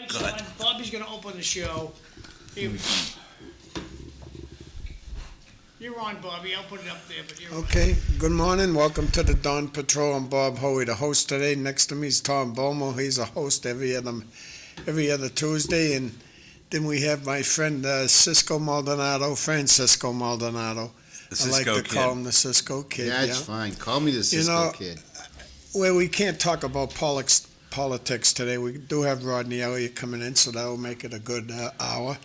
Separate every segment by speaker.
Speaker 1: Good.
Speaker 2: Bobby's gonna open the show. Here we go. You're on, Bobby. I'll put it up there, but you're on.
Speaker 3: Okay, good morning. Welcome to the Dawn Patrol. I'm Bob Hoey, the host today. Next to me is Tom Bomil. He's a host every other Tuesday. And then we have my friend Francisco Maldonado.
Speaker 1: The
Speaker 3: I like
Speaker 1: Cisco
Speaker 3: to call
Speaker 1: Kid.
Speaker 3: him the Cisco Kid.
Speaker 4: That's fine. Call me the Cisco Kid.
Speaker 3: Well, we can't talk about politics today. We do have Rodney Elliott coming in, so that will make it a good hour.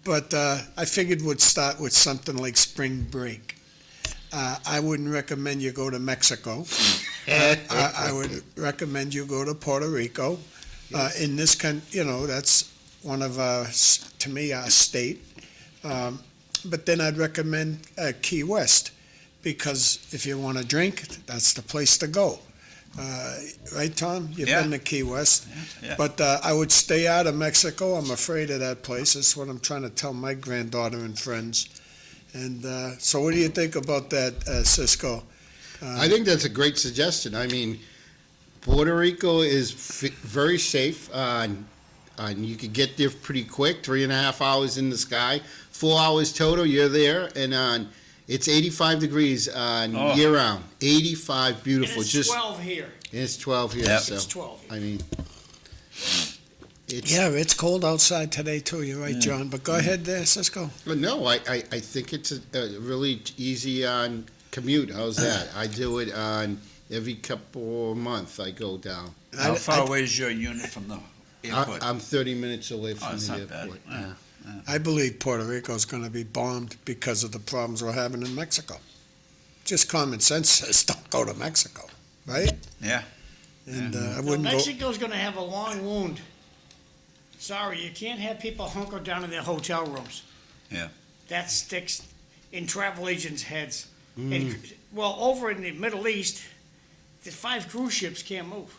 Speaker 3: But I figured we'd start with something like spring break. I wouldn't recommend you go to Mexico. I would recommend you go to Puerto Rico. In this country, that's one of to me, our state. But then I'd recommend Key West, because if you want to drink, that's the place to go. Right, Tom? You've
Speaker 1: Yeah.
Speaker 3: been to Key West.
Speaker 1: Yeah.
Speaker 3: But I would stay out of Mexico. I'm afraid of that place. That's what I'm trying to tell my granddaughter and friends. And so what do you think about that, Cisco?
Speaker 4: I think that's a great suggestion. I mean, Puerto Rico is very safe. You could get there pretty quick, 3.5 hours in the sky, 4 hours total, you're there. And it's 85 degrees year round. 85, beautiful.
Speaker 2: And it's 12 here.
Speaker 4: It's 12 here.
Speaker 1: Yep.
Speaker 4: So,
Speaker 2: It's 12 here.
Speaker 4: I mean, it's,
Speaker 3: Yeah, it's cold outside today, too. You're right, John. But go ahead there, Cisco.
Speaker 4: But no, I think it's a really easy commute. How's that? I do it every couple of months. I go down.
Speaker 1: How far away is your unit from the airport?
Speaker 4: I'm 30 minutes away
Speaker 1: Oh,
Speaker 4: from
Speaker 1: it's
Speaker 4: the
Speaker 1: not bad.
Speaker 4: airport.
Speaker 1: Yeah.
Speaker 3: I believe Puerto Rico is going to be bombed because of the problems we're having in Mexico. Just common sense says don't go to Mexico, right?
Speaker 1: Yeah.
Speaker 3: And I
Speaker 2: Well,
Speaker 3: wouldn't go.
Speaker 2: Mexico's gonna have a long wound. Sorry, you can't have people hunker down in their hotel rooms.
Speaker 1: Yeah.
Speaker 2: That sticks in travel agents' heads. And, well, over in the Middle East, the 5 cruise ships can't move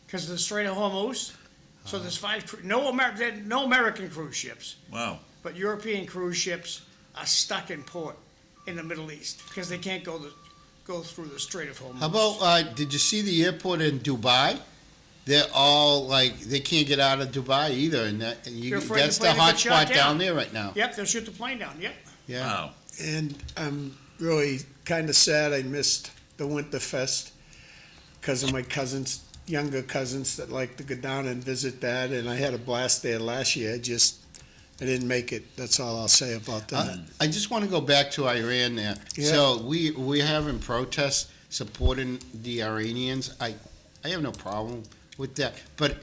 Speaker 2: because of the Strait of Hormuz. So there's 5, no American cruise ships,
Speaker 1: Wow.
Speaker 2: but European cruise ships are stuck in port in the Middle East because they can't go through the Strait of Hormuz.
Speaker 4: How about, did you see the airport in Dubai? They're all like, they can't get out of Dubai either, and
Speaker 2: They're afraid
Speaker 4: that's
Speaker 2: the
Speaker 4: the
Speaker 2: plane will
Speaker 4: hot
Speaker 2: get shot
Speaker 4: spot down there right now.
Speaker 2: Yep, they'll shoot the plane down, yep.
Speaker 4: Yeah.
Speaker 1: Wow.
Speaker 3: And I'm really kind of sad I missed the Winterfest because of my younger cousins that like to go down and visit that. And I had a blast there last year. I didn't make it. That's all I'll say about that.
Speaker 4: I just want to go back to Iran there.
Speaker 3: Yeah.
Speaker 4: So we're having protests supporting the Iranians. I have no problem with that. But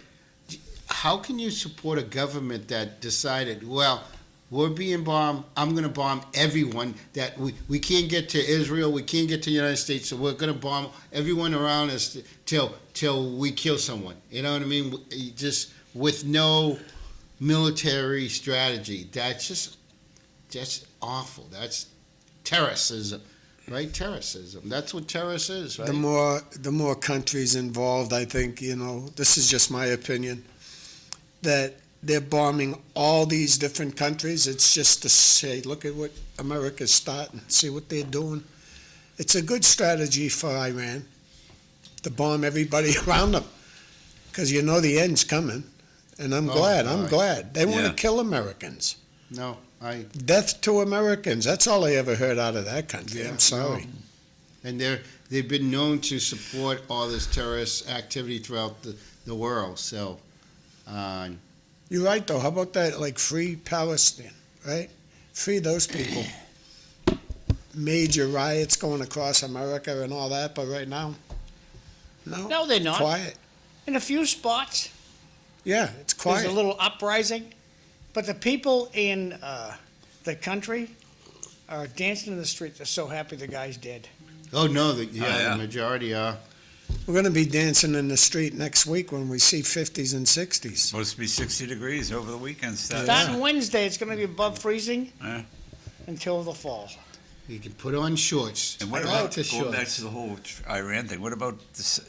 Speaker 4: how can you support a government that decided, well, we're being bombed, I'm going to bomb everyone, that we can't get to Israel, we can't get to the United States, so we're going to bomb everyone around us till we kill someone. You know what I mean? Just with no military strategy. That's awful. That's terrorism, right? Terrorism. That's what terrorist is, right?
Speaker 3: The more countries involved, I think, this is just my opinion, that they're bombing all these different countries. It's just to say, look at what America's starting, see what they're doing. It's a good strategy for Iran to bomb everybody around them, because the end's coming. And I'm glad. They want to
Speaker 1: Yeah.
Speaker 3: kill Americans.
Speaker 4: No,
Speaker 3: Death to Americans. That's all I ever heard out of that country.
Speaker 4: Yeah,
Speaker 3: I'm sorry.
Speaker 4: and they've been known to support all this terrorist activity throughout the world. So,
Speaker 3: You're right, though. How about that, like, free Palestine, right? Free those people. Major riots going across America and all that, but right now,
Speaker 2: No, they're not.
Speaker 3: quiet.
Speaker 2: In a few spots,
Speaker 3: Yeah, it's
Speaker 2: there's
Speaker 3: quiet.
Speaker 2: a little uprising, but the people in the country are dancing in the street. They're so happy the guy's dead.
Speaker 4: yeah.
Speaker 1: yeah.
Speaker 4: The majority are.
Speaker 3: We're going to be dancing in the street next week when we see 50s and 60s.
Speaker 1: Supposed to be 60 degrees over the weekend.
Speaker 2: Starting Wednesday, it's going to be above freezing
Speaker 1: Yeah.
Speaker 2: until the fall.
Speaker 4: You can put on shorts.
Speaker 1: And what
Speaker 4: I
Speaker 1: about,
Speaker 4: like the
Speaker 1: going back
Speaker 4: shorts.
Speaker 1: to the whole Iran thing, what about this,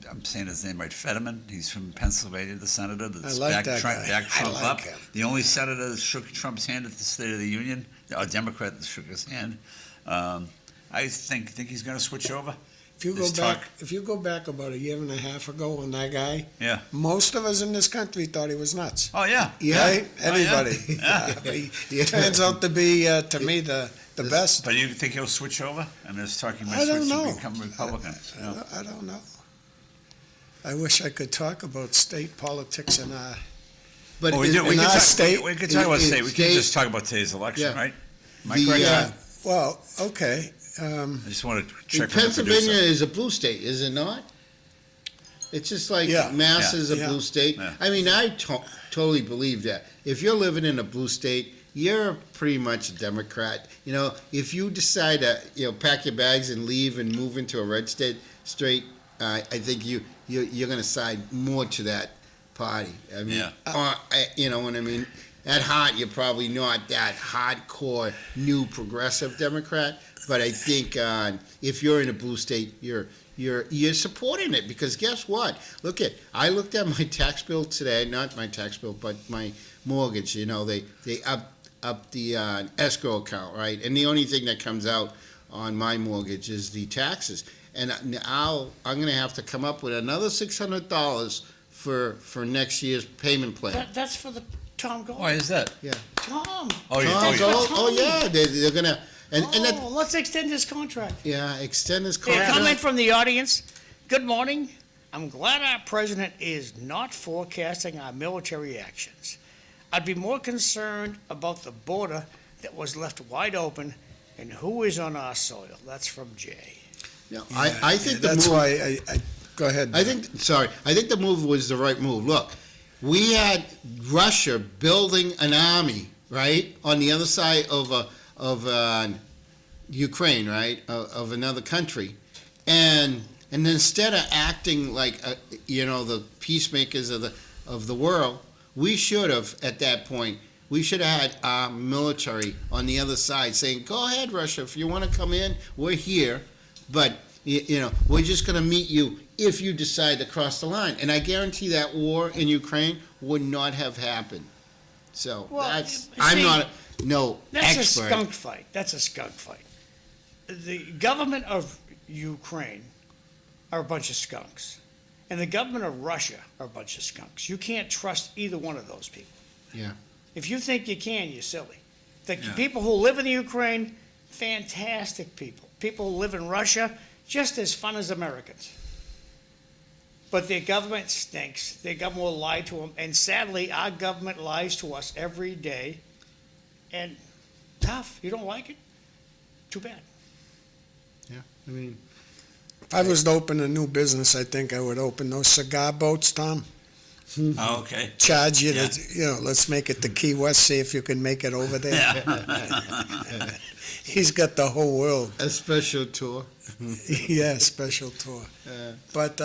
Speaker 1: I'm saying his name right, Fetterman? He's from Pennsylvania, the senator that's
Speaker 3: I like
Speaker 1: backed
Speaker 3: that
Speaker 1: Trump,
Speaker 3: guy.
Speaker 1: backed
Speaker 3: I
Speaker 1: Trump
Speaker 3: like
Speaker 1: up.
Speaker 3: him.
Speaker 1: The only senator that shook Trump's hand at the State of the Union, a Democrat that shook his hand. I think he's going to switch over.
Speaker 3: If you go back about a year and a half ago on that guy,
Speaker 1: Yeah.
Speaker 3: most of us in this country thought he was nuts.
Speaker 1: Oh, yeah.
Speaker 3: Right?
Speaker 1: Oh, yeah.
Speaker 3: Everybody.
Speaker 1: Yeah.
Speaker 3: He turns out to be, to me, the best.
Speaker 1: But you think he'll switch over? And there's talking
Speaker 3: I
Speaker 1: about
Speaker 3: don't
Speaker 1: switch
Speaker 3: know.
Speaker 1: to become Republican. Yeah.
Speaker 3: I don't know. I wish I could talk about state politics in
Speaker 4: But
Speaker 1: Well, we
Speaker 4: is-
Speaker 1: do. We
Speaker 3: in
Speaker 1: can
Speaker 3: our
Speaker 1: talk,
Speaker 3: state-
Speaker 1: we can talk about state. We can
Speaker 4: state-
Speaker 1: just talk about today's election,
Speaker 4: Yeah.
Speaker 1: right? Am I
Speaker 4: The,
Speaker 1: correct?
Speaker 3: well, okay.
Speaker 1: I just want to check with the
Speaker 4: Pennsylvania
Speaker 1: producer.
Speaker 4: is a blue state, is it not? It's just like
Speaker 3: Yeah.
Speaker 4: Mass
Speaker 1: Yeah.
Speaker 4: is a
Speaker 3: Yeah.
Speaker 4: blue state.
Speaker 1: Yeah.
Speaker 4: I mean, I totally believe that. If you're living in a blue state, you're pretty much a Democrat. You know, if you decide to, pack your bags and leave and move into a red state, I think you're going to side more to that party. I mean,
Speaker 1: Yeah.
Speaker 4: you know what I mean? At heart, you're probably not that hardcore new progressive Democrat, but I think if you're in a blue state, you're supporting it, because guess what? I looked at my tax bill today, not my tax bill, but my mortgage. They up the escrow account, right? And the only thing that comes out on my mortgage is the taxes. And now I'm going to have to come up with another $600 for next year's payment plan.
Speaker 2: That's for the Tom Gold.
Speaker 1: Why is that?
Speaker 2: Tom.
Speaker 1: Oh, you
Speaker 4: Tom
Speaker 1: oh,
Speaker 4: Gold?
Speaker 2: Tom.
Speaker 4: Oh, yeah, they're going to, and that,
Speaker 2: Let's extend this contract.
Speaker 4: extend this
Speaker 2: A comment
Speaker 4: contract.
Speaker 2: from the audience. Good morning. I'm glad our president is not forecasting our military actions. I'd be more concerned about the border that was left wide open and who is on our soil. That's from Jay.
Speaker 4: Yeah, I think the
Speaker 3: That's
Speaker 4: move,
Speaker 3: why I go ahead.
Speaker 4: I think the move was the right move. Look, we had Russia building an army, right, on the other side of Ukraine, right, of another country, and instead of acting like the peacemakers of the world, we should have, at that point, we should have had our military on the other side saying, "Go ahead, Russia, if you want to come in, we're here, but we're just going to meet you if you decide to cross the line." And I guarantee that war in Ukraine would not have happened. So
Speaker 2: Well,
Speaker 4: I'm
Speaker 2: see,
Speaker 4: not no
Speaker 2: That's
Speaker 4: expert.
Speaker 2: a skunk fight. That's a skunk fight. The government of Ukraine are a bunch of skunks. And the government of Russia are a bunch of skunks. You can't trust either one of those people.
Speaker 4: Yeah.
Speaker 2: If you think you can, you're silly. The
Speaker 1: Yeah.
Speaker 2: people who live in the Ukraine, fantastic people. People who live in Russia, just as fun as Americans. But their government stinks. Their government will lie to them. And sadly, our government lies to us every day. And tough. You don't like it? Too bad.
Speaker 4: I mean,
Speaker 3: If I was to open a new business, I think I would open those cigar boats, Tom.
Speaker 1: Oh, okay.
Speaker 3: Charge you
Speaker 1: Yeah.
Speaker 3: to, let's make it to Key West, see if you can make it over there.
Speaker 1: Yeah.
Speaker 3: He's got the whole world.
Speaker 4: a special tour.
Speaker 3: Yeah, special tour. But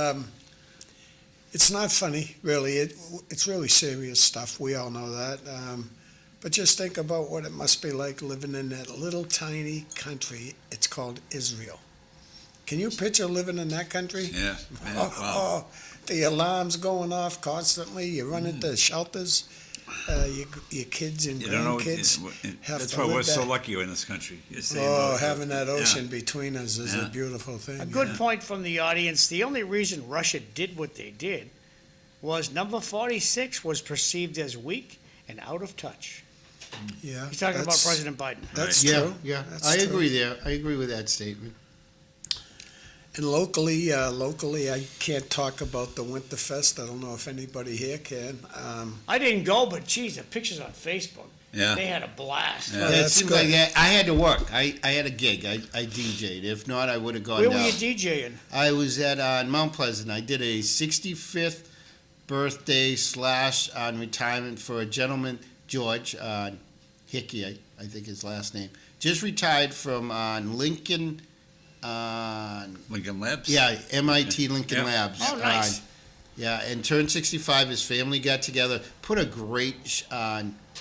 Speaker 3: it's not funny, really. It's really serious stuff. We all know that. But just think about what it must be like living in that little tiny country. It's called Israel. Can you picture living in that country?
Speaker 1: Yeah. Man,
Speaker 3: Oh,
Speaker 1: wow.
Speaker 3: oh, the alarms going off constantly. You run into shelters. Your kids and
Speaker 1: You don't know.
Speaker 3: grandkids have
Speaker 1: That's
Speaker 3: to
Speaker 1: why
Speaker 3: live
Speaker 1: we're so
Speaker 3: there.
Speaker 1: lucky in this country. You're saying
Speaker 3: Oh,
Speaker 1: about-
Speaker 3: having that
Speaker 1: Yeah.
Speaker 3: ocean between us is
Speaker 1: Yeah.
Speaker 3: a beautiful thing.
Speaker 2: A good
Speaker 3: yeah.
Speaker 2: point from the audience. The only reason Russia did what they did was number 46 was perceived as weak and out of touch.
Speaker 3: Yeah,
Speaker 2: He's talking about
Speaker 3: that's-
Speaker 2: President Biden.
Speaker 3: That's
Speaker 4: Yeah,
Speaker 3: true.
Speaker 4: yeah.
Speaker 3: That's
Speaker 4: I
Speaker 3: true.
Speaker 4: agree there. I agree with that statement.
Speaker 3: And locally, I can't talk about the Winterfest. I don't know if anybody here can.
Speaker 2: I didn't go, but geez, the pictures on Facebook.
Speaker 1: Yeah.
Speaker 2: They had a blast.
Speaker 1: Yeah.
Speaker 3: Well,
Speaker 4: it
Speaker 3: that's
Speaker 4: seemed
Speaker 3: good.
Speaker 4: like I had to work. I had a gig. I DJ'd. If not, I would have gone
Speaker 2: Where
Speaker 4: down.
Speaker 2: were you DJing?
Speaker 4: I was at Mount Pleasant. I did a 65th birthday / retirement for a gentleman, George Hickey, I think his last name. Just retired from Lincoln.
Speaker 1: Lincoln Labs.
Speaker 4: Yeah, MIT Lincoln
Speaker 1: Yeah.
Speaker 4: Labs.
Speaker 2: Oh, nice.
Speaker 4: Yeah, and turned 65. His family got together, put a great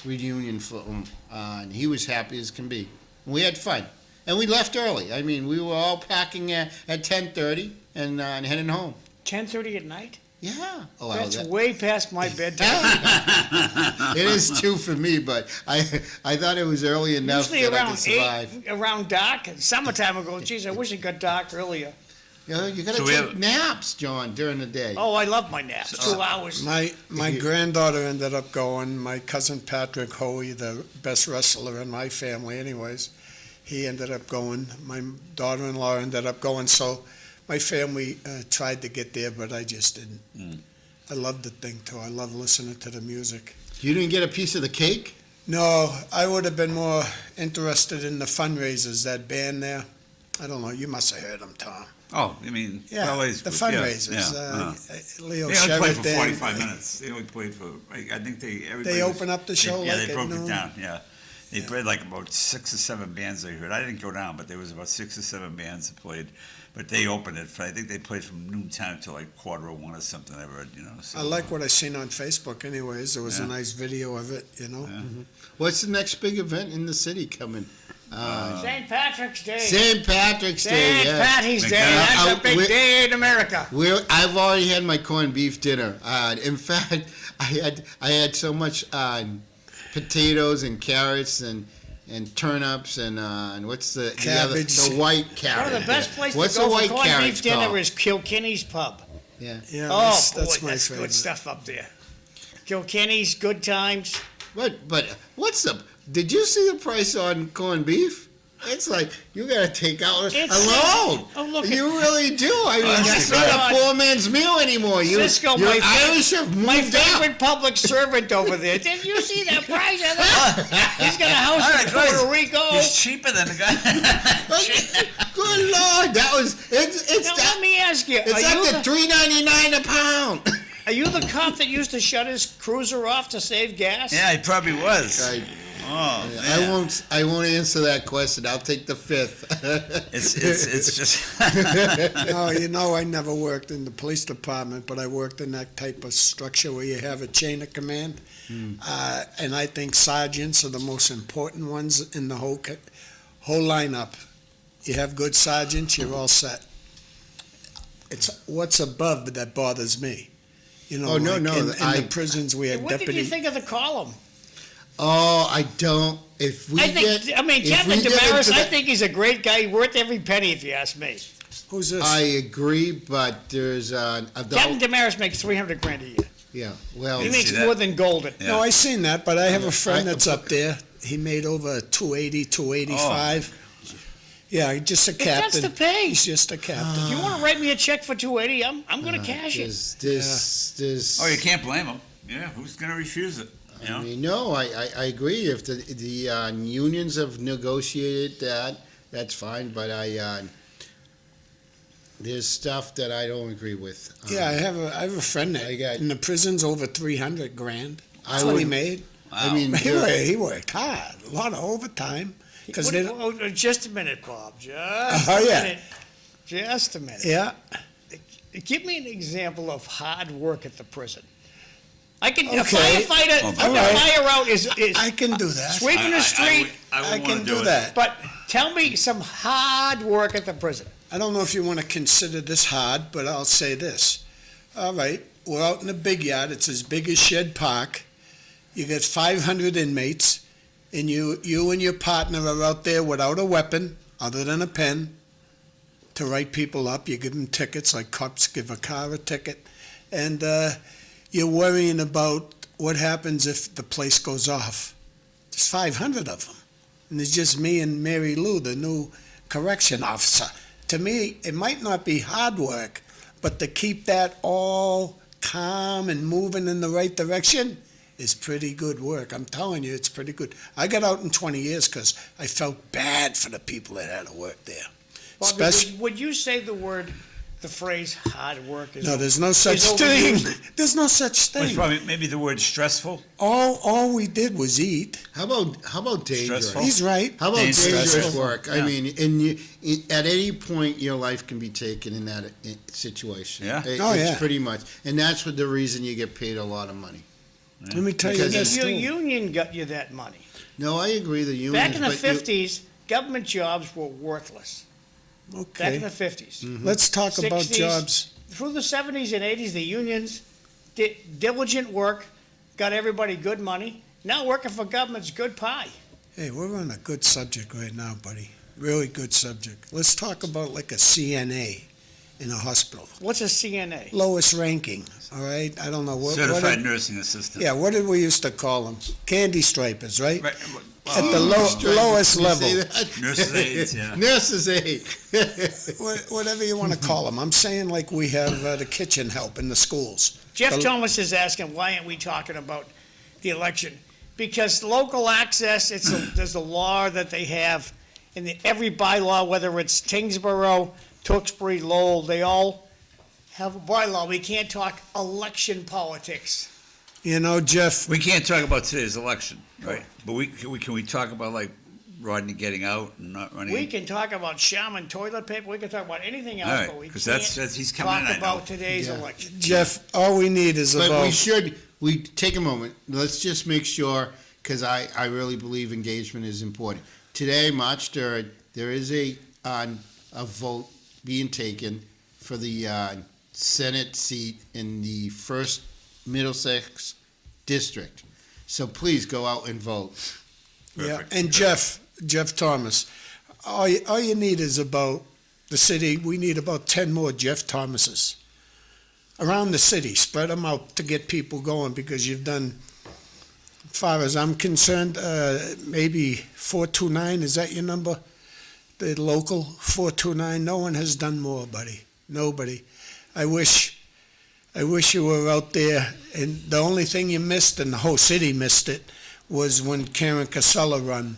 Speaker 4: reunion for him. And he was happy as can be. We had fun. And we left early. I mean, we were all packing at 10:30 and heading home.
Speaker 2: 10:30 at night?
Speaker 4: Yeah. Oh,
Speaker 2: That's
Speaker 4: that-
Speaker 2: way past my bedtime.
Speaker 4: it is too for me, but I thought it was early enough
Speaker 2: Usually
Speaker 4: that I
Speaker 2: around
Speaker 4: could survive.
Speaker 2: 8, around dark. And summertime I go, geez, I wish it got dark earlier.
Speaker 4: You know, you gotta
Speaker 1: So we
Speaker 4: take
Speaker 1: have-
Speaker 4: naps, John, during the day.
Speaker 2: Oh, I love my naps, 2 hours.
Speaker 3: My granddaughter ended up going. My cousin Patrick Hoey, the best wrestler in my family, anyways, he ended up going. My daughter-in-law ended up going. So my family tried to get there, but I just didn't. I love the thing too. I love listening to the music.
Speaker 4: You didn't get a piece of the cake?
Speaker 3: No, I would have been more interested in the fundraisers. That band there. I don't know. You must have heard them, Tom.
Speaker 1: Oh, you mean
Speaker 3: Yeah,
Speaker 1: LA's
Speaker 3: the
Speaker 1: group, yeah,
Speaker 3: fundraisers.
Speaker 1: yeah,
Speaker 3: Leo
Speaker 1: They only played for
Speaker 3: Sheridan.
Speaker 1: 45 minutes. They only played for, I think everybody
Speaker 3: They
Speaker 1: was-
Speaker 3: open up the show
Speaker 1: Yeah,
Speaker 3: like
Speaker 1: they
Speaker 3: at
Speaker 1: broke it
Speaker 3: noon?
Speaker 1: down, yeah. They played like about 6 or 7 bands I heard. I didn't go down, but there was about 6 or 7 bands that played. But they opened it for, I think they played from noontime till like 1:15 or something, I read, so.
Speaker 3: I like what I seen on Facebook anyways. There was a
Speaker 1: Yeah.
Speaker 3: nice video of it,
Speaker 1: Yeah.
Speaker 4: What's the next big event in the city coming?
Speaker 2: St. Patrick's Day.
Speaker 4: St. Patrick's Day,
Speaker 2: St.
Speaker 4: yeah.
Speaker 2: Patty's Day.
Speaker 1: McDonough.
Speaker 2: That's a big day in America.
Speaker 4: I've already had my corned beef dinner. In fact, I had so much potatoes and carrots and turnips and what's the
Speaker 3: Cabbage.
Speaker 4: the white carrot.
Speaker 2: One of the best places
Speaker 4: What's
Speaker 2: to
Speaker 4: the
Speaker 2: go
Speaker 4: white
Speaker 2: for corned
Speaker 4: carrot
Speaker 2: beef dinner
Speaker 4: called?
Speaker 2: is Kilkenny's Pub.
Speaker 4: Yeah.
Speaker 3: Yeah,
Speaker 2: Oh,
Speaker 3: that's
Speaker 2: boy,
Speaker 3: my
Speaker 2: that's
Speaker 3: favorite.
Speaker 2: good stuff up there. Kilkenny's, good times.
Speaker 4: But what's the? Did you see the price on corned beef? It's like you gotta take out a
Speaker 2: It's-
Speaker 4: load.
Speaker 2: oh, look at-
Speaker 4: You really do. I mean,
Speaker 1: That's
Speaker 4: that's not
Speaker 2: right.
Speaker 4: a poor man's meal anymore.
Speaker 2: Cisco,
Speaker 4: your
Speaker 2: my favorite-
Speaker 4: Irish have moved
Speaker 2: My
Speaker 4: out.
Speaker 2: favorite public servant over there. Did you see that price of that? He's got a house
Speaker 1: All
Speaker 2: in
Speaker 1: right,
Speaker 2: Puerto
Speaker 1: guys,
Speaker 2: Rico.
Speaker 1: He's cheaper than the guy.
Speaker 4: Good Lord, that was it's
Speaker 2: Now,
Speaker 4: that,
Speaker 2: let me ask you,
Speaker 4: it's like the $3.99 a pound.
Speaker 2: are you the cop that used to shut his cruiser off to save gas?
Speaker 1: Yeah, he probably was.
Speaker 4: I,
Speaker 1: Oh,
Speaker 4: I
Speaker 1: man.
Speaker 4: won't answer that question. I'll take the fifth.
Speaker 1: It's just.
Speaker 3: No, I never worked in the police department, but I worked in that type of structure where you have a chain of command. And I think sergeants are the most important ones in the whole lineup. You have good sergeants, you're all set. It's what's above that bothers me.
Speaker 4: Oh, no, no,
Speaker 3: In
Speaker 4: I-
Speaker 3: the prisons, we have
Speaker 2: What did you
Speaker 3: deputy.
Speaker 2: think of the column?
Speaker 4: Oh, I don't. If we
Speaker 2: Captain
Speaker 4: get
Speaker 2: Damaris,
Speaker 4: into
Speaker 2: I
Speaker 4: that-
Speaker 2: think he's a great guy, worth every penny if you ask me.
Speaker 3: Who's this?
Speaker 4: I agree, but there's
Speaker 2: Captain Damaris makes $300,000 a year.
Speaker 4: yeah. Well,
Speaker 2: He
Speaker 1: Didn't
Speaker 2: makes
Speaker 1: see that.
Speaker 2: more than Golden.
Speaker 1: Yeah.
Speaker 3: No, I seen that, but I have a friend
Speaker 4: I-
Speaker 3: that's up there. He made over 280, 285. Yeah, he's just a
Speaker 2: It gets
Speaker 3: captain.
Speaker 2: to pay.
Speaker 3: He's just a captain.
Speaker 2: If you want to write me a check for $280, I'm going to cash it.
Speaker 4: This.
Speaker 1: Oh, you can't blame him. Yeah, who's going to refuse it? You
Speaker 4: I
Speaker 1: know?
Speaker 4: mean, no, I agree. If the unions have negotiated that, that's fine. But there's stuff that I don't agree with.
Speaker 3: Yeah, I have a friend
Speaker 4: I got-
Speaker 3: that in the prison's over 300 grand. That's
Speaker 4: I
Speaker 3: what he
Speaker 4: would-
Speaker 3: made.
Speaker 4: I mean,
Speaker 3: He worked hard, a lot of overtime. Because they don't,
Speaker 2: Just a minute, Bob. Just
Speaker 3: Oh,
Speaker 2: a
Speaker 3: yeah.
Speaker 2: minute. Just a minute.
Speaker 3: yeah,
Speaker 2: Give me an example of hard work at the prison. A
Speaker 3: Okay.
Speaker 2: firefighter,
Speaker 1: Oh,
Speaker 2: putting a
Speaker 3: all right.
Speaker 2: fire out is
Speaker 3: I can do that.
Speaker 2: sweeping the street.
Speaker 1: I
Speaker 3: I
Speaker 1: wouldn't
Speaker 3: can
Speaker 1: wanna
Speaker 3: do
Speaker 1: it.
Speaker 3: that.
Speaker 2: But tell me some hard work at the prison.
Speaker 3: I don't know if you want to consider this hard, but I'll say this. All right, we're out in the big yard. It's as big as Shed Park. You got 500 inmates, and you and your partner are out there without a weapon other than a pen to write people up. You give them tickets, like cops give a car a ticket, and you're worrying about what happens if the place goes off. There's 500 of them, and it's just me and Mary Lou, the new correction officer. To me, it might not be hard work, but to keep that all calm and moving in the right direction is pretty good work. I'm telling you, it's pretty good. I got out in 20 years because I felt bad for the people that had to work there.
Speaker 2: Bob,
Speaker 3: Especially,
Speaker 2: would you say the phrase hard work is
Speaker 3: no, there's no such
Speaker 2: is
Speaker 3: thing.
Speaker 2: overused?
Speaker 3: There's no such
Speaker 1: Well, it's
Speaker 3: thing.
Speaker 1: probably maybe the word stressful.
Speaker 3: All we did was eat.
Speaker 4: How about dangerous?
Speaker 1: Stressful.
Speaker 3: He's right.
Speaker 4: How about
Speaker 1: Dangerous.
Speaker 4: dangerous work? I
Speaker 1: Yeah.
Speaker 4: mean, at any point, your life can be taken in that situation.
Speaker 1: Yeah.
Speaker 3: Oh,
Speaker 4: It's
Speaker 3: yeah.
Speaker 4: pretty much, and that's what the reason you get paid a lot of money.
Speaker 3: Let me tell you
Speaker 4: Because
Speaker 3: this
Speaker 2: Your
Speaker 3: too.
Speaker 2: union got you that money.
Speaker 4: No, I agree. The unions,
Speaker 2: Back in the
Speaker 4: but you-
Speaker 2: 50s, government jobs were worthless. Back in
Speaker 3: Okay,
Speaker 2: the 50s.
Speaker 3: let's talk about
Speaker 2: 60s.
Speaker 3: jobs.
Speaker 2: Through the 70s and 80s, the unions did diligent work, got everybody good money. Now working for government's good pie.
Speaker 3: Hey, we're on a good subject right now, buddy. Really good subject. Let's talk about like a CNA. in a hospital.
Speaker 2: What's a CNA?
Speaker 3: Lowest ranking, all right? I don't know what.
Speaker 1: Certified nursing assistant.
Speaker 3: Yeah, what did we used to call them? Candy stripers, right?
Speaker 1: Right.
Speaker 3: At the lowest
Speaker 4: You
Speaker 3: level.
Speaker 4: see that?
Speaker 1: Nurses' aides, yeah.
Speaker 4: Nurses' aid.
Speaker 3: Whatever you want to call them. I'm saying like we have the kitchen help in the schools.
Speaker 2: Jeff
Speaker 3: The-
Speaker 2: Thomas is asking, why aren't we talking about the election? Because local access, there's a law that they have, in every bylaw, whether it's Tingsboro, Tewksbury, Lowell, they all have a bylaw. We can't talk election politics.
Speaker 3: You know, Jeff,
Speaker 1: We can't talk about today's election, right? But can we talk about like Rodney getting out and not running?
Speaker 2: We can talk about Shaman toilet paper, we can talk about anything
Speaker 1: All
Speaker 2: else,
Speaker 1: right,
Speaker 2: but we
Speaker 1: 'cause
Speaker 2: can't
Speaker 1: that's he's coming in, I
Speaker 2: talk
Speaker 1: know.
Speaker 2: about today's
Speaker 4: Yeah.
Speaker 2: election.
Speaker 3: Jeff, all we need is a
Speaker 4: But we
Speaker 3: vote.
Speaker 4: we take a moment, let's just make sure, because I really believe engagement is important. Today, March 3rd, there is a vote being taken for the Senate seat in the first Middlesex district. So please go out and vote.
Speaker 3: Yeah,
Speaker 1: Perfect.
Speaker 3: and Jeff Thomas, all you need is about the city, we need about 10 more Jeff Thomases around the city. Spread them out to get people going, because you've done, as far as I'm concerned, maybe 429, is that your number? The local 429, no one has done more, buddy, nobody. I wish you were out there, and the only thing you missed, and the whole city missed it, was when Karen Casella run.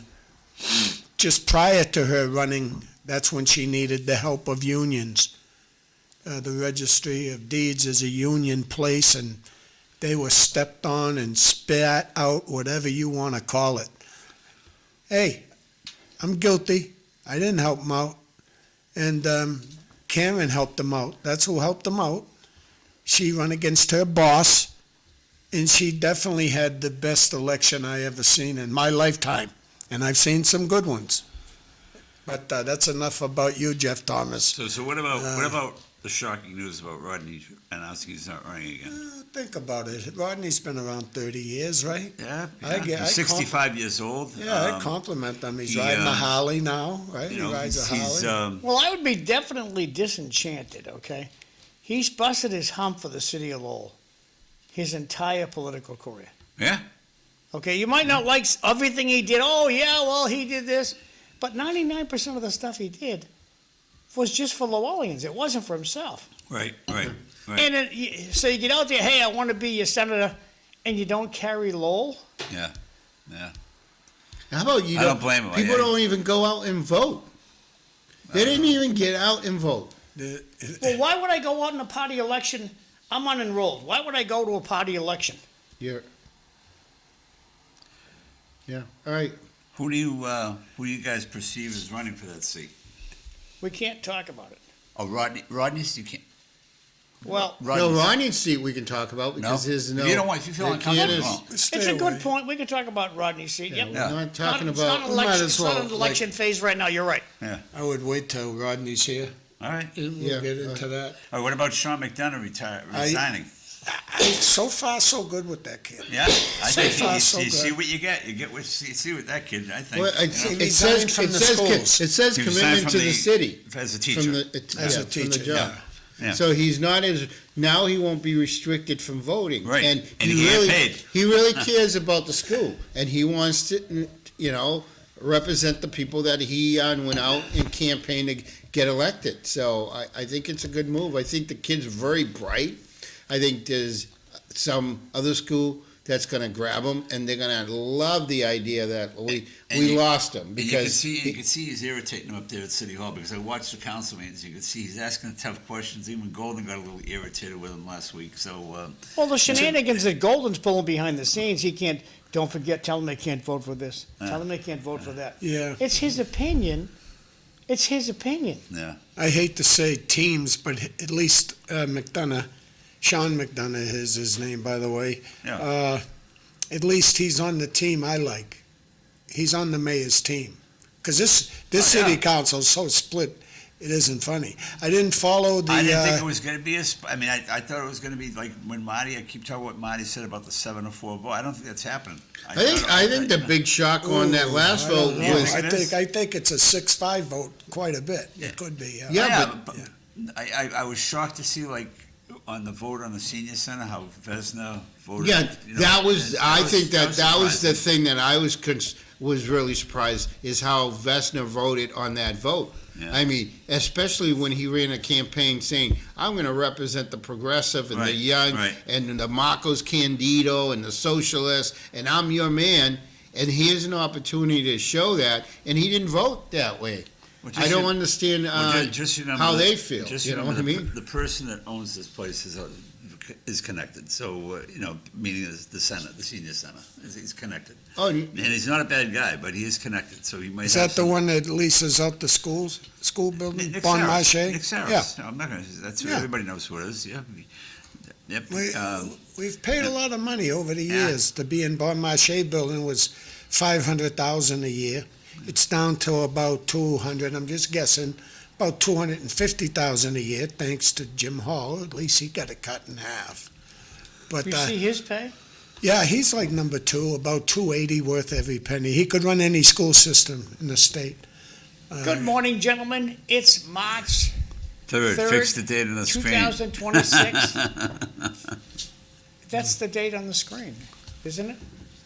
Speaker 3: Just prior to her running, that's when she needed the help of unions. The Registry of Deeds is a union place, and they were stepped on and spat out, whatever you want to call it. Hey, I'm guilty. I didn't help them out. And Karen helped them out. That's who helped them out. She ran against her boss, and she definitely had the best election I ever seen in my lifetime. And I've seen some good ones. But that's enough about you, Jeff Thomas.
Speaker 1: So what about the shocking news about Rodney announcing he's not running again?
Speaker 3: Think about it. Rodney's been around 30 years, right?
Speaker 1: Yeah,
Speaker 3: He's
Speaker 1: 65 years old.
Speaker 3: Yeah, I compliment him. He's
Speaker 1: he,
Speaker 3: riding a Harley now, right?
Speaker 1: You
Speaker 3: He
Speaker 1: know,
Speaker 3: rides a
Speaker 1: he's
Speaker 3: Harley.
Speaker 2: Well, I would be definitely disenchanted, okay? He's busted his hump for the city of Lowell his entire political career.
Speaker 1: Yeah.
Speaker 2: Okay, you might not like everything he did. Oh, yeah, well, he did this. But 99% of the stuff he did was just for Lowellians. It wasn't for himself.
Speaker 1: Right. Right.
Speaker 2: And so you get out there, hey, I want to be your senator, and you don't carry Lowell?
Speaker 1: Yeah.
Speaker 4: How about you?
Speaker 1: I don't blame him.
Speaker 4: People don't even go out and vote. They didn't even get out and vote.
Speaker 2: Well, why would I go out in a party election? I'm unenrolled. Why would I go to a party election?
Speaker 4: Yeah. All right.
Speaker 1: Who do you guys perceive as running for that seat?
Speaker 2: We can't talk about it.
Speaker 1: Oh, Rodney's. You can't.
Speaker 2: Well,
Speaker 4: No, Ronnie's seat we can talk about because there's no.
Speaker 1: If you don't want, if you feel
Speaker 4: they can't
Speaker 1: uncomfortable.
Speaker 4: is-
Speaker 3: Stay
Speaker 2: it's a good
Speaker 3: away.
Speaker 2: point. We can talk about Rodney's seat.
Speaker 4: Yeah,
Speaker 2: Yep.
Speaker 4: we're not talking
Speaker 2: It's
Speaker 4: about.
Speaker 2: not an
Speaker 3: we might
Speaker 2: election,
Speaker 3: as
Speaker 2: it's not
Speaker 3: well,
Speaker 2: an election phase right now. You're right.
Speaker 3: I would wait till Rodney's here.
Speaker 1: All right.
Speaker 3: And
Speaker 4: Yeah,
Speaker 3: we'll get into that.
Speaker 1: All right. What about Sean McDonough resigning?
Speaker 3: So far, so good with that kid.
Speaker 1: Yeah. I
Speaker 3: So
Speaker 1: think
Speaker 3: far,
Speaker 1: you
Speaker 3: so
Speaker 1: see
Speaker 3: good.
Speaker 1: what you get. You get what you see with that kid. I think.
Speaker 4: Well,
Speaker 1: you know?
Speaker 3: He
Speaker 4: it says
Speaker 3: resigned from the schools.
Speaker 4: it says
Speaker 1: He resigned
Speaker 4: commitment
Speaker 1: from
Speaker 4: to the
Speaker 1: the-
Speaker 4: city.
Speaker 1: as a teacher.
Speaker 4: From
Speaker 3: As a
Speaker 4: from the
Speaker 3: teacher,
Speaker 4: job.
Speaker 1: yeah.
Speaker 4: So he's not as now he won't be restricted from voting.
Speaker 1: Right.
Speaker 4: And,
Speaker 1: And he can't
Speaker 4: really
Speaker 1: paid.
Speaker 4: he really cares about the school and he wants to represent the people that he went out and campaigned to get elected. So I think it's a good move. I think the kid's very bright. I think there's some other school that's going to grab him, and they're going to love the idea that we lost him
Speaker 1: And
Speaker 4: because
Speaker 1: you can see he's irritating him up there at City Hall because I watched the council meetings. You can see he's asking tough questions. Even Golden got a little irritated with him last week. So
Speaker 2: Well, the shenanigans that Golden's pulling behind the scenes, he can't, don't forget, tell them they can't vote for this. Tell them they can't vote for that.
Speaker 3: Yeah.
Speaker 2: It's his opinion. It's his opinion.
Speaker 1: yeah,
Speaker 3: I hate to say teams, but at least McDonough, Sean McDonough is his name, by the way.
Speaker 1: Yeah.
Speaker 3: At least he's on the team I like. He's on the mayor's team. Because this
Speaker 1: Oh,
Speaker 3: city
Speaker 1: yeah.
Speaker 3: council is so split, it isn't funny. I didn't follow the.
Speaker 1: I didn't think it was going to be I thought it was going to be like when Marty. I keep talking what Marty said about the 7-4 vote. I don't think that's happening.
Speaker 4: I think the big shock on that last
Speaker 3: I don't
Speaker 4: vote
Speaker 3: know.
Speaker 4: was
Speaker 1: it is?
Speaker 3: I think it's a 6-5 vote, quite a bit. It could be.
Speaker 4: Yeah,
Speaker 1: but I was shocked to see, like, on the vote on the senior center, how Vesna voted.
Speaker 4: Yeah,
Speaker 1: you know,
Speaker 4: that was,
Speaker 1: and
Speaker 4: I think that was the
Speaker 1: surprising.
Speaker 4: thing that I was really surprised, is how Vesna voted on that vote.
Speaker 1: Yeah.
Speaker 4: I mean, especially when he ran a campaign saying, I'm gonna represent the progressive and the
Speaker 1: Right,
Speaker 4: young,
Speaker 1: right.
Speaker 4: and the Marcos Candido and the socialists, and I'm your man, and here's an opportunity to show that, and he didn't vote that way.
Speaker 1: Well,
Speaker 4: I don't understand
Speaker 1: just remember
Speaker 4: how
Speaker 1: that-
Speaker 4: they feel,
Speaker 1: just
Speaker 4: you know what I
Speaker 1: remember
Speaker 4: mean?
Speaker 1: The person that owns this place is connected, so, meaning the Senate, the senior center, he's connected.
Speaker 4: Oh,
Speaker 1: And he's not a bad guy, but he is connected, so he might
Speaker 3: Is
Speaker 1: have
Speaker 3: that the
Speaker 1: some-
Speaker 3: one that leases out the school building,
Speaker 1: Nick
Speaker 3: Bon
Speaker 1: Saros.
Speaker 3: Marché?
Speaker 1: Nick Saros.
Speaker 3: Yeah.
Speaker 1: No, I'm not gonna, that's,
Speaker 3: Yeah.
Speaker 1: everybody knows who it is, yeah. Yep.
Speaker 3: We've paid a lot of money over the
Speaker 1: Yeah.
Speaker 3: years. To be in Bon Marché building was $500,000 a year. It's down to about 200, I'm just guessing, about $250,000 a year, thanks to Jim Hall. At least he got it cut in half. But,
Speaker 2: You see his pay?
Speaker 3: yeah, he's like number two, about $280 worth every penny. He could run any school system in the state.
Speaker 2: Good morning, gentlemen. It's March
Speaker 1: Third,
Speaker 2: Third,
Speaker 1: fix the date on the screen.
Speaker 2: 2026. That's the date on the screen, isn't it?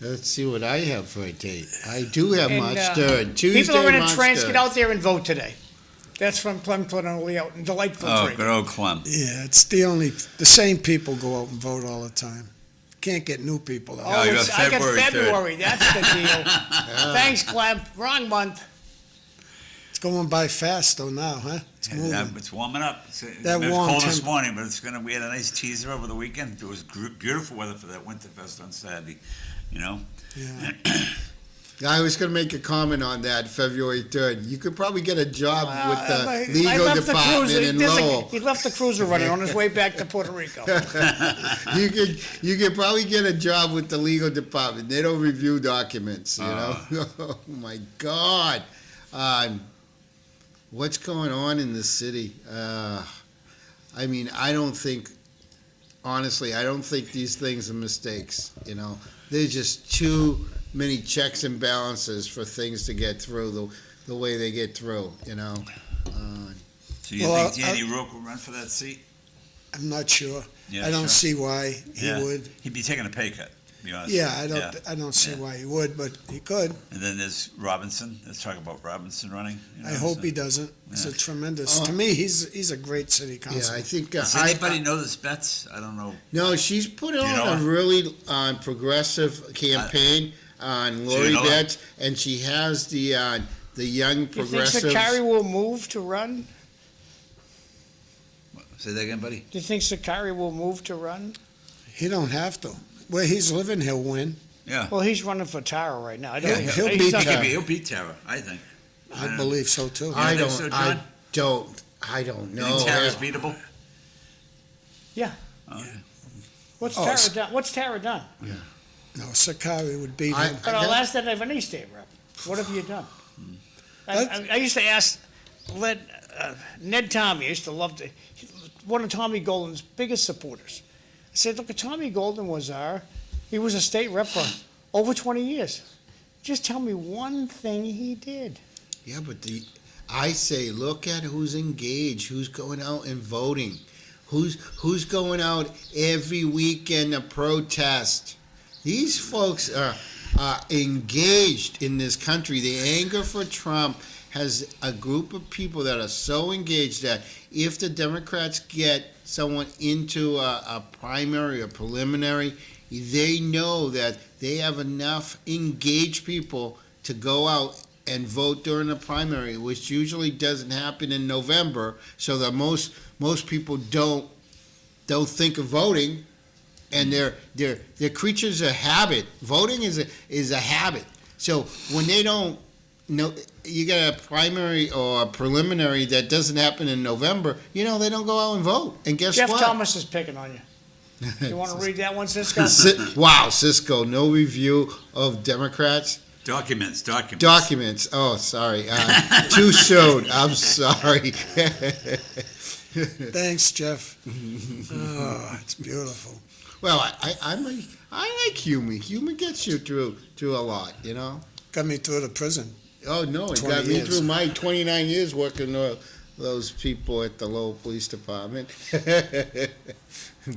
Speaker 4: Let's see what I have for a date. I do have
Speaker 2: And,
Speaker 4: March 3rd, Tuesday,
Speaker 2: People are in a
Speaker 4: March
Speaker 2: trance.
Speaker 4: 3rd.
Speaker 2: Get out there and vote today. That's from Clem Clinton out in delightful
Speaker 1: Oh,
Speaker 2: tree.
Speaker 1: good old Clem.
Speaker 3: Yeah, it's the same people go out and vote all the time. Can't get new people out.
Speaker 2: Oh,
Speaker 1: you got
Speaker 2: I got
Speaker 1: February 3rd.
Speaker 2: February. That's the deal. Thanks, Clem. Wrong month.
Speaker 3: It's going by fast though now, huh? It's
Speaker 1: Yeah,
Speaker 3: moving.
Speaker 1: it's warming up.
Speaker 3: That
Speaker 1: It was
Speaker 3: warm
Speaker 1: cold this
Speaker 3: temp-
Speaker 1: morning, but we had a nice teaser over the weekend. It was beautiful weather for that Winterfest on Saturday,
Speaker 3: Yeah.
Speaker 4: I was going to make a comment on that, February 3rd. You could probably get a job with
Speaker 2: I
Speaker 4: the legal
Speaker 2: left the
Speaker 4: department
Speaker 2: cruiser.
Speaker 4: in
Speaker 2: There's a-
Speaker 4: Lowell.
Speaker 2: He left the cruiser running on his way back to Puerto Rico.
Speaker 4: You could probably get a job with the legal department. They don't review documents, you know? Oh, my God. What's going on in the city? I mean, honestly, I don't think these things are mistakes, you know? There's just too many checks and balances for things to get through the way they get through, you know?
Speaker 1: So you
Speaker 3: Well,
Speaker 1: think Danny Rourke will run for that seat?
Speaker 3: I'm not sure.
Speaker 1: Yeah,
Speaker 3: I don't
Speaker 1: sure.
Speaker 3: see why he
Speaker 1: Yeah.
Speaker 3: would.
Speaker 1: He'd be taking a pay cut, to be honest.
Speaker 3: Yeah,
Speaker 1: with you.
Speaker 3: I don't see
Speaker 1: Yeah.
Speaker 3: why he would, but he could.
Speaker 1: And then there's Robinson. Let's talk about Robinson running.
Speaker 3: I hope he doesn't. It's
Speaker 1: Yeah.
Speaker 3: a tremendous. To me, he's a great city
Speaker 4: Yeah,
Speaker 3: councilman.
Speaker 4: I think.
Speaker 1: Does anybody know this Betts? I don't know.
Speaker 4: No, she's put
Speaker 1: you
Speaker 4: on
Speaker 1: know
Speaker 4: a
Speaker 1: her?
Speaker 4: really progressive campaign on
Speaker 1: you
Speaker 4: Lori
Speaker 1: know her?
Speaker 4: Betts, and she has the young
Speaker 2: Do you think
Speaker 4: progressive.
Speaker 2: Sakari will move to run?
Speaker 1: Say that again, buddy.
Speaker 2: Do you think Sakari will move to run?
Speaker 3: He don't have to. Where he's living, he'll win.
Speaker 1: Yeah.
Speaker 2: Well, he's running for Tara right now. I don't
Speaker 3: Yeah,
Speaker 2: think
Speaker 3: he'll
Speaker 2: he's
Speaker 3: beat
Speaker 2: not-
Speaker 3: Tara.
Speaker 1: He'll beat Tara, I think.
Speaker 3: I believe so too.
Speaker 4: I
Speaker 1: You think
Speaker 4: don't.
Speaker 1: so,
Speaker 4: I
Speaker 1: John?
Speaker 4: don't
Speaker 1: You
Speaker 4: know.
Speaker 1: think Tara's beatable?
Speaker 2: Yeah.
Speaker 1: Oh,
Speaker 2: What's
Speaker 3: Oh,
Speaker 2: Tara
Speaker 3: s-
Speaker 2: done? What's Tara done?
Speaker 3: No, Sakari would beat
Speaker 4: I-
Speaker 3: him.
Speaker 2: But I'll ask that of any state rep. What have you done? I used to ask Ned Tarmey. I used to love to. One of Tommy Golden's biggest supporters. I said, look, Tommy Golden he was a state rep for over 20 years. Just tell me one thing he did.
Speaker 4: Yeah, but I say, look at who's engaged, who's going out and voting, who's going out every weekend to protest. These folks are engaged in this country. The anger for Trump has a group of people that are so engaged that if the Democrats get someone into a primary or preliminary, they know that they have enough engaged people to go out and vote during the primary, which usually doesn't happen in November, so that most people don't think of voting, and they're creatures of habit. Voting is a habit. So when they don't know, you got a primary or a preliminary that doesn't happen in November, they don't go out and vote. And guess
Speaker 2: Jeff
Speaker 4: what?
Speaker 2: Thomas is picking on you. You want to read that one, Cisco?
Speaker 4: Wow, Cisco, no review of Democrats.
Speaker 1: Documents.
Speaker 4: Documents. Oh, sorry. Too soon. I'm sorry.
Speaker 3: Thanks, Jeff. Oh, it's beautiful.
Speaker 4: Well, I like Hume. Hume gets you through a lot, you know.
Speaker 3: Got me through the prison.
Speaker 4: Oh no, it
Speaker 3: 20
Speaker 4: got me
Speaker 3: years.
Speaker 4: through my 29 years working those people at the Lowell Police Department.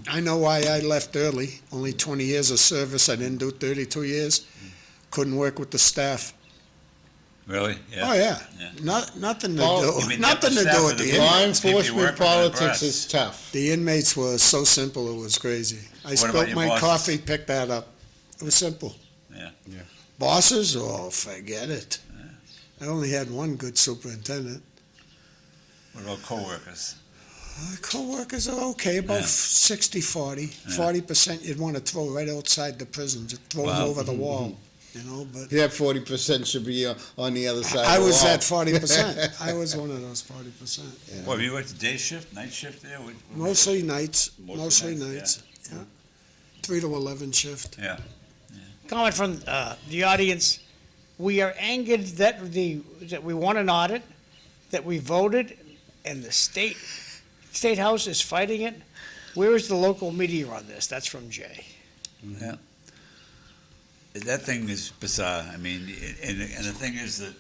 Speaker 3: I know why I left early, only 20 years of service, I didn't do 32 years. Couldn't work with the staff.
Speaker 1: Really?
Speaker 3: Oh, yeah.
Speaker 1: Yeah.
Speaker 3: Nothing to
Speaker 4: Well,
Speaker 1: you
Speaker 3: do,
Speaker 1: mean
Speaker 3: nothing to
Speaker 1: the
Speaker 3: do
Speaker 1: staff
Speaker 3: with
Speaker 1: of the
Speaker 3: the
Speaker 4: Law
Speaker 3: inmates.
Speaker 1: People you work
Speaker 4: enforcement
Speaker 1: with in the
Speaker 4: politics
Speaker 1: press.
Speaker 4: is tough.
Speaker 3: The inmates were so simple, it was crazy. I
Speaker 1: about
Speaker 3: spilled
Speaker 1: your
Speaker 3: my
Speaker 1: bosses?
Speaker 3: coffee, picked that up. It was simple.
Speaker 1: Yeah.
Speaker 4: Yeah.
Speaker 3: Bosses? Oh, forget it. I only had one good superintendent.
Speaker 1: What about coworkers?
Speaker 3: Co-workers are okay, about
Speaker 1: Yeah.
Speaker 3: 60-40.
Speaker 1: Yeah.
Speaker 3: 40% you'd want to throw right outside the prison, just throw them
Speaker 1: Wow.
Speaker 3: over the wall, but
Speaker 4: That 40% should be on the other side
Speaker 3: I
Speaker 4: of the
Speaker 3: was
Speaker 4: wall.
Speaker 3: at 40%. I was one of those 40%.
Speaker 1: Well, have you worked day shift, night shift there?
Speaker 3: Mostly nights,
Speaker 1: Mostly
Speaker 3: mostly
Speaker 1: nights,
Speaker 3: nights, yeah. 3 to 11 shift.
Speaker 1: Yeah.
Speaker 2: Comment from the audience. We are angered that we won an audit, that we voted, and the State House is fighting it. Where is the local media on this? That's from Jay.
Speaker 1: Yeah. That thing is bizarre. I mean, and the thing is that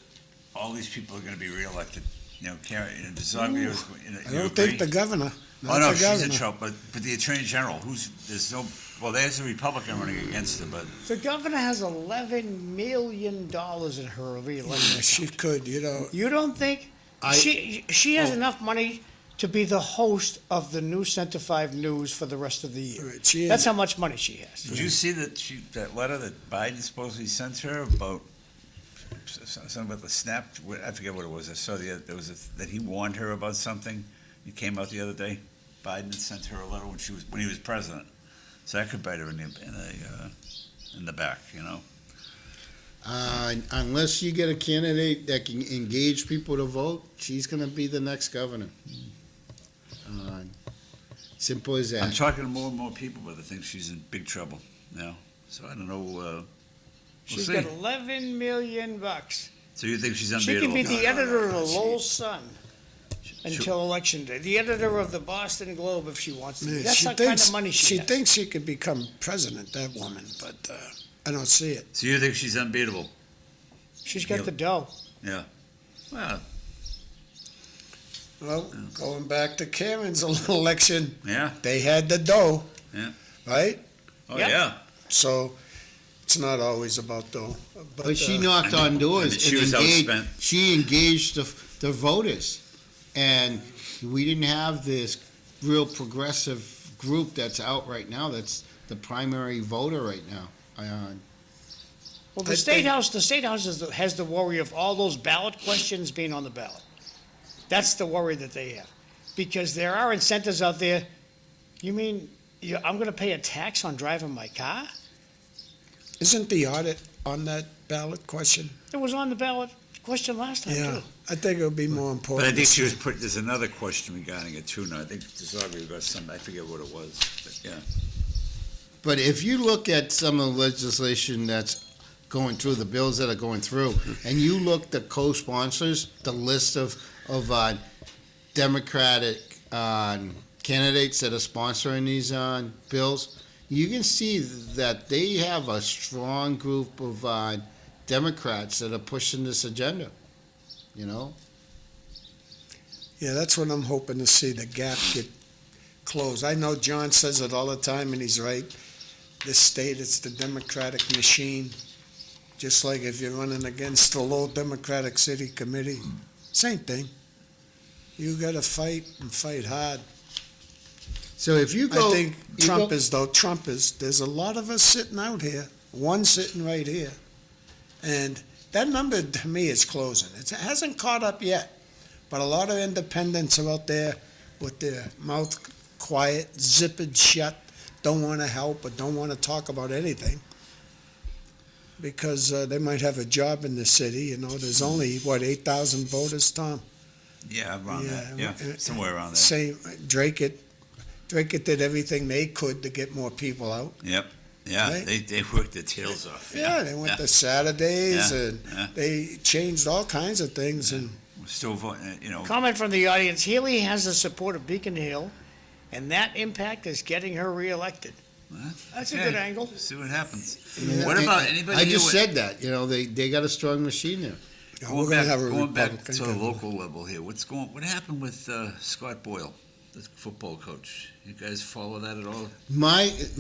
Speaker 1: all these people are going to be reelected. You know, DeZogby was.
Speaker 3: I don't think the governor,
Speaker 1: Oh
Speaker 3: not
Speaker 1: no,
Speaker 3: the
Speaker 1: she's in
Speaker 3: governor.
Speaker 1: trouble, but the attorney general, there's a Republican running against her, but
Speaker 2: The governor has $11 million in her reelection.
Speaker 3: Yeah, she could,
Speaker 2: You don't think she has enough money to be the host of the new Center 5 News for the rest of the year?
Speaker 3: she
Speaker 2: That's
Speaker 3: is,
Speaker 2: how much money she has.
Speaker 1: did you see that letter that Biden supposedly sent her about something about the snap? I forget what it was. I saw that he warned her about something. It came out the other day. Biden had sent her a letter when he was president. So that could bite her in the back, you know.
Speaker 4: Unless you get a candidate that can engage people to vote, she's going to be the next governor. Simple as
Speaker 1: I'm
Speaker 4: that.
Speaker 1: talking to more and more people, but I think she's in big trouble now. So I don't know.
Speaker 2: She's
Speaker 1: see.
Speaker 2: got $11 million.
Speaker 1: So you think she's
Speaker 2: She
Speaker 1: unbeatable?
Speaker 2: can be the editor of the
Speaker 3: she-
Speaker 2: Lowell Sun until election day. The editor of the Boston Globe if she wants to. be. That's the kind of money she has.
Speaker 3: thinks she could become president, that woman, but I don't see it.
Speaker 1: So you think she's unbeatable?
Speaker 2: She's got the dough.
Speaker 1: Yeah. Well,
Speaker 3: Well, going back to Karen's election,
Speaker 1: yeah.
Speaker 3: they had the dough,
Speaker 1: Yeah.
Speaker 3: right?
Speaker 1: Oh,
Speaker 2: Yep.
Speaker 1: yeah.
Speaker 3: So it's not always about dough.
Speaker 4: But she
Speaker 3: uh,
Speaker 4: knocked on doors
Speaker 1: she
Speaker 4: and
Speaker 1: was
Speaker 4: engaged.
Speaker 1: outspent.
Speaker 4: She engaged the voters, and we didn't have this real progressive group that's out right now. That's the primary voter right now.
Speaker 2: Well,
Speaker 3: I
Speaker 2: the State
Speaker 3: think-
Speaker 2: House has the worry of all those ballot questions being on the ballot. That's the worry that they have. Because there are incentives out there. You mean I'm going to pay a tax on driving my car?
Speaker 3: Isn't the audit on that ballot question?
Speaker 2: It was on the ballot question last time,
Speaker 3: Yeah,
Speaker 2: too.
Speaker 3: I think it would be more
Speaker 1: But
Speaker 3: important.
Speaker 1: I think
Speaker 3: to
Speaker 1: she was
Speaker 3: see-
Speaker 1: there's another question regarding it too now. I think DeZogby got some, I forget what it was, but yeah.
Speaker 4: But if you look at some of the legislation that's going through, the bills that are going through, and you look at the co-sponsors, the list of Democratic candidates that are sponsoring these bills, you can see that they have a strong group of Democrats that are pushing this agenda, you know?
Speaker 3: Yeah, that's what I'm hoping to see, the gap get closed. I know John says it all the time, and he's right. This state, it's the Democratic machine. Just like if you're running against the Lowell Democratic City Committee, same thing. You gotta fight and fight hard.
Speaker 4: So if you go...
Speaker 3: I think
Speaker 4: you
Speaker 3: Trump
Speaker 4: go-
Speaker 3: is, though. Trump is. There's a lot of us sitting out here, one sitting right here. And that number, to me, is closing. It hasn't caught up yet. But a lot of independents are out there with their mouth quiet, zippered shut, don't want to help or don't want to talk about anything. Because they might have a job in the city. There's only, 8,000 voters, Tom?
Speaker 1: Yeah, around that. Yeah, somewhere around there.
Speaker 3: Same, Drake did everything they could to get more people out.
Speaker 1: Yep. Yeah,
Speaker 3: Right?
Speaker 1: they worked their tails off.
Speaker 3: Yeah, they went to Saturdays
Speaker 1: Yeah,
Speaker 3: and
Speaker 1: yeah.
Speaker 3: they changed all kinds of things. And
Speaker 1: We're still voting,
Speaker 2: Comment from the audience. Healy has the support of Beacon Hill, and that impact is getting her reelected. That's a good angle.
Speaker 1: See what happens.
Speaker 4: Yeah,
Speaker 1: What about
Speaker 4: and
Speaker 1: anybody?
Speaker 4: I just
Speaker 1: here
Speaker 4: said that, they got a strong machine there.
Speaker 3: We're gonna have a
Speaker 1: Going back
Speaker 3: Republican
Speaker 1: to the
Speaker 3: governor.
Speaker 1: local level here, what happened with Scott Boyle, the football coach? You guys follow that at all?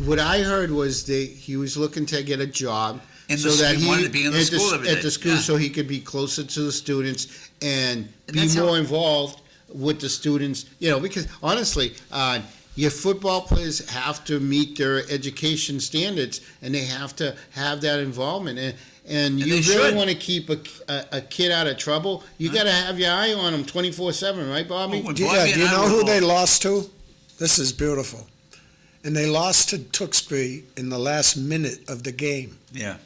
Speaker 4: What I heard was he was looking to get a job.
Speaker 1: In
Speaker 4: so
Speaker 1: the,
Speaker 4: that
Speaker 1: he wanted to be in the school every day.
Speaker 4: At the school,
Speaker 1: Yeah.
Speaker 4: so he could be closer to the students and be
Speaker 1: that's
Speaker 4: more
Speaker 1: how-
Speaker 4: involved with the students. Because honestly, your football players have to meet their education standards, and they have to have that involvement. And you
Speaker 1: they
Speaker 4: really
Speaker 1: should.
Speaker 4: want to keep a kid out of trouble. You got to have your eye on him 24/7, right, Bobby?
Speaker 1: When
Speaker 3: Do you,
Speaker 1: Bobby
Speaker 3: do you
Speaker 1: and I
Speaker 3: know
Speaker 1: were
Speaker 3: who they
Speaker 1: all-
Speaker 3: lost to? This is beautiful. And they lost to Tewksbury in the last minute of the game.
Speaker 1: Yeah.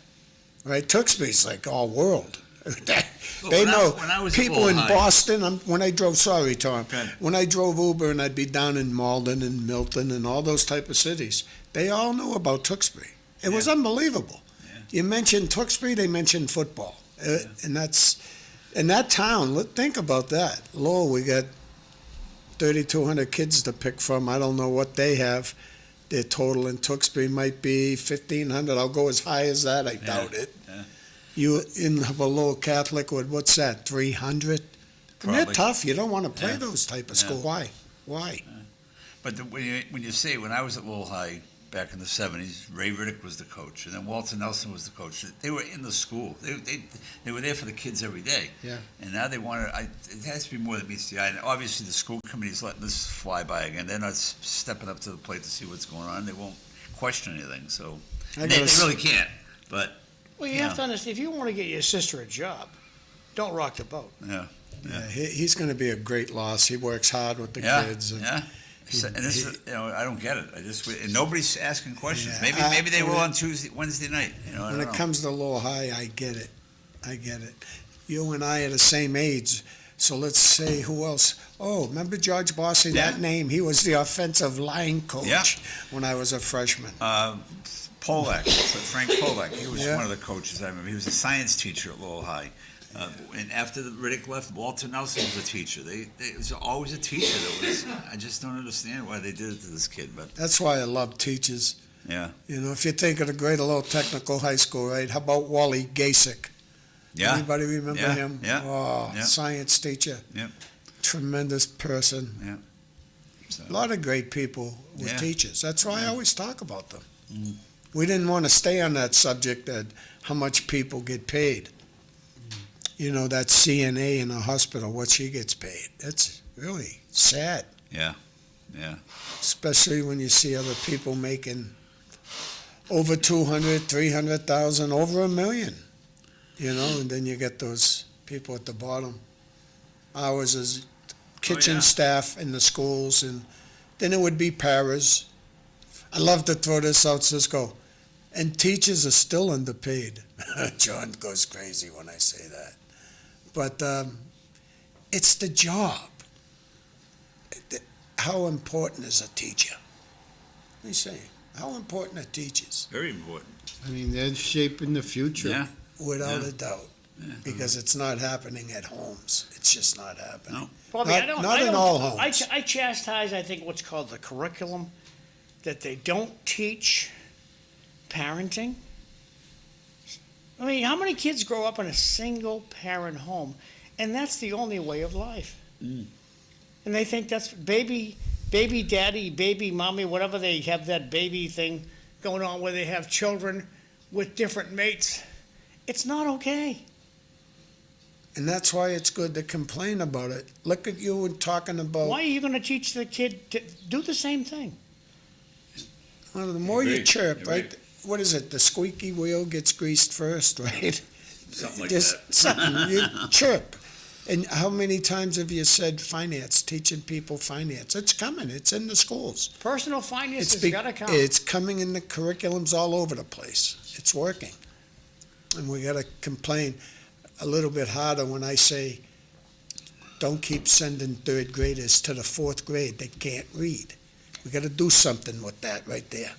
Speaker 3: Right? Tewksbury's like all world. They
Speaker 1: when
Speaker 3: know
Speaker 1: I was at
Speaker 3: people in
Speaker 1: Lowell High-
Speaker 3: Boston. When I drove, sorry, Tom.
Speaker 1: Go ahead.
Speaker 3: When I drove Uber and I'd be down in Malden and Milton and all those type of cities, they all knew about Tewksbury. It was unbelievable.
Speaker 1: Yeah.
Speaker 3: You mentioned Tewksbury, they mentioned football, and that's in that town. Think about that. Lowell, we got 3,200 kids to pick from. I don't know what they have. Their total in Tewksbury might be 1,500. I'll go as high as that. I doubt it.
Speaker 1: yeah.
Speaker 3: You in a Lowell Catholic with what's that? 300. And they're
Speaker 1: Probably.
Speaker 3: tough. You don't want to play
Speaker 1: Yeah.
Speaker 3: those type of
Speaker 1: Yeah.
Speaker 3: school. Why? Why?
Speaker 1: But when you say, when I was at Lowell High back in the 70s, Ray Riddick was the coach, and then Walter Nelson was the coach. They were in the school. They were there for the kids every day.
Speaker 4: Yeah.
Speaker 1: And now they want to, it has to be more than meets the eye. And obviously, the school committee's letting this fly by again. They're not stepping up to the plate to see what's going on. They won't question anything, so
Speaker 3: I
Speaker 1: they
Speaker 3: gotta
Speaker 1: really can't. But,
Speaker 2: Well, you have to understand, if you want to get your sister a job, don't rock the boat.
Speaker 1: yeah.
Speaker 3: Yeah, he's going to be a great loss. He works hard with the
Speaker 1: Yeah,
Speaker 3: kids. And
Speaker 1: yeah. And this, I don't get it. And nobody's asking questions.
Speaker 3: Yeah,
Speaker 1: Maybe they will
Speaker 3: when
Speaker 1: on Wednesday night. I
Speaker 3: When
Speaker 1: don't
Speaker 3: it
Speaker 1: know.
Speaker 3: comes to Lowell High, I get it. You and I are the same age, so let's say who else? Oh, remember George Bossy?
Speaker 1: Yeah.
Speaker 3: That name. He was the offensive line coach
Speaker 1: Yeah.
Speaker 3: when I was a freshman.
Speaker 1: Polak, Frank Polak, he was
Speaker 3: Yeah.
Speaker 1: one of the coaches, I remember. He was a science teacher at Lowell High. And after Riddick left, Walter Nelson was a teacher. It was always a teacher I just don't understand why they did it to this kid, but
Speaker 3: That's why I love teachers.
Speaker 1: yeah.
Speaker 3: You know, if you think of the Greater Lowell Technical High School, right? How about Wally Gasick?
Speaker 1: Yeah.
Speaker 3: Anybody remember
Speaker 1: Yeah,
Speaker 3: him?
Speaker 1: yeah,
Speaker 3: Oh,
Speaker 1: yeah.
Speaker 3: science teacher.
Speaker 1: Yep.
Speaker 3: Tremendous person.
Speaker 1: Yeah. So,
Speaker 3: A lot of great people with
Speaker 1: Yeah.
Speaker 3: teachers. That's why I always talk about them.
Speaker 1: Mm.
Speaker 3: We didn't want to stay on that subject that how much people get paid. You know, that CNA in a hospital, what she gets paid. That's really sad,
Speaker 1: yeah.
Speaker 3: especially when you see other people making over 200, 300,000, over $1 million. You know, and then you get those people at the bottom. Ours is kitchen
Speaker 1: yeah.
Speaker 3: staff in the schools, and then it would be paras. I love to throw this out, Cisco. And teachers are still underpaid. John goes crazy when I say that. But it's the job. How important is a teacher? Let me say, how important are teachers?
Speaker 1: Very important.
Speaker 4: I mean, they're shaping the future.
Speaker 1: Yeah.
Speaker 3: Without
Speaker 1: Yeah.
Speaker 3: a doubt.
Speaker 1: Yeah.
Speaker 3: Because it's not happening at homes. It's just not happening.
Speaker 1: No.
Speaker 2: Bobby,
Speaker 3: Not in all homes.
Speaker 2: I chastise, I think, what's called the curriculum, that they don't teach parenting. I mean, how many kids grow up in a single-parent home, and that's the only way of life?
Speaker 1: Mm.
Speaker 2: And they think that's baby daddy, baby mommy, whatever, they have that baby thing going on where they have children with different mates. It's not okay.
Speaker 3: And that's why it's good to complain about it. Look at you and talking about,
Speaker 2: Why are you going to teach the kid to do the same thing?
Speaker 3: well, the more you
Speaker 1: Agreed.
Speaker 3: chirp,
Speaker 1: You're
Speaker 3: right?
Speaker 1: right.
Speaker 3: What is it? The squeaky wheel gets greased first, right?
Speaker 1: Something like
Speaker 3: Just
Speaker 1: that.
Speaker 3: something, you chirp. And how many times have you said finance, teaching people finance? It's coming. It's in the schools.
Speaker 2: Personal finance has
Speaker 3: be-
Speaker 2: got to come.
Speaker 3: It's coming in the curriculums all over the place. It's working. And we got to complain a little bit harder when I say, don't keep sending third graders to the fourth grade. They can't read. We got to do something with that right there.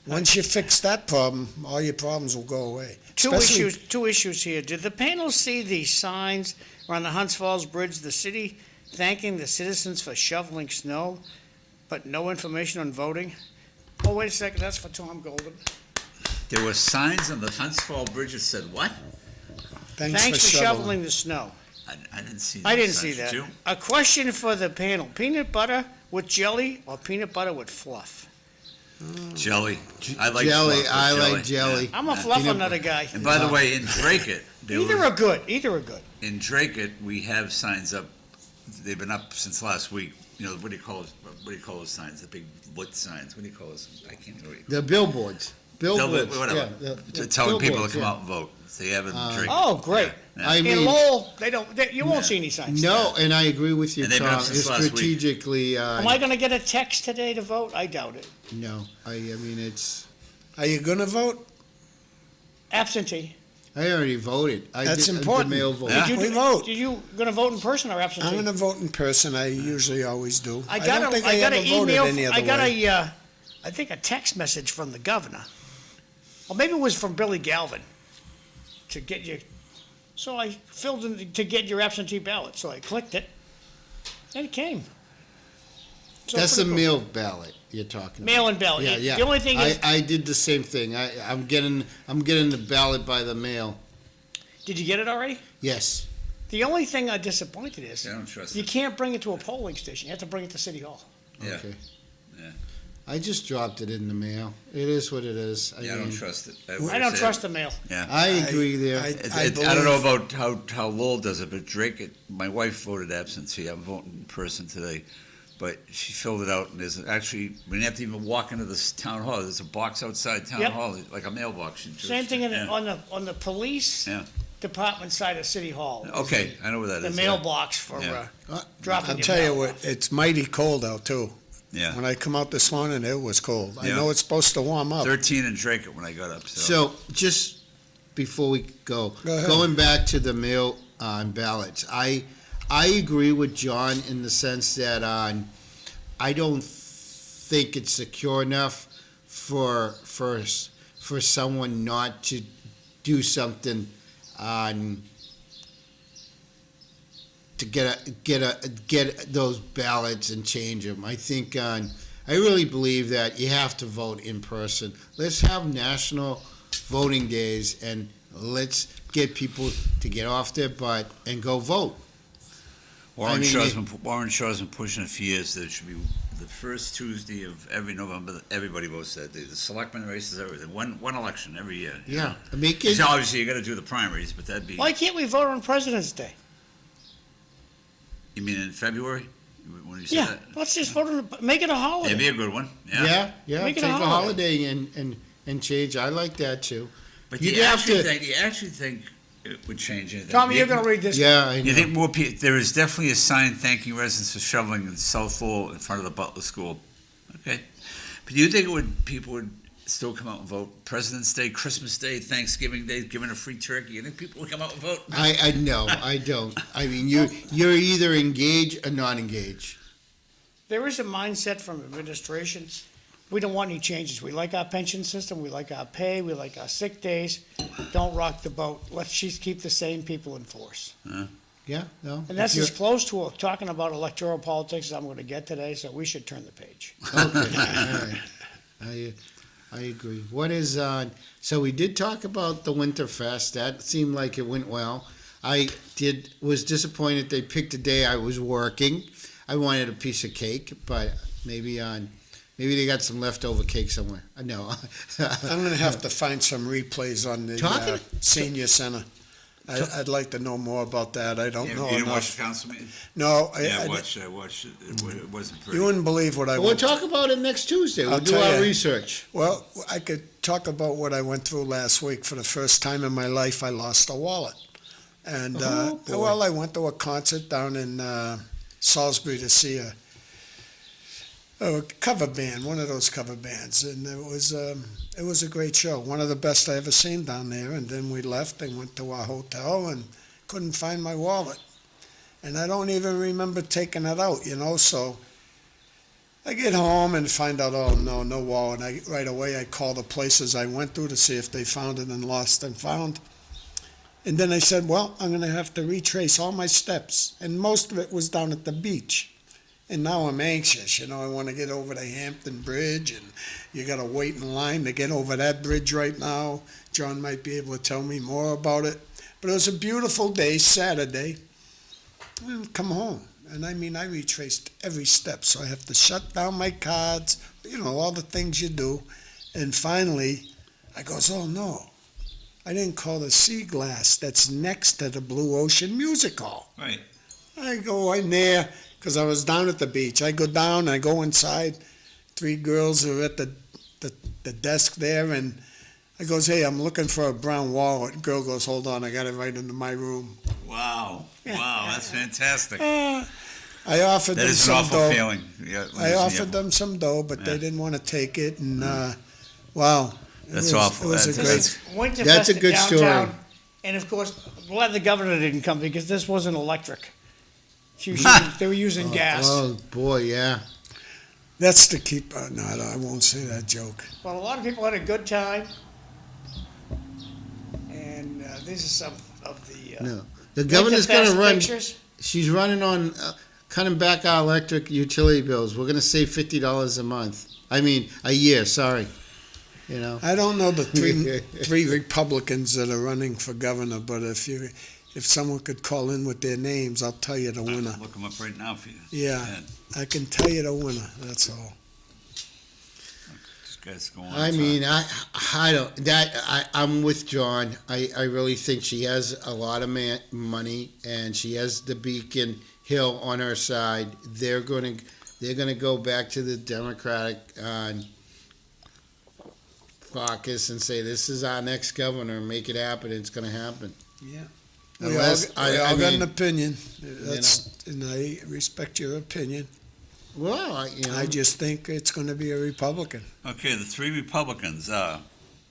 Speaker 3: Once you fix that problem, all your problems will go away. Especially-
Speaker 2: Two issues here. Did the panel see the signs around the Hunts Falls Bridge, the city thanking the citizens for shoveling snow, but no information on voting? Oh, wait a second, that's for Tom Golden.
Speaker 1: There were signs on the Hunts Fall Bridge that said what?
Speaker 3: Thanks
Speaker 2: Thanks
Speaker 3: for
Speaker 2: for
Speaker 3: shoveling.
Speaker 2: shoveling the snow.
Speaker 1: I didn't see.
Speaker 2: I
Speaker 1: the
Speaker 2: didn't see
Speaker 1: signs.
Speaker 2: that.
Speaker 1: Did you?
Speaker 2: A question for the panel, peanut butter with jelly or peanut butter with fluff?
Speaker 1: Jelly. I like
Speaker 4: jelly.
Speaker 1: fluff, but
Speaker 4: I
Speaker 1: jelly.
Speaker 4: like jelly.
Speaker 1: Yeah.
Speaker 2: I'm a
Speaker 1: Yeah.
Speaker 2: fluff
Speaker 4: Peanut
Speaker 2: another guy.
Speaker 1: And by the way, in Drake
Speaker 2: Either are good, either are good.
Speaker 1: in Drake we have signs up. They've been up since last week. You know, what do you call those? What do you call those signs? The big lit signs. What do you call those? I can't remember.
Speaker 4: The billboards. Billboards.
Speaker 1: Whatever.
Speaker 4: Yeah,
Speaker 1: Telling people
Speaker 4: billboards,
Speaker 1: to come
Speaker 4: yeah.
Speaker 1: out and vote. So you have it in Drake.
Speaker 2: Oh, great.
Speaker 1: Yeah.
Speaker 4: I
Speaker 2: In
Speaker 4: mean,
Speaker 2: Lowell, you won't
Speaker 1: Yeah.
Speaker 2: see any signs.
Speaker 4: no, and I agree with you,
Speaker 1: And they've been
Speaker 4: Tom.
Speaker 1: up since last week.
Speaker 4: Strategically,
Speaker 2: Am I gonna get a text today to vote? I doubt it.
Speaker 4: no. I mean, it's.
Speaker 3: Are you gonna vote?
Speaker 2: Absentee.
Speaker 4: I already voted.
Speaker 3: That's
Speaker 4: did
Speaker 3: important.
Speaker 4: The mail vote.
Speaker 1: Yeah.
Speaker 2: Did
Speaker 3: We
Speaker 2: you,
Speaker 3: vote.
Speaker 2: Did you gonna vote in person or
Speaker 3: I'm
Speaker 2: absentee?
Speaker 3: gonna vote in person. I usually always do.
Speaker 2: I
Speaker 3: don't
Speaker 2: got
Speaker 3: think
Speaker 2: a, I got
Speaker 3: ever
Speaker 2: an
Speaker 3: voted
Speaker 2: email,
Speaker 3: any other
Speaker 2: I got
Speaker 3: way.
Speaker 2: I think a text message from the governor. Or maybe it was from Billy Galvin to get you, so I filled in to get your absentee ballot, so I clicked it, and it came. So
Speaker 4: That's the
Speaker 2: pretty cool.
Speaker 4: mail ballot you're talking about.
Speaker 2: Mail-in ballot.
Speaker 4: Yeah, yeah.
Speaker 2: The only thing is,
Speaker 4: I did the same thing. I'm getting the ballot by the mail.
Speaker 2: did you get it already?
Speaker 4: Yes.
Speaker 2: The only thing I'm disappointed is,
Speaker 1: I don't trust
Speaker 2: you
Speaker 1: it.
Speaker 2: can't bring it to a polling station, you have to bring it to City Hall.
Speaker 1: Yeah.
Speaker 4: Okay.
Speaker 1: Yeah.
Speaker 4: I just dropped it in the mail. It is what it is.
Speaker 1: Yeah, I don't trust it.
Speaker 2: I don't trust the mail.
Speaker 4: I agree there.
Speaker 1: I don't know about how Lowell does it, but Drake, my wife voted absentee. I'm voting in person today. But she filled it out, and there's actually, we didn't have to even walk into this town hall. There's a box outside town
Speaker 2: Yep.
Speaker 1: hall, like a mailbox.
Speaker 2: Same thing
Speaker 1: Yeah.
Speaker 2: on the police
Speaker 1: Yeah.
Speaker 2: department side of City Hall.
Speaker 1: Okay, I know where that
Speaker 2: The
Speaker 1: is.
Speaker 2: mailbox for
Speaker 1: Yeah.
Speaker 2: dropping
Speaker 3: I'll
Speaker 2: your
Speaker 3: tell you
Speaker 2: ballot
Speaker 3: what, it's mighty cold out too.
Speaker 1: Yeah.
Speaker 3: When I come out this morning, it was cold. I
Speaker 1: Yeah.
Speaker 3: know it's supposed to warm up.
Speaker 1: 13 in Drake when I got up.
Speaker 4: So just before we go,
Speaker 3: Go ahead.
Speaker 4: going back to the mail ballots, I agree with John in the sense that I don't think it's secure enough for someone not to do something to get those ballots and change them. I think I really believe that you have to vote in person. Let's have national voting days and let's get people to get off their butt and go vote.
Speaker 1: Warren
Speaker 4: I mean,
Speaker 1: Shaw's been pushing it for years that it should be the first Tuesday of every November that everybody votes that day. The selectmen races, everything. One election every year. you
Speaker 4: Yeah,
Speaker 1: know?
Speaker 4: I mean,
Speaker 1: So obviously you got to do the primaries, but that'd be.
Speaker 2: Why can't we vote on President's Day?
Speaker 1: You mean in February when you said
Speaker 2: Yeah,
Speaker 1: that?
Speaker 2: let's just vote on, make it a holiday.
Speaker 1: That'd be a good one. Yeah.
Speaker 4: yeah,
Speaker 2: Make it
Speaker 4: take
Speaker 2: a
Speaker 4: a
Speaker 2: holiday.
Speaker 4: holiday and change. I like that too.
Speaker 1: But
Speaker 4: You'd
Speaker 1: you
Speaker 4: have
Speaker 1: actually
Speaker 4: to-
Speaker 1: think it would change anything?
Speaker 2: Tommy,
Speaker 1: You-
Speaker 2: you're gonna read this.
Speaker 4: Yeah, I
Speaker 1: You
Speaker 4: know.
Speaker 1: think more people? There is definitely a sign thanking residents for shoveling in South Lowell in front of the Butler School. Okay, but do you think people would still come out and vote? President's Day, Christmas Day, Thanksgiving Day, giving a free turkey. You think people would come out and vote?
Speaker 4: I know, I don't. I mean, you're either engaged or not engaged.
Speaker 2: There is a mindset from administration, we don't want any changes. We like our pension system, we like our pay, we like our sick days. Don't rock the boat. Let's just keep the same people in force.
Speaker 4: Yeah, no.
Speaker 2: And that's
Speaker 4: if
Speaker 2: as close to talking about electoral politics as I'm gonna get today, so we should turn the page.
Speaker 4: you're- okay, all right. I agree. What is so we did talk about the Winterfest. That seemed like it went well. Was disappointed they picked a day I was working. I wanted a piece of cake, but maybe they got some leftover cake somewhere. No.
Speaker 3: I'm gonna have to find some replays on the
Speaker 4: Talking-
Speaker 3: senior center. I'd like to know more about that. I don't
Speaker 1: You
Speaker 3: know
Speaker 1: didn't watch
Speaker 3: enough.
Speaker 1: the council meeting?
Speaker 3: No,
Speaker 1: Yeah, I watched it. It wasn't pretty.
Speaker 3: you wouldn't believe what I
Speaker 4: We'll
Speaker 3: went.
Speaker 4: talk about it next Tuesday. We'll
Speaker 3: I'll
Speaker 4: do
Speaker 3: tell
Speaker 4: our
Speaker 3: ya.
Speaker 4: research.
Speaker 3: Well, I could talk about what I went through last week. For the first time in my life, I lost a wallet. And,
Speaker 4: Oh, boy.
Speaker 3: well, I went to a concert down in Salisbury to see a cover band, one of those cover bands. And it was a great show, one of the best I ever seen down there. And then we left and went to our hotel and couldn't find my wallet. And I don't even remember taking it out, so I get home and find out, oh, no wallet. Right away I call the places I went to see if they found it and lost and found. And then I said, well, I'm going to have to retrace all my steps. And most of it was down at the beach. And now I'm anxious, I want to get over the Hampton Bridge, and you got to wait in line to get over that bridge right now. John might be able to tell me more about it. But it was a beautiful day, Saturday. And come home. And I retraced every step, so I have to shut down my cards, all the things you do. And finally, I goes, oh no, I didn't call the Sea Glass that's next to the Blue Ocean Music Hall.
Speaker 1: Right.
Speaker 3: I go in there, because I was down at the beach. I go down, I go inside. 3 girls are at the desk there, and I goes, hey, I'm looking for a brown wallet. The girl goes, hold on, I got it right into my room.
Speaker 1: Wow. Wow, that's fantastic.
Speaker 3: I offered
Speaker 1: That
Speaker 3: them
Speaker 1: is an
Speaker 3: some
Speaker 1: awful
Speaker 3: dough.
Speaker 1: feeling. Yeah,
Speaker 3: I offered them some dough, but they
Speaker 1: Yeah.
Speaker 3: didn't want to take it, and wow.
Speaker 1: That's awful.
Speaker 3: It was a
Speaker 1: That's-
Speaker 3: great.
Speaker 2: Winterfest
Speaker 4: That's a
Speaker 2: at
Speaker 4: good story.
Speaker 2: downtown, and of course, glad the governor didn't come because this wasn't electric. They were using gas.
Speaker 4: Oh, boy, yeah.
Speaker 3: That's to keep. No, I won't say that joke.
Speaker 2: Well, a lot of people had a good time, and these are some of the
Speaker 4: No. The governor's
Speaker 2: Winterfest
Speaker 4: going to run.
Speaker 2: pictures.
Speaker 4: She's running on cutting back our electric utility bills. We're going to save $50 a month. A year, sorry.
Speaker 3: I don't know the three Republicans that are running for governor, but if someone could call in with their names, I'll tell you the winner.
Speaker 1: Look them up right now for you.
Speaker 3: Yeah, I can tell you the winner. That's all.
Speaker 1: This guy's going on.
Speaker 4: I'm with John. I really think she has a lot of money, and she has the Beacon Hill on her side. They're going to go back to the Democratic caucus and say, this is our next governor, make it happen. It's going to happen.
Speaker 3: Yeah.
Speaker 4: Unless-
Speaker 3: We all
Speaker 4: I
Speaker 3: got an
Speaker 4: mean,
Speaker 3: opinion. And I respect your opinion.
Speaker 4: Well,
Speaker 3: I just think it's going to be a Republican.
Speaker 1: Okay, the 3 Republicans,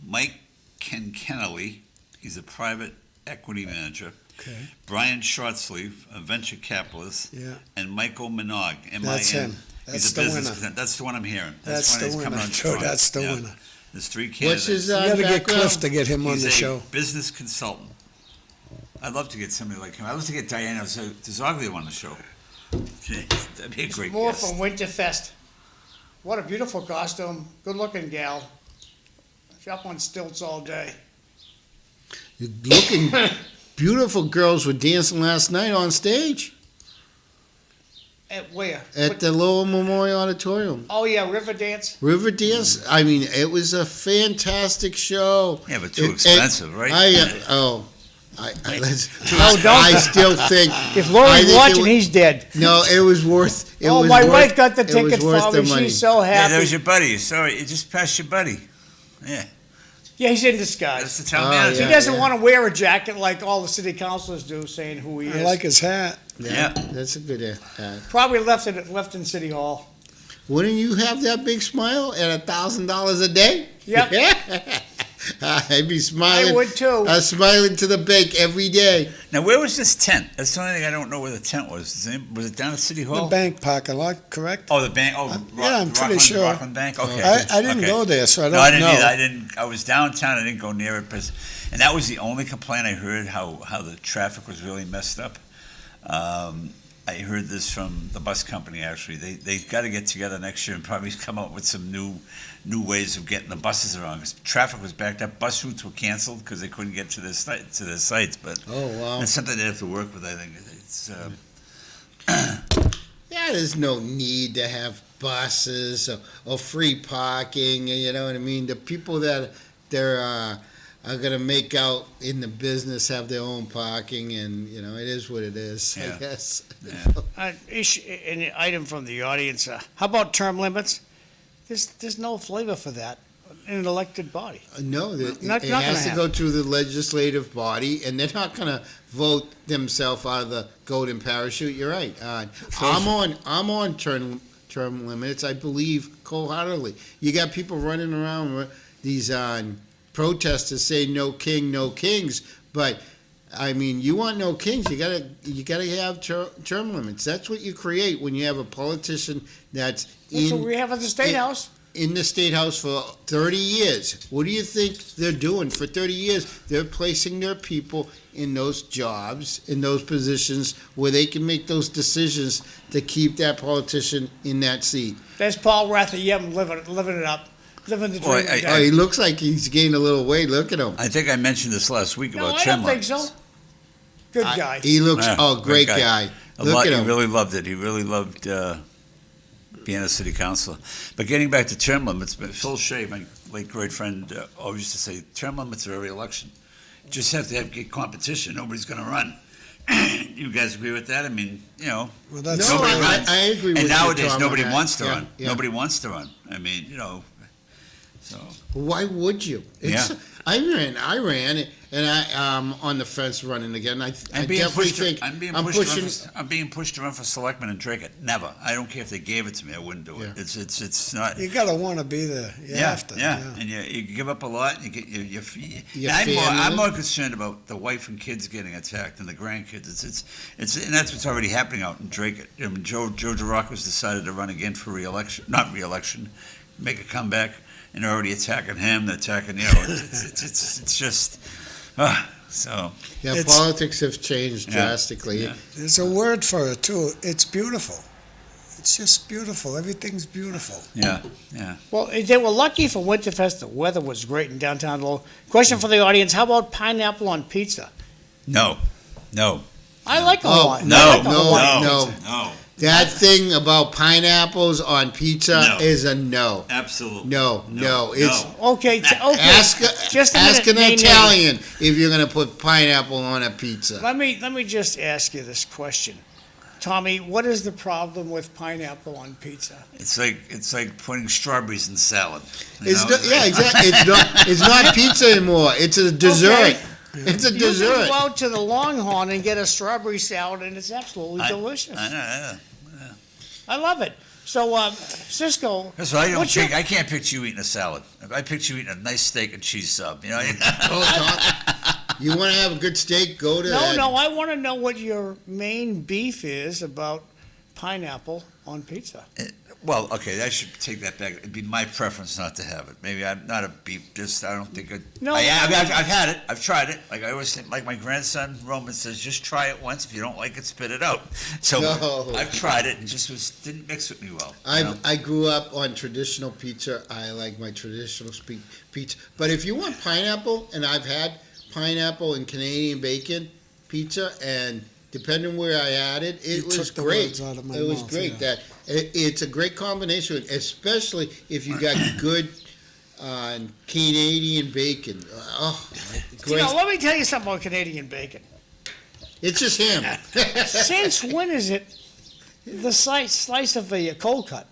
Speaker 1: Mike Kennelly, he's a private equity manager.
Speaker 3: Okay.
Speaker 1: Brian Shortsleeve, a venture capitalist.
Speaker 3: Yeah.
Speaker 1: And Michael Minogue, M-I-N.
Speaker 3: That's him.
Speaker 1: He's
Speaker 3: That's
Speaker 1: a
Speaker 3: the
Speaker 1: business.
Speaker 3: winner.
Speaker 1: That's the one I'm hearing.
Speaker 3: That's
Speaker 1: one
Speaker 3: the
Speaker 1: he's coming
Speaker 3: winner.
Speaker 1: on
Speaker 3: Joe,
Speaker 1: strong.
Speaker 3: that's the
Speaker 1: Yeah.
Speaker 3: winner.
Speaker 1: There's 3
Speaker 4: What's
Speaker 1: candidates.
Speaker 4: his
Speaker 3: You got to get
Speaker 4: background?
Speaker 3: Cliff to get him on
Speaker 1: He's
Speaker 3: the
Speaker 1: a
Speaker 3: show.
Speaker 1: business consultant. I'd love to get somebody like him. I'd love to get Diana Zoglia on the show. That'd be a great
Speaker 2: More
Speaker 1: guest.
Speaker 2: from Winterfest. What a beautiful costume. Good-looking gal. She's up on stilts all day.
Speaker 4: Looking beautiful girls were dancing last night on stage
Speaker 2: At where?
Speaker 4: at the Lowell Memorial Auditorium.
Speaker 2: Oh, yeah, River Dance.
Speaker 4: River Dance. It was a fantastic show.
Speaker 1: Yeah, but too expensive, right?
Speaker 4: I still think.
Speaker 2: If
Speaker 4: I
Speaker 2: Lori's
Speaker 4: think
Speaker 2: watching, he's dead.
Speaker 4: No, it was worth. It
Speaker 2: Oh,
Speaker 4: was
Speaker 2: my
Speaker 4: worth-
Speaker 2: wife got the
Speaker 4: it was
Speaker 2: tickets
Speaker 4: worth
Speaker 2: for
Speaker 4: the
Speaker 2: me.
Speaker 4: money.
Speaker 2: She's so
Speaker 1: Yeah,
Speaker 2: happy.
Speaker 1: that was your buddy. Sorry, you just passed your buddy. Yeah,
Speaker 2: Yeah, he's in
Speaker 1: that's
Speaker 2: disguise.
Speaker 1: the town
Speaker 4: Oh,
Speaker 1: manager.
Speaker 2: He
Speaker 4: yeah.
Speaker 2: doesn't want to wear a jacket like all the city councilors do, saying who he
Speaker 3: I
Speaker 2: is.
Speaker 3: like his hat.
Speaker 1: Yeah.
Speaker 4: That's a good.
Speaker 2: Probably left in City Hall.
Speaker 4: Wouldn't you have that big smile at $1,000 a day?
Speaker 2: Yep.
Speaker 4: I'd be smiling.
Speaker 2: I would too.
Speaker 4: Smiling to the bank every day.
Speaker 1: Now, where was this tent? That's the only thing I don't know where the tent was. Was it down at City
Speaker 3: The
Speaker 1: Hall?
Speaker 3: bank parking lot, correct?
Speaker 1: Oh, the bank. Oh,
Speaker 3: yeah, I'm pretty
Speaker 1: Rockland,
Speaker 3: sure.
Speaker 1: Rockland Bank. Okay.
Speaker 3: I didn't
Speaker 1: Okay.
Speaker 3: go there, so I don't
Speaker 1: No, I didn't
Speaker 3: know.
Speaker 1: either. I was downtown. I didn't go near it, and that was the only complaint I heard. How the traffic was really messed up. I heard this from the bus company. Actually, they got to get together next year and probably come up with some new ways of getting the buses around. 'Cause traffic was backed up. Bus routes were canceled because they couldn't get to their sites. But
Speaker 4: Oh wow.
Speaker 1: it's something they have to work with. I think it's.
Speaker 4: Yeah, there's no need to have buses or free parking. You know what I mean? The people that are going to make out in the business have their own parking, and it is what it is.
Speaker 1: Yeah.
Speaker 4: I guess.
Speaker 2: An item from the audience. How about term limits? There's no flavor for that in an elected body.
Speaker 4: No,
Speaker 2: Not
Speaker 4: it
Speaker 2: gonna
Speaker 4: has to
Speaker 2: happen.
Speaker 4: go through the legislative body, and they're not going to vote themselves out of the golden parachute. You're right. I'm on term limits. I believe wholeheartedly. You got people running around with these protesters saying no king, no kings, but. You want no kings. You gotta have term limits. That's what you create when you have a politician that's
Speaker 2: That's what we have at the State House.
Speaker 4: in the State House for 30 years. What do you think they're doing for 30 years? They're placing their people in those jobs, in those positions where they can make those decisions to keep that politician in that seat.
Speaker 2: There's Paul Rathayem living it up, living the
Speaker 1: Boy,
Speaker 2: dream.
Speaker 4: Oh, he looks like he's gained a little weight. Look at him.
Speaker 1: I think I mentioned this last week
Speaker 2: No,
Speaker 1: about
Speaker 2: I
Speaker 1: trim
Speaker 2: don't think so.
Speaker 1: lines.
Speaker 2: Good guy.
Speaker 4: He looks,
Speaker 1: Yeah,
Speaker 4: great
Speaker 1: great
Speaker 4: guy.
Speaker 1: guy.
Speaker 4: Look at
Speaker 1: He
Speaker 4: him.
Speaker 1: really loved it. He really loved being a city councilor. But getting back to term limits, Phil Shea, my late great friend, always used to say, term limits are every election. You just have to get competition. Nobody's going to run. You guys agree with that? I mean,
Speaker 3: Well,
Speaker 4: No,
Speaker 3: that's
Speaker 1: nobody
Speaker 4: I
Speaker 1: runs.
Speaker 4: agree with
Speaker 1: And
Speaker 4: you,
Speaker 1: nowadays,
Speaker 4: Tom,
Speaker 1: nobody
Speaker 4: on that.
Speaker 1: wants to
Speaker 4: Yeah,
Speaker 1: run.
Speaker 4: yeah.
Speaker 1: Nobody wants to run. I mean, so.
Speaker 4: Why would you?
Speaker 1: Yeah.
Speaker 4: I ran, and I'm on the fence running again. I definitely think
Speaker 1: I'm being pushed to run for selectman and Drake it. Never. I don't care if they gave it to me. I wouldn't do it.
Speaker 4: Yeah.
Speaker 1: It's not.
Speaker 3: You gotta want to be there. You have to.
Speaker 1: Yeah. And you give up a lot. And you get
Speaker 4: Your
Speaker 1: I'm
Speaker 4: family.
Speaker 1: more concerned about the wife and kids getting attacked and the grandkids. It's and that's what's already happening out in Drake. I mean, Joe DeRocco's decided to run again for not re-election, make a comeback, and they're already attacking him. They're attacking it's just so.
Speaker 4: Yeah,
Speaker 3: It's-
Speaker 4: politics have changed
Speaker 1: Yeah.
Speaker 4: drastically.
Speaker 1: Yeah.
Speaker 3: There's a word for it too. It's beautiful. It's just beautiful. Everything's beautiful.
Speaker 1: Yeah.
Speaker 2: Well, they were lucky for Winterfest. The weather was great in downtown Lowell. Question for the audience: how about pineapple on pizza?
Speaker 1: No.
Speaker 2: I like a
Speaker 4: Oh,
Speaker 2: Hawaiian.
Speaker 1: No.
Speaker 2: I like a Hawaiian
Speaker 4: no.
Speaker 2: pizza.
Speaker 1: No.
Speaker 4: That thing about pineapples on pizza
Speaker 1: No.
Speaker 4: is a no.
Speaker 1: Absolutely.
Speaker 4: No. It's
Speaker 2: Okay, okay.
Speaker 4: ask
Speaker 2: Just a
Speaker 4: ask
Speaker 2: minute,
Speaker 4: an
Speaker 2: Nay, Nay.
Speaker 4: Italian if you're gonna put pineapple on a pizza.
Speaker 2: Let me just ask you this question, Tommy. What is the problem with pineapple on pizza?
Speaker 1: It's like putting strawberries in salad. you
Speaker 4: It's
Speaker 1: know?
Speaker 4: not, yeah, exactly. It's not pizza anymore. It's a dessert.
Speaker 2: Okay.
Speaker 4: It's a
Speaker 2: You can
Speaker 4: dessert.
Speaker 2: go out to the Longhorn and get a strawberry salad, and it's absolutely delicious.
Speaker 1: I know.
Speaker 2: I love it. So, Cisco,
Speaker 1: That's why
Speaker 2: what's your-
Speaker 1: I can't picture you eating a salad. I picture you eating a nice steak and cheese sub. You know.
Speaker 4: You want to have a good steak? Go to that.
Speaker 2: No, I want to know what your main beef is about pineapple on pizza.
Speaker 1: Well, okay, I should take that back. It'd be my preference not to have it. Maybe I'm not a beef. I don't think it.
Speaker 2: No,
Speaker 1: I've
Speaker 2: no.
Speaker 1: had it. I've tried it. Like I always think, like my grandson Roman says, just try it once. If you don't like it, spit it out. So
Speaker 4: No.
Speaker 1: I've tried it and just didn't mix with me well. you know?
Speaker 4: I grew up on traditional pizza. I like my traditional pizza. But if you want pineapple, and I've had pineapple and Canadian bacon pizza, and depending where I had it,
Speaker 3: You
Speaker 4: it was
Speaker 3: took the
Speaker 4: great.
Speaker 3: words out of my
Speaker 4: It was
Speaker 3: mouth,
Speaker 4: great.
Speaker 3: yeah.
Speaker 4: It's a great combination, especially if you got good Canadian bacon. Great.
Speaker 2: Let me tell you something about Canadian bacon.
Speaker 4: It's just him.
Speaker 2: Since when is it the slice of a cold cut?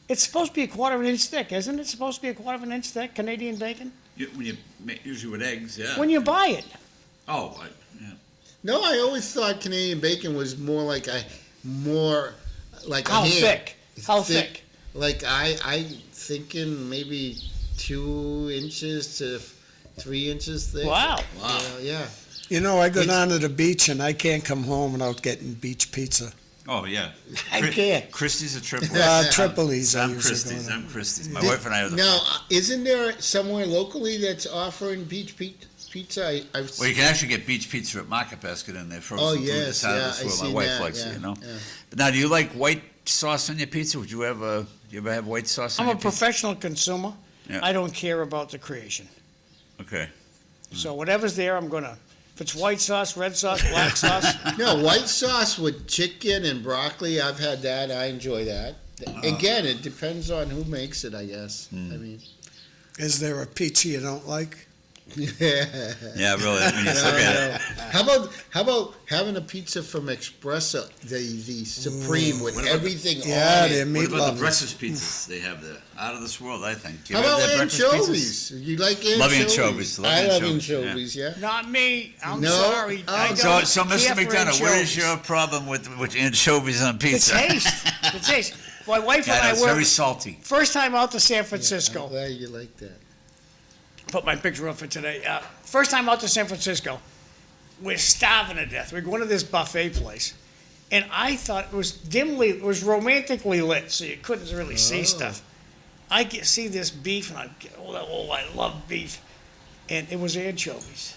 Speaker 2: It's supposed to be a quarter of an inch thick, isn't it? Supposed to be a quarter of an inch thick, Canadian bacon?
Speaker 1: When you usually with eggs, yeah.
Speaker 2: When you buy it.
Speaker 1: Oh, yeah.
Speaker 4: No, I always thought Canadian bacon was more like a
Speaker 2: How
Speaker 4: ham.
Speaker 2: thick? How thick?
Speaker 4: Like I thinking maybe 2 inches to 3 inches thick.
Speaker 2: Wow.
Speaker 4: Yeah.
Speaker 3: You know, I go
Speaker 4: It's-
Speaker 3: down to the beach and I can't come home without getting beach pizza.
Speaker 1: Oh, yeah.
Speaker 2: I can't.
Speaker 1: Christie's a triple.
Speaker 3: Tripoli's I
Speaker 1: I'm
Speaker 3: usually
Speaker 1: Christie's.
Speaker 3: go to.
Speaker 1: I'm Christie's. My wife and I are the.
Speaker 4: Now, isn't there somewhere locally that's offering beach pizza?
Speaker 1: Well, you can actually get beach pizza at Market Basket, and they're frozen
Speaker 4: Oh,
Speaker 1: food
Speaker 4: yes,
Speaker 1: that's out
Speaker 4: yeah,
Speaker 1: of
Speaker 4: I
Speaker 1: this world. My
Speaker 4: seen
Speaker 1: wife
Speaker 4: that,
Speaker 1: likes
Speaker 4: yeah,
Speaker 1: it, you know.
Speaker 4: yeah.
Speaker 1: But now, do you like white sauce on your pizza? Would you ever have white sauce on
Speaker 2: I'm a
Speaker 1: your pizza?
Speaker 2: professional consumer.
Speaker 1: Yeah.
Speaker 2: I don't care about the creation.
Speaker 1: Okay.
Speaker 2: So whatever's there, I'm gonna. If it's white sauce, red sauce, black sauce.
Speaker 4: No, white sauce with chicken and broccoli. I've had that. I enjoy that. Again, it depends on who makes it, I guess. I mean,
Speaker 3: Is there a pizza you don't like?
Speaker 1: Yeah, really. When you look at it.
Speaker 4: How about having a pizza from Espresso, the supreme with
Speaker 1: What about
Speaker 4: everything
Speaker 3: Yeah,
Speaker 4: on
Speaker 3: they're
Speaker 4: it?
Speaker 1: What about the
Speaker 3: meatloaf.
Speaker 1: breakfast pizzas they have there? Out of this world, I think. Do you
Speaker 4: How
Speaker 1: have
Speaker 4: about
Speaker 1: their breakfast pizzas?
Speaker 4: anchovies? You like anchovies?
Speaker 1: Love anchovies, love
Speaker 4: I love
Speaker 1: anchovies,
Speaker 4: anchovies. Yeah.
Speaker 2: Not me. I'm
Speaker 4: No?
Speaker 2: sorry.
Speaker 4: Oh.
Speaker 2: I don't
Speaker 1: So, Mr.
Speaker 2: care for
Speaker 1: McDonough, what is
Speaker 2: anchovies.
Speaker 1: your problem with anchovies on
Speaker 2: The
Speaker 1: pizza?
Speaker 2: taste. The taste. My wife
Speaker 1: Yeah,
Speaker 2: and
Speaker 1: no,
Speaker 2: I
Speaker 1: it's
Speaker 2: were
Speaker 1: very salty.
Speaker 2: first time out to San
Speaker 4: I'm
Speaker 2: Francisco.
Speaker 4: glad you like that.
Speaker 2: Put my picture up for today. First time out to San Francisco. We're starving to death. We're going to this buffet place. And I thought it was romantically lit, so you couldn't really see stuff. see this beef, and I love beef, and it was anchovies.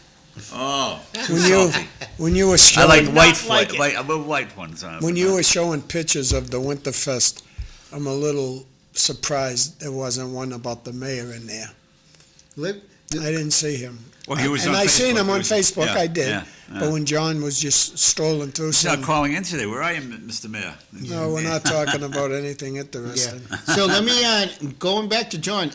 Speaker 1: Oh, too
Speaker 3: When you,
Speaker 1: salty.
Speaker 3: when you were
Speaker 1: I
Speaker 3: showing,
Speaker 1: like
Speaker 2: not
Speaker 1: white,
Speaker 2: like it.
Speaker 1: white, little white ones on it.
Speaker 3: when you were showing pictures of the Winterfest, I'm a little surprised there wasn't one about the mayor in there.
Speaker 4: Liv-
Speaker 3: I didn't see him.
Speaker 1: Well, he was
Speaker 3: And
Speaker 1: on
Speaker 3: I seen
Speaker 1: Facebook.
Speaker 3: him
Speaker 1: He
Speaker 3: on
Speaker 1: was-
Speaker 3: Facebook,
Speaker 1: yeah,
Speaker 3: I did.
Speaker 1: yeah,
Speaker 3: But
Speaker 1: yeah.
Speaker 3: when John was just strolling through
Speaker 1: He's not
Speaker 3: some,
Speaker 1: calling in today. Where are you, Mr. Mayor?
Speaker 3: no, we're not talking about anything interesting.
Speaker 4: So let me, going back to John,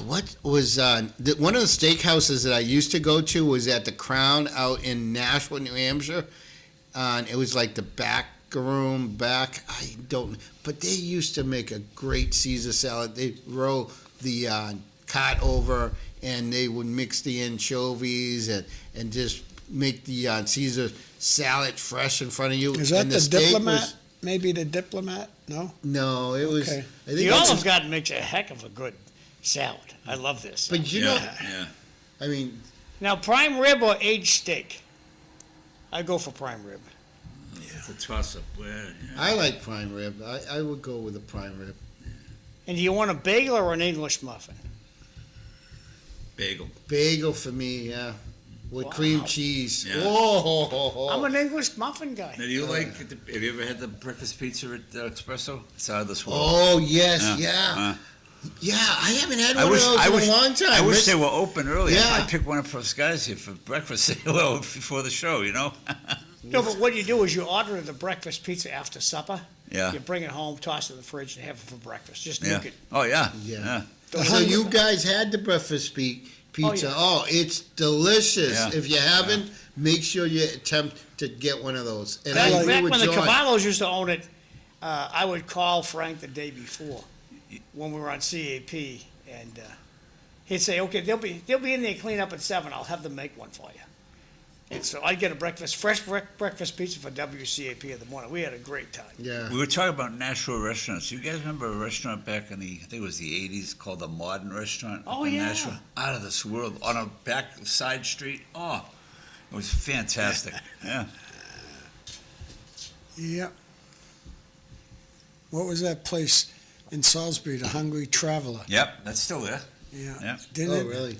Speaker 4: what was, one of the steakhouses that I used to go to was at the Crown out in Nashua, New Hampshire. And it was like the back room, I don't, but they used to make a great Caesar salad. They roll the cod over and they would mix the anchovies and just make the Caesar salad fresh in front of you.
Speaker 3: Is that
Speaker 4: And
Speaker 3: the
Speaker 4: steak
Speaker 3: Diplomat?
Speaker 4: was-
Speaker 3: Maybe the Diplomat? No?
Speaker 4: No, it was,
Speaker 3: Okay.
Speaker 4: I think
Speaker 2: The
Speaker 4: it's-
Speaker 2: Olive Garden makes a heck of a good salad. I love this.
Speaker 4: but you know,
Speaker 1: Yeah.
Speaker 4: I mean,
Speaker 2: Now, prime rib or aged steak? I go for prime rib.
Speaker 1: It's a toss-up.
Speaker 4: I like prime rib. I would go with a prime rib.
Speaker 2: And do you want a bagel or an English muffin?
Speaker 1: Bagel.
Speaker 4: Bagel for me, yeah, with
Speaker 2: Wow.
Speaker 4: cream cheese.
Speaker 1: Yeah.
Speaker 4: Whoa!
Speaker 2: I'm an English muffin guy.
Speaker 1: Now, do you like? Have you ever had the breakfast pizza at Espresso? It's out of this world.
Speaker 4: Oh yes,
Speaker 1: Yeah.
Speaker 4: yeah, yeah. I haven't had
Speaker 1: I
Speaker 4: one
Speaker 1: wish,
Speaker 4: of those
Speaker 1: I
Speaker 4: in
Speaker 1: wish,
Speaker 4: a long time.
Speaker 1: I wish
Speaker 4: Rich-
Speaker 1: they were open earlier.
Speaker 4: Yeah.
Speaker 1: I picked one up for us guys here for breakfast well before the show. You know.
Speaker 2: No, but what you do is you order the breakfast pizza after supper.
Speaker 1: Yeah.
Speaker 2: You bring it home, toss it in the fridge, and have it for breakfast. Just
Speaker 1: Yeah.
Speaker 2: nuke it.
Speaker 1: Oh yeah.
Speaker 4: Yeah.
Speaker 2: Don't
Speaker 4: So
Speaker 2: have-
Speaker 4: you guys had the breakfast pizza?
Speaker 2: yeah.
Speaker 4: Oh, it's delicious.
Speaker 1: Yeah.
Speaker 4: If you haven't, make sure you attempt to get one of those. And
Speaker 2: Back,
Speaker 4: I agree
Speaker 2: back
Speaker 4: with
Speaker 2: when the
Speaker 4: John.
Speaker 2: Cavallos used to own it, I would call Frank the day before when we were on CAP, and he'd say, "Okay, they'll be in there clean up at 7. I'll have them make one for you." And so I'd get a fresh breakfast pizza for WCAP in the morning. We had a great time.
Speaker 4: Yeah.
Speaker 1: We were talking about Nashua restaurants. You guys remember a restaurant back in I think it was the 80s called the Modern Restaurant?
Speaker 2: Oh,
Speaker 1: up in
Speaker 2: yeah.
Speaker 1: Nashua? Out of this world. On a back side street. Oh, it was fantastic. Yeah.
Speaker 3: Yep. What was that place in Salisbury, the Hungry Traveler?
Speaker 1: Yep, that's still there.
Speaker 3: Yeah.
Speaker 1: Yeah.
Speaker 3: Didn't
Speaker 4: Oh,
Speaker 3: it?
Speaker 4: really?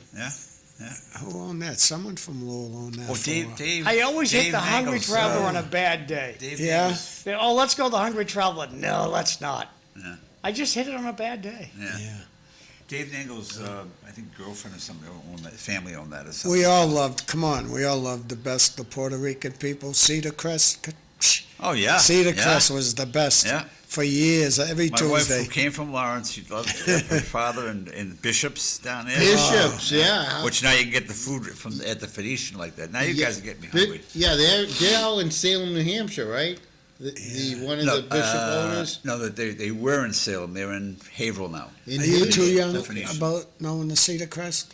Speaker 3: Who owned that? Someone from Lowell owned that.
Speaker 1: Oh,
Speaker 3: for a while.
Speaker 1: Dave.
Speaker 2: I always hit
Speaker 1: Dave
Speaker 2: the Hungry
Speaker 1: Nagels,
Speaker 2: Traveler on a bad day.
Speaker 1: Dave
Speaker 3: Yeah.
Speaker 1: Nagels.
Speaker 2: Let's go to the Hungry Traveler. No, let's not.
Speaker 1: Yeah.
Speaker 2: I just hit it on a bad day.
Speaker 1: Yeah.
Speaker 3: Yeah.
Speaker 1: Dave Nagels, I think girlfriend or something, owned that, family owned that or something.
Speaker 3: We all loved the best, the Puerto Rican people. Cedar Crest.
Speaker 1: Oh, yeah.
Speaker 3: Cedar
Speaker 1: yeah.
Speaker 3: Crest was the best
Speaker 1: Yeah.
Speaker 3: for years, every
Speaker 1: My wife,
Speaker 3: Tuesday.
Speaker 1: who came from Lawrence, she loved her father and Bishops down there.
Speaker 4: Bishops, yeah.
Speaker 1: Which now you can get the food from at the Phoenician like that. Now you guys are getting me
Speaker 4: Bi-
Speaker 1: hungry.
Speaker 4: Yeah, they're all in Salem, New Hampshire, right? The one of the Bishop owners.
Speaker 1: No, that they were in Salem. They're in Haverhill now.
Speaker 4: In
Speaker 3: Are you
Speaker 4: Haiti.
Speaker 3: too young
Speaker 1: The Phoenician.
Speaker 3: about knowing the Cedar Crest?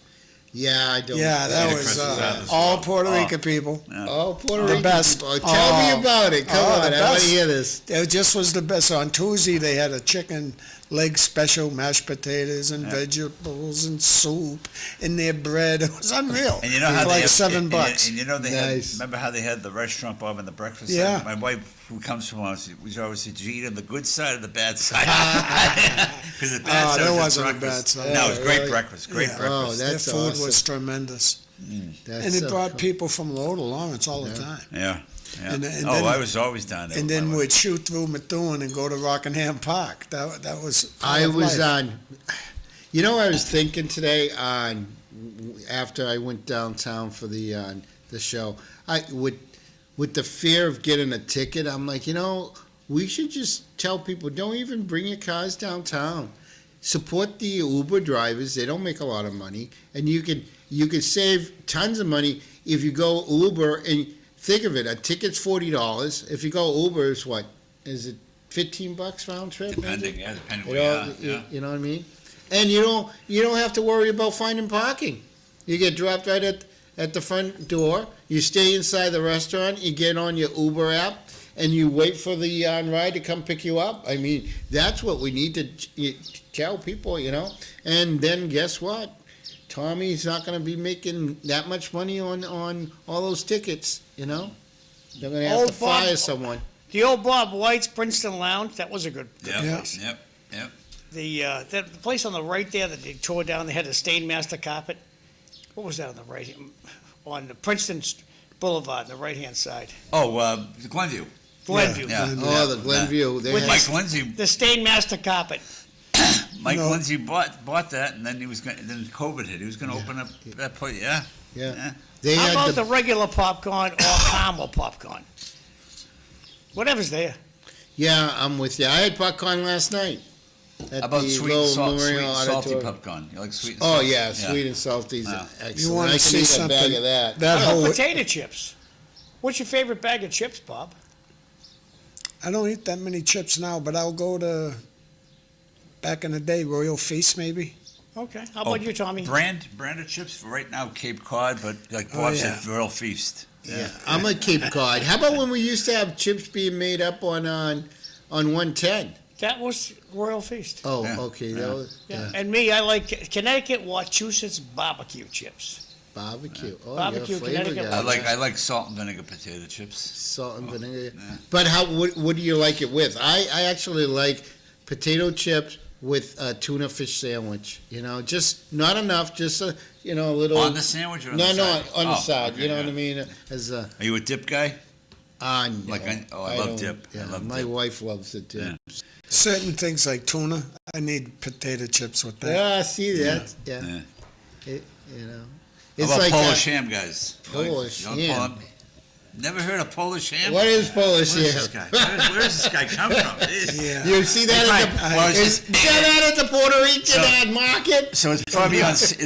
Speaker 4: Yeah, I don't.
Speaker 3: Yeah, that
Speaker 1: Cedar
Speaker 3: was
Speaker 1: Crest is out of this
Speaker 3: all
Speaker 1: world.
Speaker 3: Puerto
Speaker 1: Oh.
Speaker 3: Rican people.
Speaker 4: Oh, Puerto
Speaker 3: The
Speaker 4: Rican
Speaker 3: best.
Speaker 4: people. Tell me
Speaker 3: Oh.
Speaker 4: about it. Come
Speaker 3: Oh,
Speaker 4: on,
Speaker 3: the
Speaker 4: I want
Speaker 3: best.
Speaker 4: to hear this.
Speaker 3: It just was the best. On Tuesday, they had a chicken leg special, mashed potatoes and vegetables and soup in their bread. It was unreal.
Speaker 1: And you know how
Speaker 3: For
Speaker 1: they
Speaker 3: like
Speaker 1: have,
Speaker 3: $7.
Speaker 1: And you know they
Speaker 4: Nice.
Speaker 1: had. Remember how they had the restaurant Bob and the breakfast?
Speaker 3: Yeah.
Speaker 1: My wife, who comes from us, we always said, "Did you eat on the good side or the bad side?" Because the bad
Speaker 3: Oh,
Speaker 1: side
Speaker 3: there
Speaker 1: was
Speaker 3: wasn't a
Speaker 1: breakfast.
Speaker 3: bad side.
Speaker 1: No, it was
Speaker 4: Yeah,
Speaker 1: great
Speaker 4: really?
Speaker 1: breakfast. Great
Speaker 3: Yeah.
Speaker 4: Oh,
Speaker 1: breakfast.
Speaker 3: Their
Speaker 4: that's
Speaker 3: food
Speaker 4: awesome.
Speaker 3: was tremendous.
Speaker 4: That's
Speaker 3: And it
Speaker 4: so
Speaker 3: brought
Speaker 4: cool.
Speaker 3: people from Low to Lawrence all the time.
Speaker 1: Yeah. Yeah.
Speaker 3: And then-
Speaker 1: I was always down there.
Speaker 3: And
Speaker 1: with
Speaker 3: then
Speaker 1: my wife.
Speaker 3: we'd shoot through Methuen and go to Rockingham Park. That was part
Speaker 4: I
Speaker 3: of
Speaker 4: was
Speaker 3: life.
Speaker 4: on. You know, I was thinking today on after I went downtown for the show. I with the fear of getting a ticket, I'm like, we should just tell people don't even bring your cars downtown. Support the Uber drivers; they don't make a lot of money, and you could save tons of money if you go Uber. And think of it: a ticket's $40. If you go Uber, it's what? Is it $15 round trip?
Speaker 1: Depending, yeah, depending
Speaker 4: You
Speaker 1: where
Speaker 4: know,
Speaker 1: you are. Yeah.
Speaker 4: you know what I mean? And you don't have to worry about finding parking. You get dropped right at the front door. You stay inside the restaurant. You get on your Uber app, and you wait for the ride to come pick you up. I mean, that's what we need to tell people, And then guess what? Tommy's not going to be making that much money on all those tickets, They're going to have
Speaker 2: Oh,
Speaker 4: to fire
Speaker 2: Bob.
Speaker 4: someone.
Speaker 2: The old Bob White's Princeton Lounge, that was a good
Speaker 1: Yep.
Speaker 3: Yeah.
Speaker 2: place.
Speaker 1: Yep. Yep.
Speaker 2: the place on the right there that they tore down, they had a stained master carpet. What was that on the right? On the Princeton Boulevard, the right-hand side.
Speaker 1: Oh, Glenview.
Speaker 2: Glenview.
Speaker 1: Yeah.
Speaker 4: Oh, the Glenview. They
Speaker 2: With
Speaker 4: had-
Speaker 1: Mike Lindsay,
Speaker 2: The stained master carpet.
Speaker 1: Mike
Speaker 3: No.
Speaker 1: Lindsay bought that, and then then COVID hit. He was gonna open up that place, yeah.
Speaker 4: yeah. They
Speaker 2: How
Speaker 4: had
Speaker 2: about the regular popcorn or caramel popcorn? Whatever's there.
Speaker 4: Yeah, I'm with you. I had popcorn last night. At
Speaker 1: How about
Speaker 4: the
Speaker 1: sweet and
Speaker 4: Lowell
Speaker 1: salt, sweet
Speaker 4: Memorial
Speaker 1: and salty
Speaker 4: Auditorium.
Speaker 1: popcorn? You like sweet and
Speaker 4: Oh
Speaker 1: salty?
Speaker 4: yeah, sweet and salty is
Speaker 1: Yeah.
Speaker 4: excellent.
Speaker 3: You want
Speaker 4: I
Speaker 3: to
Speaker 4: can
Speaker 3: see
Speaker 4: eat a
Speaker 3: something?
Speaker 4: bag of that.
Speaker 3: That
Speaker 2: How about
Speaker 3: whole,
Speaker 2: potato chips? What's your favorite bag of chips, Bob?
Speaker 3: I don't eat that many chips now, but I'll go to, back in the day, Royal Feast maybe.
Speaker 2: Okay. How about you, Tommy?
Speaker 1: Brand of chips right now, Cape Cod, but like
Speaker 3: Oh,
Speaker 1: Bob
Speaker 3: yeah.
Speaker 1: said, Royal Feast.
Speaker 4: Yeah, I'm a Cape Cod. How about when we used to have chips being made up on 110?
Speaker 2: That was Royal Feast.
Speaker 4: Oh,
Speaker 1: Yeah.
Speaker 4: okay, that
Speaker 1: Yeah.
Speaker 4: was
Speaker 2: Yeah. And me, I like Connecticut Massachusetts barbecue chips.
Speaker 4: barbecue. Oh,
Speaker 2: Barbecue,
Speaker 4: you're a flavor
Speaker 2: Connecticut.
Speaker 4: guy.
Speaker 1: I like salt and vinegar potato chips.
Speaker 4: Salt and vinegar.
Speaker 1: Yeah.
Speaker 4: But what do you like it with? I actually like potato chips with a tuna fish sandwich. You know, just not enough, just a little.
Speaker 1: On the sandwich or on
Speaker 4: no,
Speaker 1: the
Speaker 4: no,
Speaker 1: side?
Speaker 4: on the
Speaker 1: Oh,
Speaker 4: side.
Speaker 1: okay,
Speaker 4: You know
Speaker 1: yeah.
Speaker 4: what I mean? As a
Speaker 1: Are you a dip guy?
Speaker 4: no,
Speaker 1: Like I love
Speaker 4: don't-
Speaker 1: dip. I
Speaker 4: Yeah,
Speaker 1: love
Speaker 4: my
Speaker 1: dip.
Speaker 4: wife loves it too.
Speaker 1: Yeah.
Speaker 3: Certain things like tuna, I need potato chips with that.
Speaker 4: Yeah, I see that. Yeah,
Speaker 1: Yeah.
Speaker 4: you know,
Speaker 1: How
Speaker 4: it's
Speaker 1: about
Speaker 4: like
Speaker 1: Polish ham, guys? You like-
Speaker 4: Polish
Speaker 1: you like
Speaker 4: ham.
Speaker 1: Pol- Never heard of Polish ham?
Speaker 4: What is Polish
Speaker 1: Where's this
Speaker 4: ham?
Speaker 1: guy? Where's this guy come from?
Speaker 3: Yeah.
Speaker 4: You see that at the
Speaker 1: Well,
Speaker 4: is that at the Puerto Rican market?
Speaker 1: So it's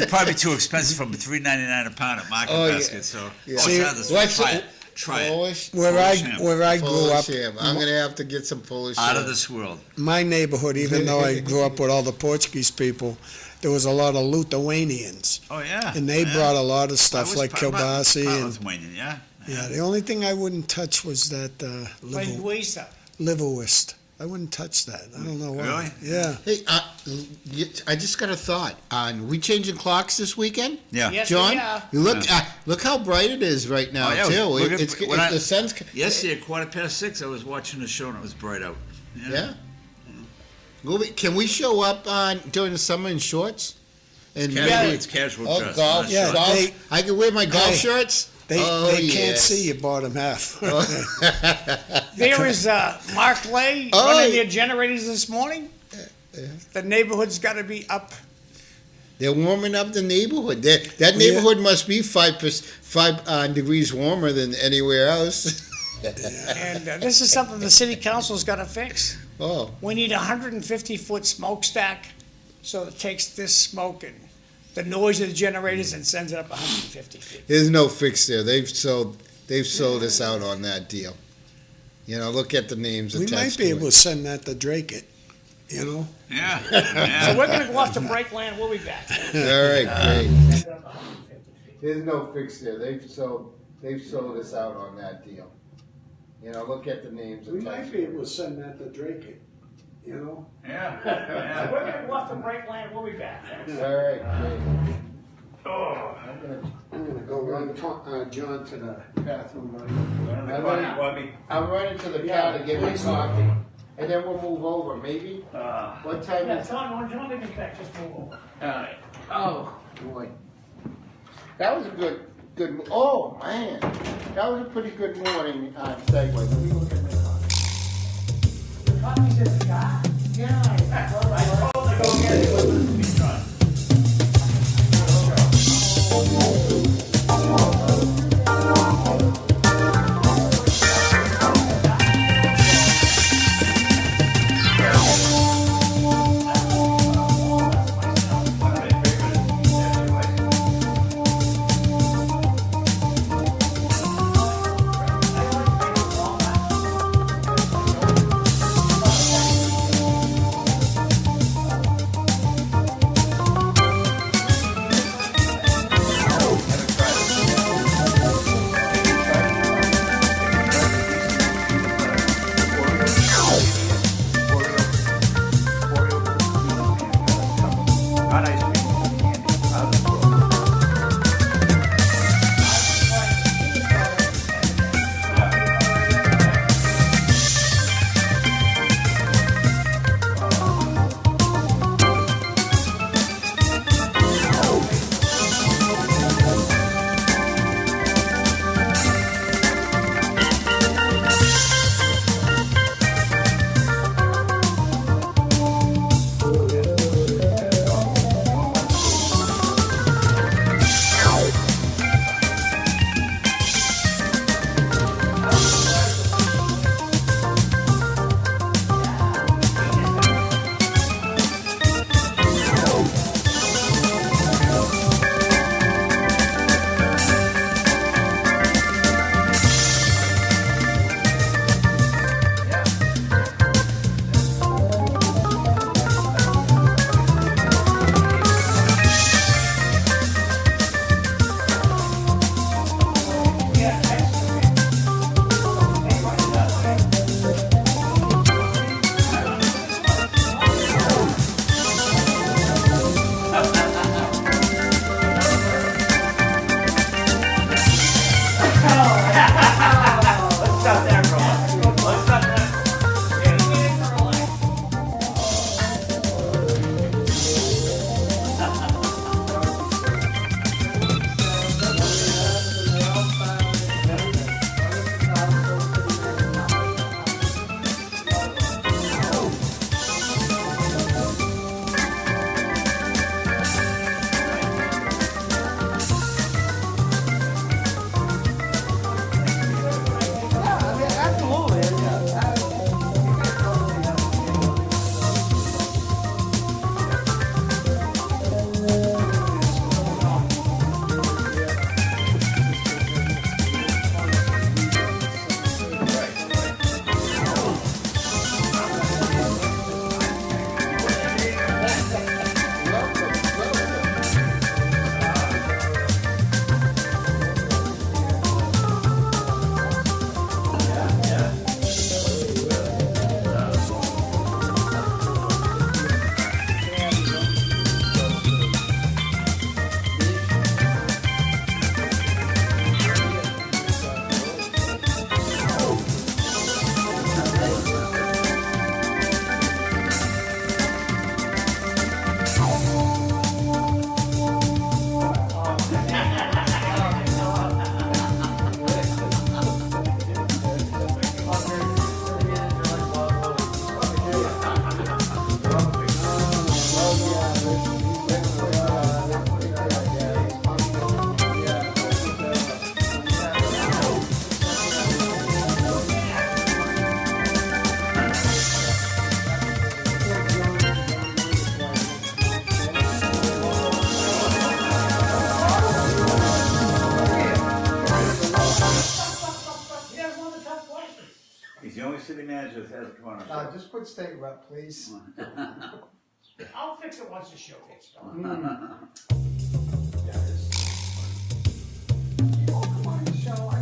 Speaker 1: probably too expensive from $3.99 a pound at Market
Speaker 4: Oh, yeah.
Speaker 1: Basket. So
Speaker 4: Yeah.
Speaker 3: See,
Speaker 1: try it.
Speaker 4: Polish,
Speaker 3: Where I
Speaker 1: Polish ham.
Speaker 3: where I grew up,
Speaker 4: Polish ham. I'm gonna have to get some Polish
Speaker 1: Out
Speaker 4: ham.
Speaker 1: of this world.
Speaker 3: my neighborhood, even though I grew up with all the Portuguese people, there was a lot of Lithuanians,
Speaker 1: Oh yeah.
Speaker 3: and they
Speaker 1: yeah.
Speaker 3: brought a lot of
Speaker 1: I
Speaker 3: stuff
Speaker 1: was
Speaker 3: like kielbasa and
Speaker 1: Lithuanian, yeah.
Speaker 3: yeah. The only thing I wouldn't touch was that
Speaker 2: Linguiça.
Speaker 3: liverwurst. I wouldn't touch that. I don't know why.
Speaker 1: Really?
Speaker 3: Yeah.
Speaker 4: Hey, I just got a thought. We changing clocks this weekend,
Speaker 1: Yeah.
Speaker 2: Yes,
Speaker 4: John?
Speaker 2: we are.
Speaker 4: You look how bright it is right now
Speaker 1: Oh, yeah,
Speaker 4: too.
Speaker 1: look at-
Speaker 4: It's
Speaker 1: when I-
Speaker 4: the sun's.
Speaker 1: Yesterday at 6:15, I was watching the show and it was bright out.
Speaker 4: Yeah. Can we show up during the summer in shorts? And
Speaker 1: Casual, it's casual
Speaker 4: Oh,
Speaker 1: dress.
Speaker 4: golf,
Speaker 1: not
Speaker 3: Yeah,
Speaker 1: shorts.
Speaker 4: golf.
Speaker 3: they-
Speaker 4: I can wear my golf
Speaker 3: Hey.
Speaker 4: shorts.
Speaker 3: They
Speaker 4: Oh,
Speaker 3: they can't
Speaker 4: yes.
Speaker 3: see your bottom half.
Speaker 2: There is Mark Lay
Speaker 4: Oh,
Speaker 2: running
Speaker 4: yeah.
Speaker 2: their generators this morning. The neighborhood's got to be up.
Speaker 4: They're warming up the neighborhood. That neighborhood must be 5 degrees warmer than anywhere else.
Speaker 2: And this is something the city council's got to fix.
Speaker 4: Oh,
Speaker 2: We need a 150-foot smokestack, so it takes this smoke and the noise of the generators and sends it up 150 feet.
Speaker 4: there's no fix there. They've sold us out on that deal. You know, look at the names
Speaker 3: We
Speaker 4: attached
Speaker 3: might be
Speaker 4: to
Speaker 3: able
Speaker 4: it.
Speaker 3: to send that to Drake it. You know.
Speaker 1: Yeah.
Speaker 2: So
Speaker 1: yeah.
Speaker 2: we're gonna go off to Breakland, we'll be back.
Speaker 4: All right, great.
Speaker 2: Send it up 150 feet.
Speaker 4: There's no fix there. They've sold us out on that deal. You know, look at the names attached to it.
Speaker 3: to send that to Drake it. You know.
Speaker 1: Yeah.
Speaker 2: So
Speaker 1: Yeah.
Speaker 2: we're gonna go off to Breakland, we'll be back.
Speaker 4: All right, great.
Speaker 1: Oh.
Speaker 3: I'm gonna go run John to the bathroom.
Speaker 4: I'm running to the car to get my coffee, and then we'll move over, maybe? What time
Speaker 2: Yeah,
Speaker 4: is?
Speaker 2: Tom, when John gets back, just move over.
Speaker 4: Alright. Oh, boy. That was a good, oh, man. That was a pretty good morning segue. Let me look at my coffee.
Speaker 2: Coffee's in the car.
Speaker 4: Yeah.
Speaker 2: I told him to go get it.
Speaker 1: city manager has come on our show.
Speaker 3: Just put state rep, please.
Speaker 2: I'll fix it once the show gets going.
Speaker 3: Oh, come on, Michelle.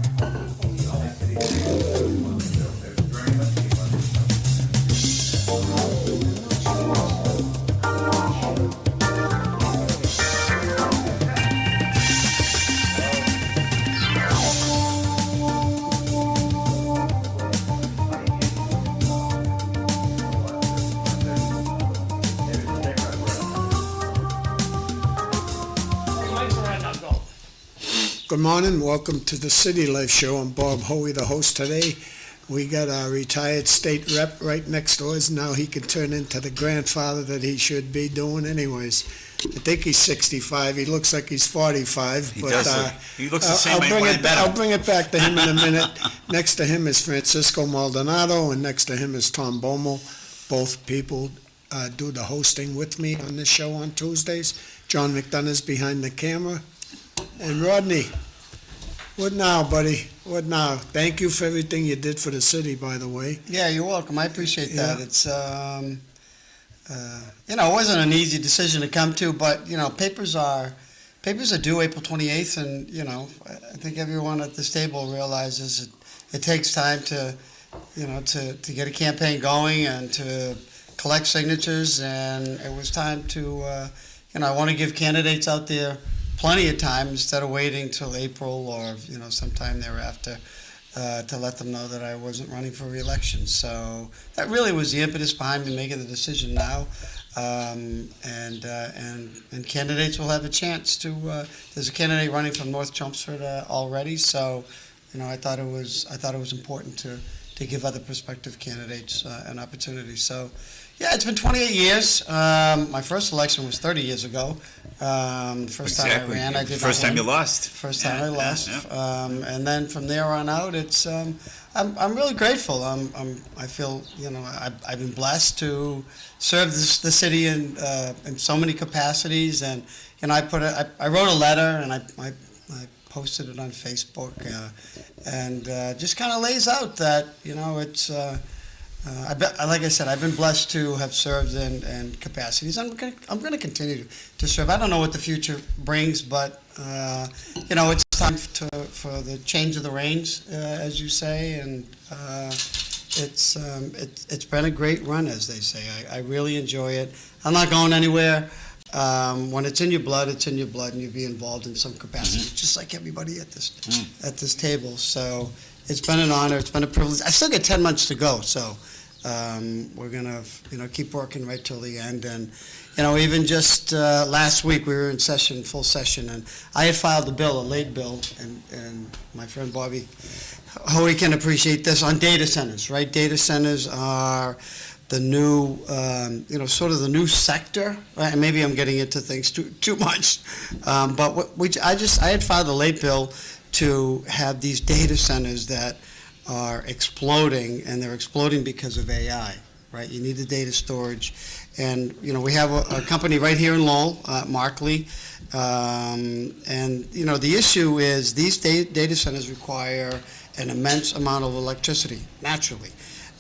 Speaker 2: Mike's around now, go.
Speaker 3: Good morning, welcome to the City Life Show. I'm Bob Hoey, the host today. We got our retired state rep right next to us. Now he can turn into the grandfather that he should be doing anyways. I think he's 65. He looks like he's 45.
Speaker 1: He
Speaker 3: but,
Speaker 1: does look, he looks the same
Speaker 3: I'll
Speaker 1: way
Speaker 3: bring
Speaker 1: when I
Speaker 3: it.
Speaker 1: met
Speaker 3: I'll
Speaker 1: him.
Speaker 3: bring it back to him in a minute. Next to him is Francisco Maldonado, and next to him is Tom Bomil. Both people do the hosting with me on this show on Tuesdays. John McDonough's behind the camera. And Rodney, what now, buddy? What now? Thank you for everything you did for the city, by the way.
Speaker 5: Yeah, you're welcome. I appreciate that.
Speaker 3: Yeah.
Speaker 5: It's, it wasn't an easy decision to come to, but, papers are due April 28th, and, I think everyone at this table realizes it takes time to get a campaign going and to collect signatures, and it was time to, I want to give candidates out there plenty of time instead of waiting till April or, sometime thereafter to let them know that I wasn't running for re-election. So that really was the impetus behind me making the decision now. And candidates will have a chance to, there's a candidate running from North Chelmsford already. So, I thought it was important to give other prospective candidates an opportunity. So, yeah, it's been 28 years. My first election was 30 years ago. The first time I ran, I did
Speaker 1: First
Speaker 5: not
Speaker 1: time you
Speaker 5: win.
Speaker 1: lost.
Speaker 5: First time I
Speaker 1: Yeah,
Speaker 5: lost.
Speaker 1: yeah.
Speaker 5: And then from there on out, it's I'm really grateful. I feel I've been blessed to serve the city in so many capacities. And I wrote a letter and I posted it on Facebook and just kind of lays out that it's. Like I said, I've been blessed to have served in capacities. I'm going to continue to serve. I don't know what the future brings, but it's time for the change of the reins, as you say, and it's been a great run, as they say. I really enjoy it. I'm not going anywhere. When it's in your blood, it's in your blood, and you'll be involved in some capacity, just like everybody at this table. So it's been an honor. It's been a privilege. I still get 10 months to go, so we're gonna keep working right till the end. And even just last week we were in session, full session, and I had filed a late bill, and my friend Bobby Hoey can appreciate this on data centers. Right, data centers are the new, sort of the new sector. Right? And maybe I'm getting into things too much, but I had filed a late bill to have these data centers that are exploding, and they're exploding because of AI, right? You need the data storage. And, we have a company right here in Lowell, Markley, and, the issue is these data centers require an immense amount of electricity, naturally.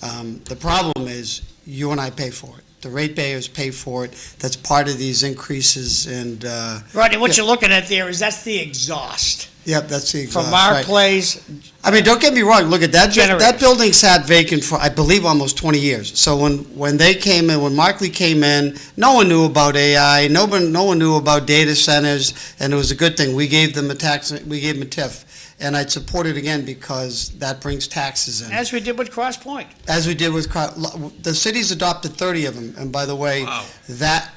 Speaker 5: The problem is you and I pay for it. The ratepayers pay for it. That's part of these increases. And
Speaker 2: Rodney, what you're looking at there is that's the exhaust
Speaker 5: yep, that's the exhaust.
Speaker 2: from our
Speaker 5: right.
Speaker 2: place.
Speaker 5: I mean, don't get me wrong. Look at that.
Speaker 2: Generators.
Speaker 5: That building sat vacant for, I believe, almost 20 years. So when they came in, when Markley came in, no one knew about AI. No one knew about data centers, and it was a good thing. We gave them a tax. We gave them a TIF, and I'd support it again because that brings taxes in.
Speaker 2: As we did with Cross Point.
Speaker 5: As we did with the city's adopted 30 of them, and by the way,
Speaker 1: Wow.
Speaker 5: that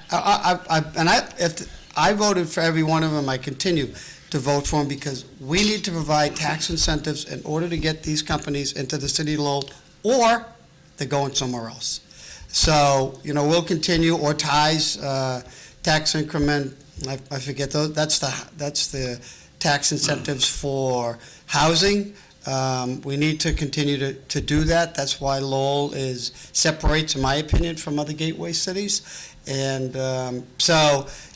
Speaker 5: if I voted for every one of them, I continue to vote for them because we need to provide tax incentives in order to get these companies into the city of Lowell, or they're going somewhere else. So we'll continue, or ties, tax increment. I forget those. That's the tax incentives for housing. We need to continue to do that. That's why Lowell separates, in my opinion, from other gateway cities. And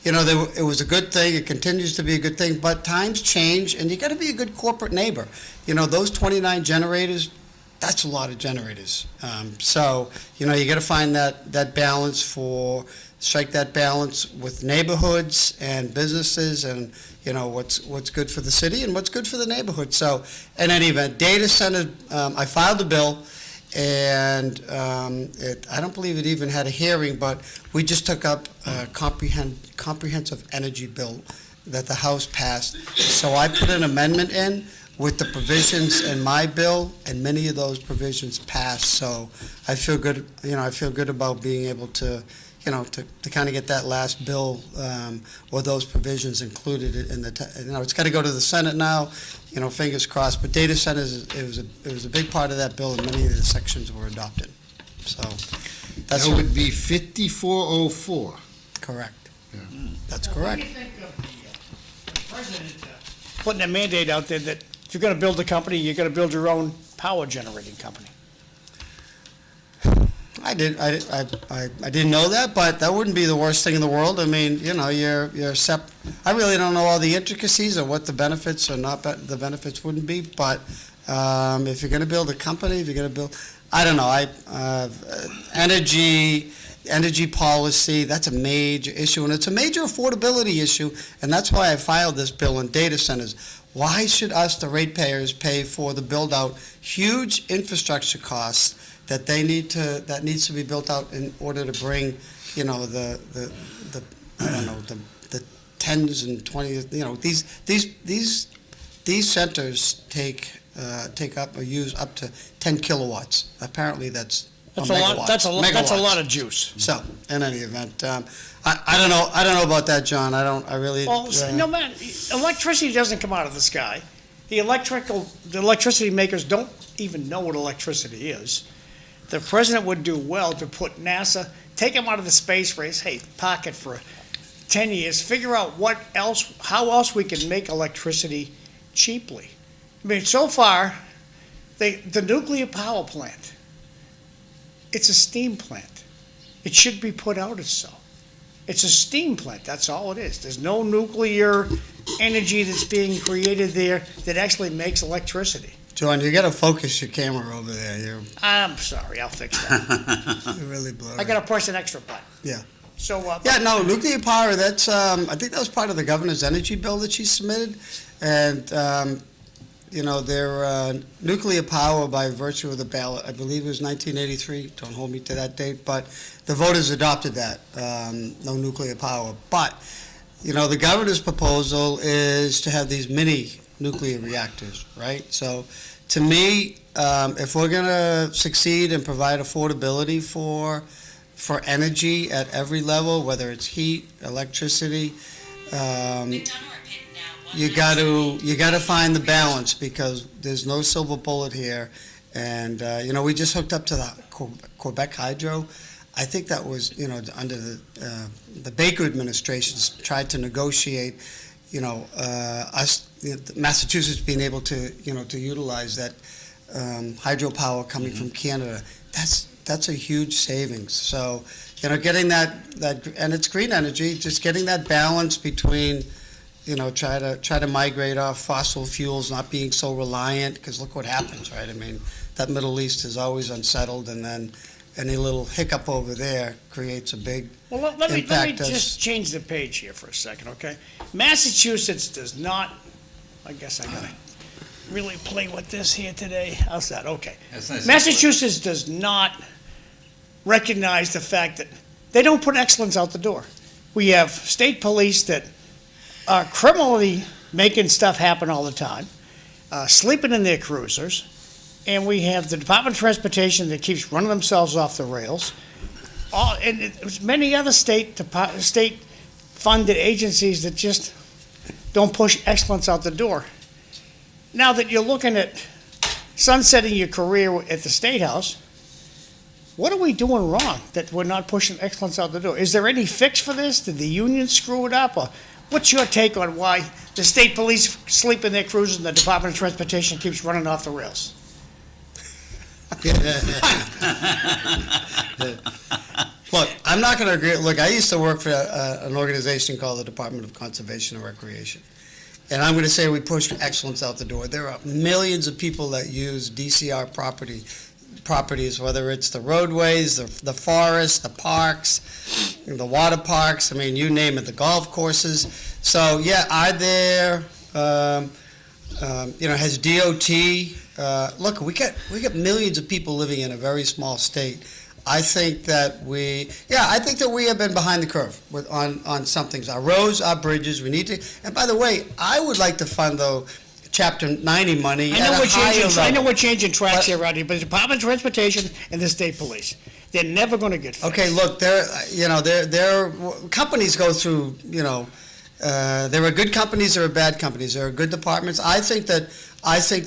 Speaker 5: it was a good thing. It continues to be a good thing. But times change, and you got to be a good corporate neighbor. Those 29 generators, that's a lot of generators. So, you know, you got to find that balance strike that balance with neighborhoods and businesses and, you know, what's good for the city and what's good for the neighborhood. So, in any event, data center, I filed the bill, and I don't believe it even had a hearing, but we just took up a comprehensive energy bill that the House passed. So I put an amendment in with the provisions in my bill, and many of those provisions passed. So I feel good, you know, I feel good about being able to, you know, to kind of get that last bill or those provisions included in you know, it's got to go to the Senate now, you know, fingers crossed. But data centers, it was a big part of that bill, and many of the sections were adopted. So that's
Speaker 4: That would be 5404.
Speaker 5: correct.
Speaker 4: Yeah.
Speaker 5: That's
Speaker 2: Now,
Speaker 5: correct.
Speaker 2: What do you think of the president putting a mandate out there that if you're going to build a company, you're going to build your own power generating company?
Speaker 5: I didn't know that, but that wouldn't be the worst thing in the world. I mean, you know, I really don't know all the intricacies of what the benefits or not, the benefits wouldn't be, but if you're gonna build a company, if you're gonna build, I don't know, energy policy, that's a major issue, and it's a major affordability issue, and that's why I filed this bill on data centers. Why should us, the ratepayers, pay for the build-out, huge infrastructure costs that needs to be built out in order to bring, you know, the I don't know, the tens and 20s, you know, these centers take up or use up to 10 kilowatts. Apparently that's
Speaker 2: That's a lot. That's a lot of juice.
Speaker 5: So, in any event, I don't know about that, John. I really.
Speaker 2: Well, no man, electricity doesn't come out of the sky. The electricity makers don't even know what electricity is. The president would do well to put NASA, take them out of the space race. Hey, park it for 10 years. Figure out how else we can make electricity cheaply. I mean, so far, the nuclear power plant. It's a steam plant. It should be put out as so. It's a steam plant, that's all it is. There's no nuclear energy that's being created there that actually makes electricity.
Speaker 5: John, you got to focus your camera over there.
Speaker 2: I'm sorry, I'll fix that.
Speaker 5: You're really blurry.
Speaker 2: I gotta push an extra button.
Speaker 5: Yeah.
Speaker 2: So,
Speaker 5: Yeah, no, nuclear power, that's, I think that was part of the governor's energy bill that she submitted. And, you know, their nuclear power by virtue of the ballot, I believe it was 1983, don't hold me to that date, but the voters adopted that, no nuclear power. But, you know, the governor's proposal is to have these mini nuclear reactors, right? So, to me, if we're going to succeed and provide affordability for energy at every level, whether it's heat, electricity, you got to find the balance, because there's no silver bullet here. And you know, we just hooked up to the Quebec Hydro. I think that was, you know, under the Baker administration's tried to negotiate, you know, Massachusetts being able to, you know, to utilize that hydropower coming from Canada. That's a huge savings. So, you know, getting that and it's green energy, just getting that balance between, you know, try to migrate off fossil fuels, not being so reliant, because look what happens, right? I mean, that Middle East is always unsettled, and then any little hiccup over there creates a big
Speaker 2: well, let me
Speaker 5: impact us.
Speaker 2: just change the page here for a second, okay? Massachusetts does not, I guess I gotta really play with this here today. How's that? Okay.
Speaker 1: That's nice.
Speaker 2: Massachusetts does not recognize the fact that they don't put excellence out the door. We have state police that are criminally making stuff happen all the time, sleeping in their cruisers, and we have the Department of Transportation that keeps running themselves off the rails. And many other state-funded agencies that just don't push excellence out the door. Now that you're looking at sunsetting your career at the State House, what are we doing wrong that we're not pushing excellence out the door? Is there any fix for this? Did the union screw it up? Or what's your take on why the state police sleep in their cruisers and the Department of Transportation keeps running off the rails?
Speaker 5: Look, I'm not going to agree. Look, I used to work for an organization called the Department of Conservation and Recreation. and I'm going to say we push excellence out the door. There are millions of people that use DCR properties, whether it's the roadways, the forests, the parks, the water parks, I mean, you name it, the golf courses. So, yeah, are there, has DOT, look, we get millions of people living in a very small state. I think that we have been behind the curve on some things. Our roads, our bridges, we need to, and by the way, I would like to fund, though, Chapter 90 money
Speaker 2: I
Speaker 5: at
Speaker 2: know
Speaker 5: a
Speaker 2: we're
Speaker 5: higher
Speaker 2: changing, I know
Speaker 5: level.
Speaker 2: we're changing tracks here, Rodney, but the Department of Transportation and the state police, they're never gonna get fixed.
Speaker 5: Okay, look, companies go through, there are good companies, there are bad companies, there are good departments. I think that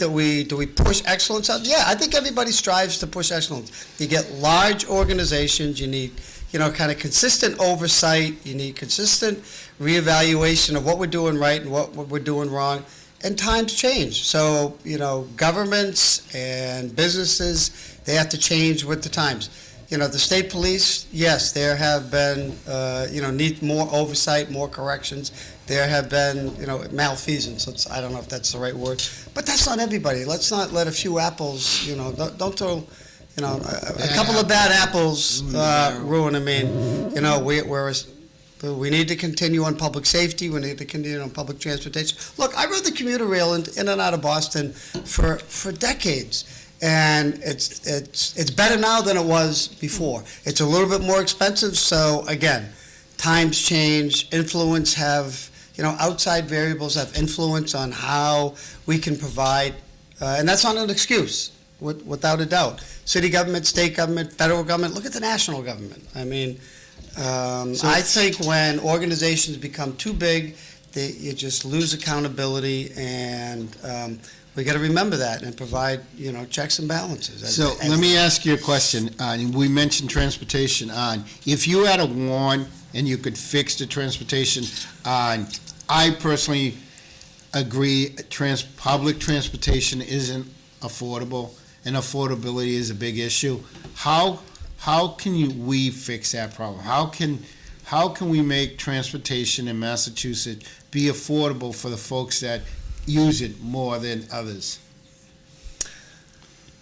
Speaker 5: we push excellence out? Yeah, I think everybody strives to push excellence. You get large organizations, you need, kind of consistent oversight, you need consistent reevaluation of what we're doing right and what we're doing wrong. And times change. So, governments and businesses, they have to change with the times. The state police, yes, there have been, need more oversight, more corrections. There have been, malfeasance. I don't know if that's the right word, but that's not everybody. Let's not let a few apples, don't throw, a couple of bad apples ruin. I mean, we need to continue on public safety. We need to continue on public transportation. Look, I rode the commuter rail in and out of Boston for decades. And it's better now than it was before. It's a little bit more expensive, so again, times change, outside variables have influence on how we can provide, and that's not an excuse, without a doubt. City government, state government, federal government, look at the national government. I mean, I think when organizations become too big, you just lose accountability, and we got to remember that and provide, checks and balances.
Speaker 4: So let me ask you a question. We mentioned transportation. If you had a warrant and you could fix the transportation, I personally agree. Public transportation isn't affordable, and affordability is a big issue. How can we fix that problem? How can we make transportation in Massachusetts be affordable for the folks that use it more than others?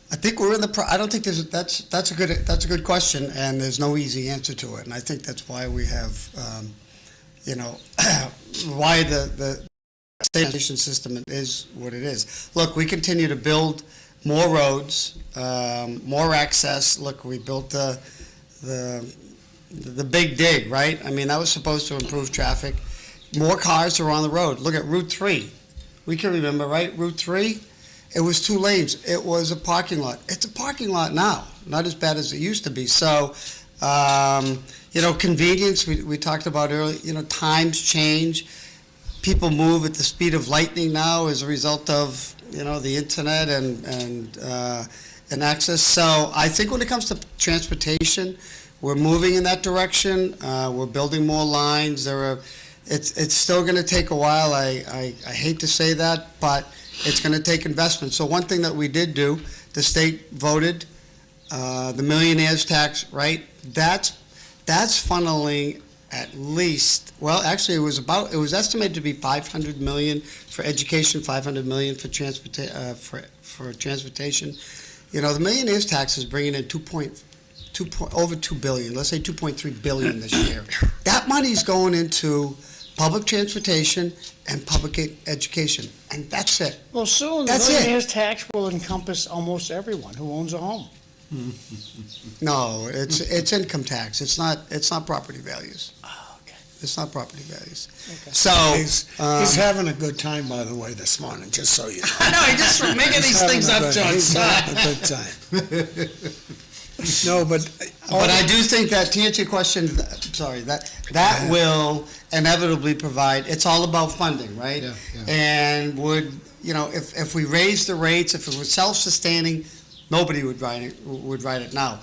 Speaker 5: I think we're in the. I don't think that's a good question, and there's no easy answer to it. And I think that's why we have, why the transportation system is what it is. Look, we continue to build more roads, more access. Look, we built the big dig, right? I mean, that was supposed to improve traffic. More cars are on the road. Look at Route 3. We can remember, right? Route 3, it was 2 lanes. It was a parking lot. It's a parking lot now, not as bad as it used to be. So, convenience, we talked about earlier, times change. People move at the speed of lightning now as a result of, the internet and access. So I think when it comes to transportation, we're moving in that direction. We're building more lines. It's still going to take a while. I hate to say that, but it's going to take investment. So one thing that we did do, the state voted the millionaire's tax, right? That's funneling at least, well, actually, it was estimated to be $500 million for education, $500 million for transportation. The millionaire's tax is bringing in over $2 billion. Let's say $2.3 billion this year. That money's going into public transportation and public education, and that's it.
Speaker 2: Well, soon, the
Speaker 5: That's it.
Speaker 2: millionaire's tax will encompass almost everyone who owns a home.
Speaker 5: No, it's income tax. It's not property values.
Speaker 2: Oh, okay.
Speaker 5: It's not property values.
Speaker 2: Okay.
Speaker 5: So
Speaker 3: He's having a good time, by the way, this morning, just so you know.
Speaker 5: I know, he just making these things up, John.
Speaker 3: He's having a good time. No, but
Speaker 5: I do think that, to answer your question, that will inevitably provide, it's all about funding, right?
Speaker 4: Yeah.
Speaker 5: And if we raise the rates, if it was self-sustaining, nobody would write it now.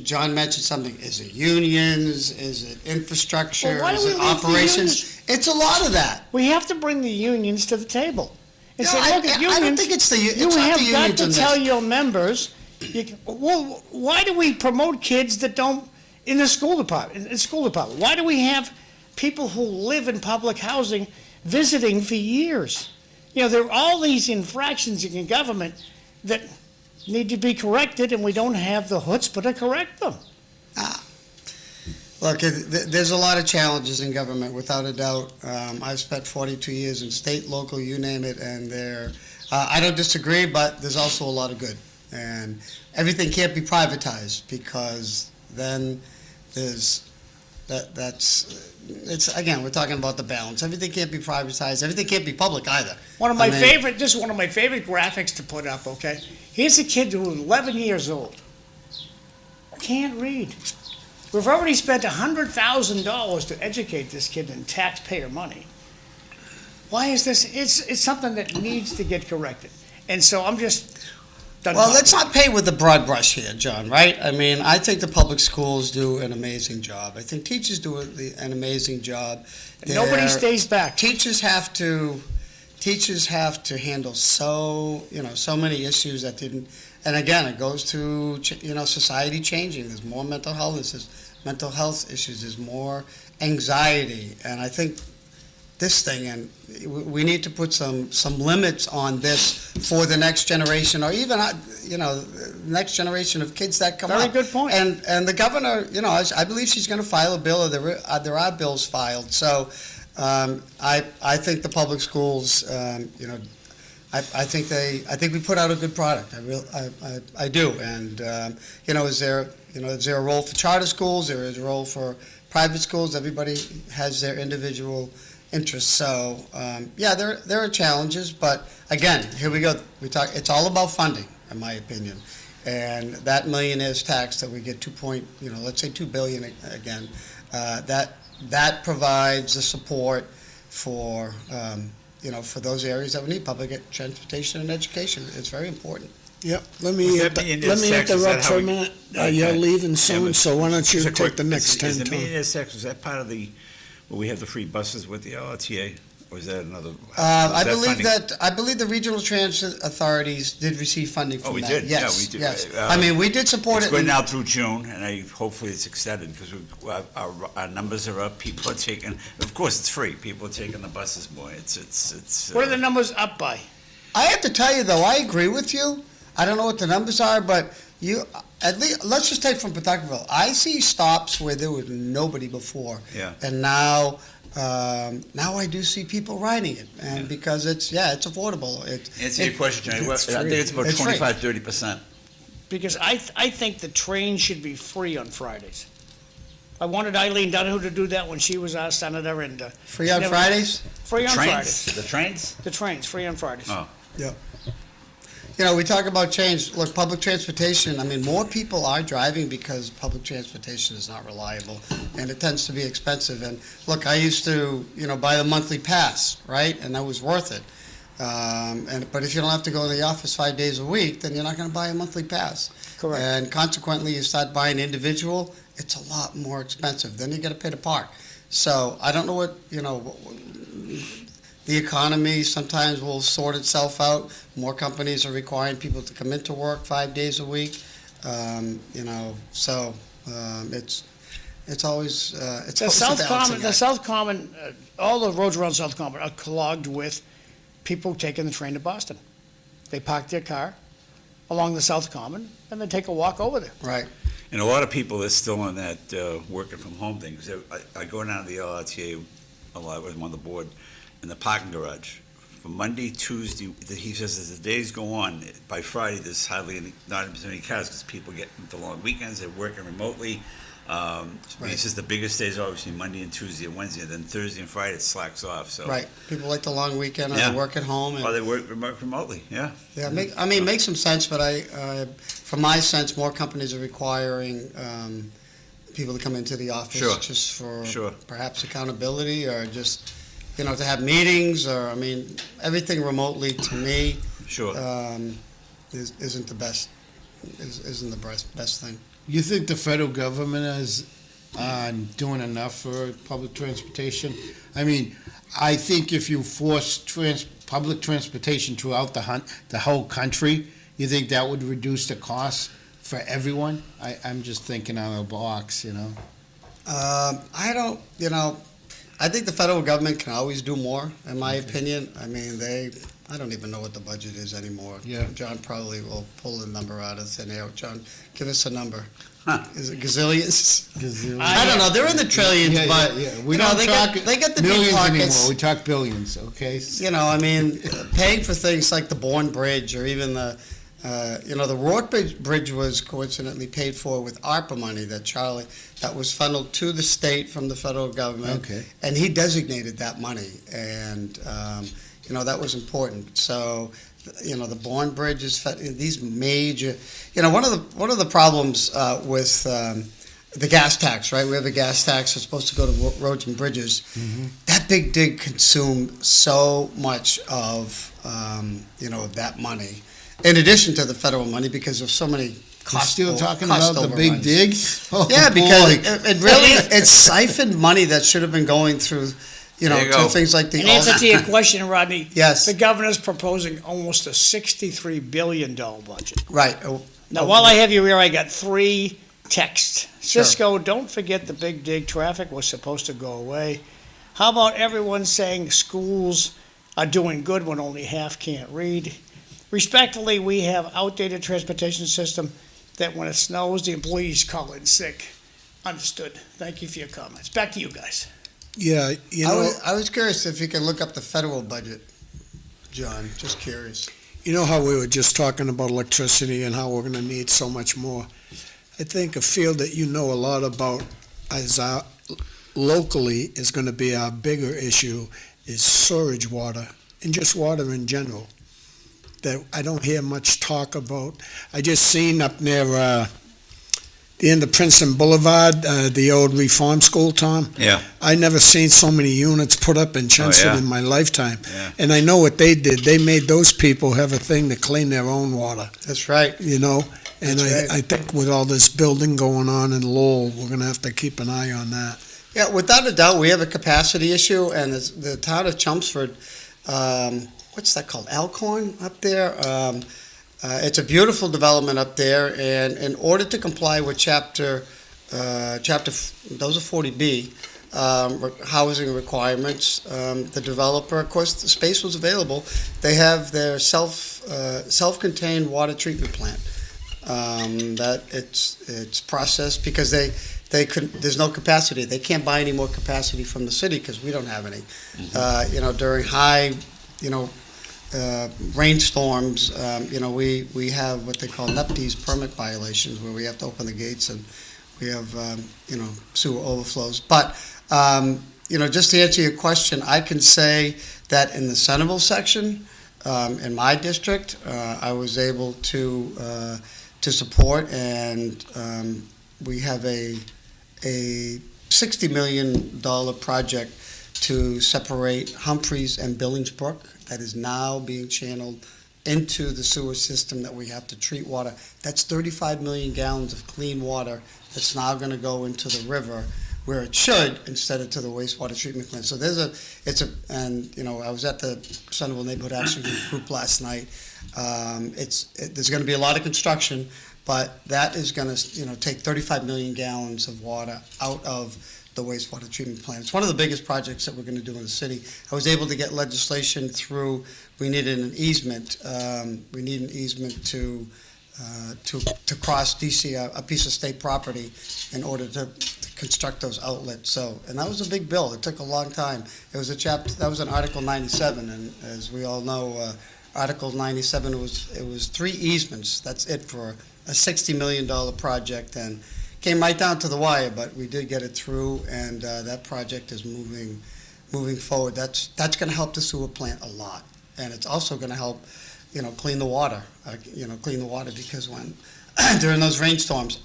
Speaker 5: John mentioned something. Is it unions? Is it infrastructure?
Speaker 2: Well, why do
Speaker 5: is
Speaker 2: we
Speaker 5: it
Speaker 2: leave the
Speaker 5: operations?
Speaker 2: unions?
Speaker 5: It's a lot of that.
Speaker 2: We have to bring the unions to the table. And
Speaker 5: No,
Speaker 2: say, look at unions.
Speaker 5: I don't think it's the
Speaker 2: You
Speaker 5: it's not
Speaker 2: have
Speaker 5: the
Speaker 2: got
Speaker 5: unions
Speaker 2: to
Speaker 5: in this.
Speaker 2: tell your members, well, why do we promote kids that don't, in the school department? Why do we have people who live in public housing visiting for years. You know, there are all these infractions in government that need to be corrected, and we don't have the chutzpah to correct them.
Speaker 5: Look, there's a lot of challenges in government, without a doubt. I've spent 42 years in state, local, you name it, and I don't disagree, but there's also a lot of good. And everything can't be privatized, because then again, we're talking about the balance. Everything can't be privatized. Everything can't be public either.
Speaker 2: This is one of my favorite graphics to put up, okay? Here's a kid who's 11 years old. Can't read. We've already spent $100,000 to educate this kid in taxpayer money. Why is this? It's something that needs to get corrected. And so I'm just done.
Speaker 5: Well,
Speaker 2: talking.
Speaker 5: let's not paint with a broad brush here, John, right? I mean, I think the public schools do an amazing job. I think teachers do an amazing job.
Speaker 2: Nobody stays back.
Speaker 5: Teachers have to handle so many issues that didn't. And again, it goes to society changing. There's more mental health issues. There's more anxiety, and I think this thing, and we need to put some limits on this for the next generation, or even next generation of kids that come up.
Speaker 2: Very good point.
Speaker 5: And the governor, I believe she's going to file a bill, or there are bills filed. So I think the public schools, I think we put out a good product. I do. And is there a role for charter schools? There is a role for private schools. Everybody has their individual interests. So there are challenges. But again, here we go. It's all about funding, in my opinion. And that millionaire's tax that we get let's say $2 billion again. That provides the support for. For those areas that we need public transportation and education. It's very important.
Speaker 3: Yep, let me interrupt for a minute. You're leaving soon, so why don't you take the next 10,
Speaker 1: Is the
Speaker 3: Tom?
Speaker 1: millionaire's tax, was that part of where we have the free buses with the LRTA, or is that another?
Speaker 5: I believe the regional transit authorities did receive funding from that.
Speaker 1: Oh, we did?
Speaker 5: Yes,
Speaker 1: Yeah, we did.
Speaker 5: yes. I mean, we did support
Speaker 1: It's
Speaker 5: it.
Speaker 1: going now through June, and hopefully it's extended, because our numbers are up, people are taking, of course, it's free, people are taking the buses more, it's.
Speaker 2: What are the numbers up by?
Speaker 5: I have to tell you, though, I agree with you. I don't know what the numbers are, but at least, let's just take from Pawtucketville. I see stops where there was nobody before.
Speaker 1: Yeah.
Speaker 5: And now I do see people riding it, and because it's affordable.
Speaker 1: Answer your question, Johnny. I think it's about
Speaker 5: It's free.
Speaker 1: 25-30%.
Speaker 2: Because I think the train should be free on Fridays. I wanted Eileen Donahue to do that when she was our senator, and
Speaker 5: Free on Fridays?
Speaker 2: Free on
Speaker 1: Trains?
Speaker 2: Fridays.
Speaker 1: The trains?
Speaker 2: The trains, free on Fridays.
Speaker 1: Oh.
Speaker 5: We talk about change. Look, public transportation, I mean, more people are driving because public transportation is not reliable, and it tends to be expensive. And look, I used to, buy the monthly pass, right? And that was worth it. But if you don't have to go to the office 5 days a week, then you're not going to buy a monthly pass.
Speaker 2: Correct.
Speaker 5: And consequently, you start buying individual, it's a lot more expensive. Then you got to pay to park. So I don't know what, the economy sometimes will sort itself out. More companies are requiring people to come into work 5 days a week. It's always
Speaker 2: The South Common, all the roads around South Common are clogged with people taking the train to Boston. They park their car along the South Common, and they take a walk over there.
Speaker 5: right.
Speaker 1: And a lot of people are still on that working from home thing, because I go down to the LRTA a lot when I'm on the board, in the parking garage. From Monday, Tuesday, he says as the days go on, by Friday, there's not as many cars, because people get into long weekends, they're working remotely. He says the biggest days are obviously Monday and Tuesday and Wednesday, and then Thursday and Friday it slacks off, so.
Speaker 5: Right. People like the long weekend, or
Speaker 1: Yeah.
Speaker 5: they work at home. And
Speaker 1: Or they work remotely, yeah.
Speaker 5: Yeah, makes some sense, but from my sense, more companies are requiring people to come into the office
Speaker 1: Sure.
Speaker 5: just for
Speaker 1: Sure.
Speaker 5: perhaps accountability, or just, to have meetings, or, everything remotely, to me,
Speaker 1: Sure.
Speaker 5: isn't the best thing.
Speaker 4: You think the federal government is doing enough for public transportation? I mean, I think if you force public transportation throughout the whole country, you think that would reduce the cost for everyone? I'm just thinking out of the box,
Speaker 5: I don't, I think the federal government can always do more, in my opinion. I mean, I don't even know what the budget is anymore.
Speaker 4: Yeah.
Speaker 5: John probably will pull the number out of thin air. John, give us a number.
Speaker 1: Huh.
Speaker 5: Is it gazillions?
Speaker 4: Gazillion.
Speaker 5: I don't know. They're in the trillions, but
Speaker 4: We
Speaker 5: you know,
Speaker 4: don't
Speaker 5: they
Speaker 4: talk
Speaker 5: get the big
Speaker 4: millions
Speaker 5: pockets.
Speaker 4: anymore. We talk billions, okay?
Speaker 5: You know, I mean, paying for things like the Bourne Bridge or even the Rourke Bridge was coincidentally paid for with ARPA money that was funneled to the state from the federal government.
Speaker 4: Okay.
Speaker 5: And he designated that money, and that was important. So, the Bourne Bridge is these major. One of the problems with the gas tax, right? We have a gas tax that's supposed to go to roads and bridges.
Speaker 4: Mm-hmm.
Speaker 5: That big dig consumed so much of of that money, in addition to the federal money, because of so many
Speaker 4: We're
Speaker 5: cost.
Speaker 4: still talking
Speaker 5: cost
Speaker 4: about the big
Speaker 5: overruns.
Speaker 4: dig? Oh,
Speaker 5: Yeah, because
Speaker 4: boy.
Speaker 5: it really it siphoned money that should have been going through,
Speaker 1: There you
Speaker 5: to
Speaker 1: go.
Speaker 5: things like the.
Speaker 2: In answer to your question, Rodney,
Speaker 5: Yes.
Speaker 2: the governor's proposing almost a $63 billion budget.
Speaker 5: Right.
Speaker 2: Now, while I have you here, I got 3 texts.
Speaker 5: Sure.
Speaker 2: Cisco, don't forget the big dig traffic was supposed to go away. How about everyone saying schools are doing good when only half can't read? Respectfully, we have outdated transportation system that when it snows, the employees call in sick. Understood. Thank you for your comments. Back to you guys.
Speaker 3: Yeah,
Speaker 5: I was curious if you could look up the federal budget, John. Just curious.
Speaker 3: you know how we were just talking about electricity and how we're gonna need so much more. I think a field that you know a lot about as locally is gonna be our bigger issue is storage water and just water in general. That I don't hear much talk about. I just seen up near the end of Princeton Boulevard, the old reform school, Tom.
Speaker 1: Yeah.
Speaker 3: I never seen so many units put up in Chelmsford
Speaker 1: yeah.
Speaker 3: in my lifetime.
Speaker 1: Yeah.
Speaker 3: And I know what they did. They made those people have a thing to clean their own water,
Speaker 5: That's right.
Speaker 3: And
Speaker 5: That's right.
Speaker 3: I think with all this building going on in Lowell, we're gonna have to keep an eye on that.
Speaker 5: Yeah, without a doubt, we have a capacity issue, and the town of Chelmsford, what's that called, Alcorn up there? It's a beautiful development up there, and in order to comply with those are 40B, housing requirements, the developer, of course, the space was available. They have their self-contained water treatment plant. That it's processed because there's no capacity. They can't buy any more capacity from the city because we don't have any. During high, rainstorms, we have what they call NEPDES permit violations where we have to open the gates and we have, sewer overflows. But, just to answer your question, I can say that in the Centerville section, in my district, I was able to support, and we have a $60 million project to separate Humphreys and Billingsbrook that is now being channeled into the sewer system that we have to treat water. That's 35 million gallons of clean water that's now going to go into the river where it should instead of to the wastewater treatment plant. So I was at the Centerville Neighborhood Action Group last night. There's going to be a lot of construction, but that is going to take 35 million gallons of water out of the wastewater treatment plant. It's one of the biggest projects that we're going to do in the city. I was able to get legislation through. We needed an easement. We need an easement to cross DC, a piece of state property, in order to construct those outlets. And that was a big bill. It took a long time. It was that was in Article 97, and as we all know, Article 97 it was 3 easements. That's it for a $60 million project, and came right down to the wire, but we did get it through, and that project is moving forward. That's going to help the sewer plant a lot, and it's also going to help, clean the water. Because when during those rainstorms,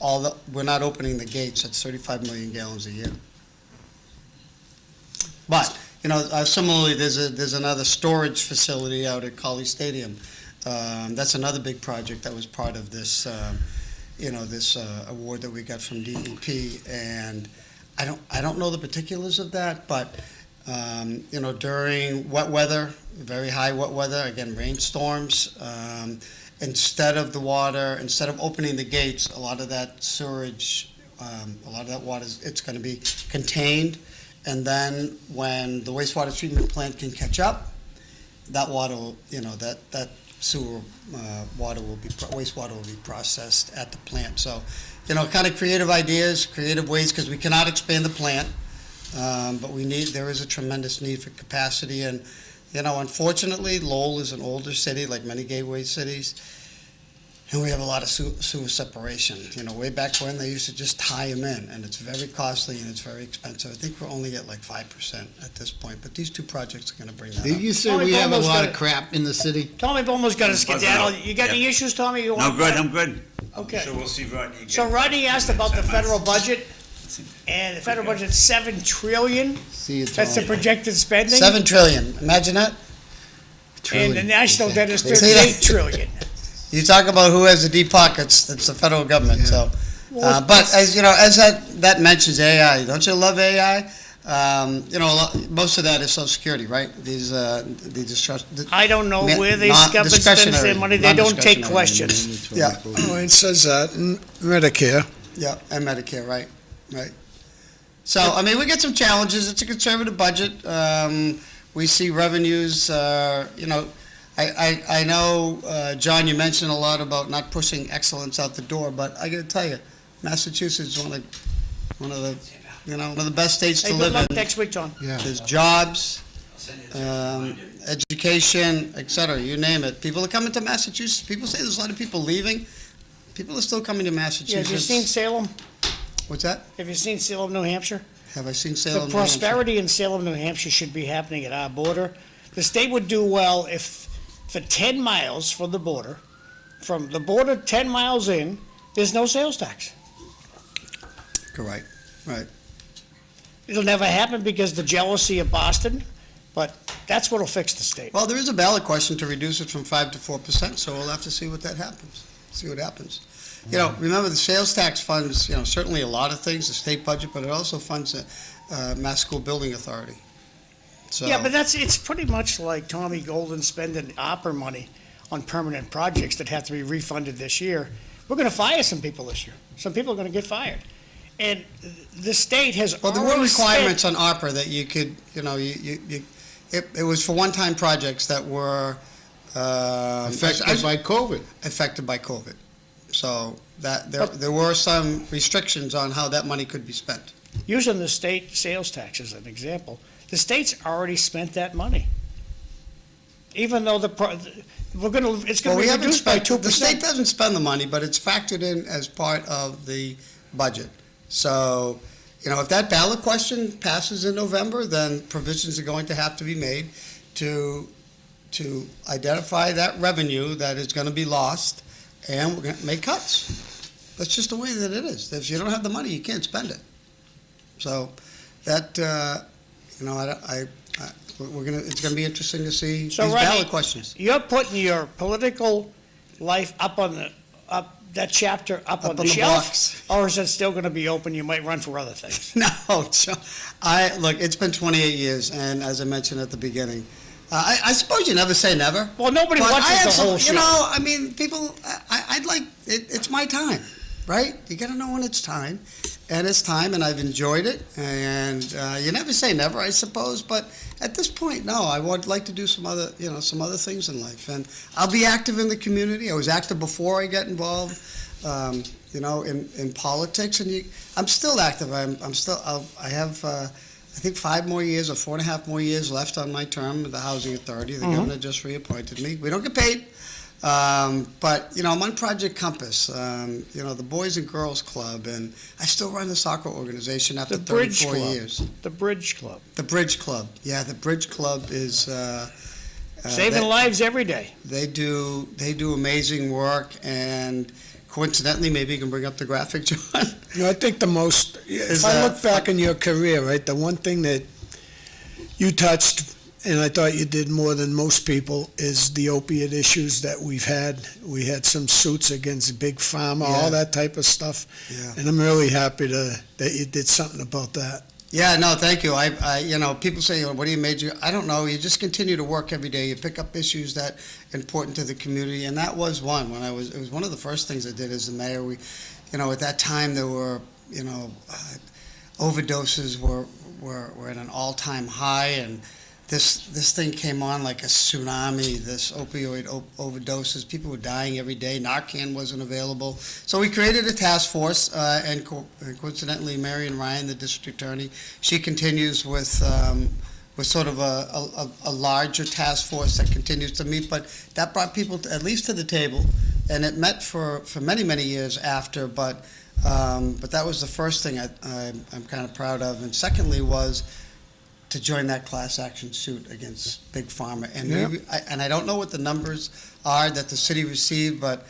Speaker 5: we're not opening the gates. That's 35 million gallons a year. But similarly, there's another storage facility out at Colley Stadium. That's another big project that was part of this. This award that we got from DEP, and I don't know the particulars of that, but during wet weather, very high wet weather, again rainstorms, instead of opening the gates, a lot of that sewage, a lot of that water it's going to be contained, And then when the wastewater treatment plant can catch up, that water, will, that sewer wastewater will be processed at the plant. So, kind of creative ideas, creative ways, because we cannot expand the plant, but there is a tremendous need for capacity. And, unfortunately, Lowell is an older city, like many gateway cities, and we have a lot of sewer separation. Way back when, they used to just tie them in, and it's very costly and it's very expensive. I think we're only at like 5% at this point, but these two projects are going to bring that
Speaker 4: Did
Speaker 5: up.
Speaker 4: you say
Speaker 2: Tommy
Speaker 4: we have a
Speaker 2: Bomo's
Speaker 4: lot
Speaker 2: got
Speaker 4: of crap in the city?
Speaker 2: Tommy Bomo's got a skedaddle. You got any
Speaker 1: Yeah.
Speaker 2: issues, Tommy? You
Speaker 1: No,
Speaker 2: want?
Speaker 1: good, I'm good.
Speaker 2: Okay.
Speaker 1: So we'll see Rodney again.
Speaker 2: So Rodney asked about the federal budget, and the federal budget's $7 trillion.
Speaker 4: See you,
Speaker 2: That's the
Speaker 4: Tom.
Speaker 2: projected spending.
Speaker 5: $7 trillion. Imagine that.
Speaker 2: And the national debt is
Speaker 5: See that?
Speaker 2: $38 trillion.
Speaker 5: You talk about who has the deep pockets. That's the federal government.
Speaker 4: Yeah.
Speaker 5: So,
Speaker 2: Well,
Speaker 5: but as that mentions AI. Don't you love AI? Most of that is Social Security, right?
Speaker 2: I don't know where these
Speaker 5: Not
Speaker 2: government spends their
Speaker 5: discretionary,
Speaker 2: money. They don't take
Speaker 5: non-discretionary.
Speaker 2: questions.
Speaker 5: Yeah.
Speaker 3: Oh, it says that, Medicare.
Speaker 5: Yeah, and Medicare, right. So, I mean, we get some challenges. It's a conservative budget. We see revenues, I know, John, you mentioned a lot about not pushing excellence out the door, but I gotta tell you, Massachusetts is one of the best states
Speaker 2: Hey,
Speaker 5: to
Speaker 2: good
Speaker 5: live
Speaker 2: luck
Speaker 5: in.
Speaker 2: next week, Tom.
Speaker 4: Yeah.
Speaker 5: There's jobs, education, et cetera, you name it. People are coming to Massachusetts. People say there's a lot of people leaving. People are still coming to
Speaker 2: Yeah,
Speaker 5: Massachusetts.
Speaker 2: have you seen Salem?
Speaker 5: What's that?
Speaker 2: Have you seen Salem, New Hampshire?
Speaker 5: Have I seen
Speaker 2: The
Speaker 5: Salem? New Hampshire?
Speaker 2: prosperity in Salem, New Hampshire should be happening at our border. The state would do well if, for 10 miles from the border, 10 miles in, there's no sales tax.
Speaker 5: Correct, right.
Speaker 2: It'll never happen because the jealousy of Boston, but that's what'll fix the state.
Speaker 5: Well, there is a ballot question to reduce it from 5 to 4%, so we'll have to see what happens. Remember the sales tax funds, certainly a lot of things, the state budget, but it also funds the Mass School Building Authority. So,
Speaker 2: Yeah, but it's pretty much like Tommy Golden spending opera money on permanent projects that have to be refunded this year. We're gonna fire some people this year. Some people are gonna get fired. And the state has
Speaker 5: well, there were
Speaker 2: already spent.
Speaker 5: requirements on ARPA that you could, it was for one-time projects that were
Speaker 4: Affected by COVID.
Speaker 5: affected by COVID. So there were some restrictions on how that money could be spent.
Speaker 2: Using the state sales tax as an example, the state's already spent that money. Even though it's
Speaker 5: Well,
Speaker 2: gonna
Speaker 5: we
Speaker 2: be
Speaker 5: haven't
Speaker 2: reduced by
Speaker 5: spent, the state
Speaker 2: 2%.
Speaker 5: doesn't spend the money, but it's factored in as part of the budget. So, if that ballot question passes in November, then provisions are going to have to be made to identify that revenue that is going to be lost, and we're going to make cuts. That's just the way that it is. If you don't have the money, you can't spend it. So, that, it's going to be interesting to see
Speaker 2: So,
Speaker 5: these
Speaker 2: Rodney,
Speaker 5: ballot questions.
Speaker 2: You're putting your political life up that chapter up on
Speaker 5: Up
Speaker 2: the
Speaker 5: on the
Speaker 2: shelf?
Speaker 5: box.
Speaker 2: Or is it still gonna be open? You might run for other things.
Speaker 5: No, look, it's been 28 years, and as I mentioned at the beginning, I suppose you never say never.
Speaker 2: Well, nobody
Speaker 5: But I
Speaker 2: watches
Speaker 5: have
Speaker 2: the
Speaker 5: some,
Speaker 2: whole show.
Speaker 5: People, I'd like, it's my time, right? You gotta know when it's time, and it's time, and I've enjoyed it, and you never say never, I suppose, but at this point, no, I would like to do some other things in life, and I'll be active in the community. I was active before I got involved, in politics, and I'm still active. I have, I think 5 more years or 4.5 more years left on my term at the Housing Authority. The governor just reappointed me. We don't get paid. But, I'm on Project Compass, the Boys and Girls Club, and I still run the soccer organization after
Speaker 2: The Bridge
Speaker 5: 34
Speaker 2: Club.
Speaker 5: years.
Speaker 2: The Bridge Club.
Speaker 5: The Bridge Club. Yeah, the Bridge Club is...
Speaker 2: Saving lives every day.
Speaker 5: They do amazing work, and coincidentally, maybe you can bring up the graphic, John.
Speaker 3: I think the most,
Speaker 5: Is
Speaker 3: if I
Speaker 5: that-
Speaker 3: look back in your career, right, the one thing that you touched, and I thought you did more than most people, is the opiate issues that we've had. We had some suits against Big Pharma,
Speaker 5: Yeah.
Speaker 3: all that type of stuff.
Speaker 5: Yeah.
Speaker 3: And I'm really happy that you did something about that.
Speaker 5: Yeah, no, thank you. People say, what do you major? I don't know. You just continue to work every day. You pick up issues that are important to the community, and that was one. It was one of the first things I did as the mayor. At that time there were, overdoses were at an all-time high, and this thing came on like a tsunami, this opioid overdoses. People were dying every day. Narcan wasn't available. So we created a task force, and coincidentally, Marion Ryan, the district attorney, she continues with sort of a larger task force that continues to meet, but that brought people at least to the table, and it met for many, many years after, but that was the first thing I'm kind of proud of. And secondly was to join that class action suit against Big Pharma. And I don't know what the numbers are that the city received, but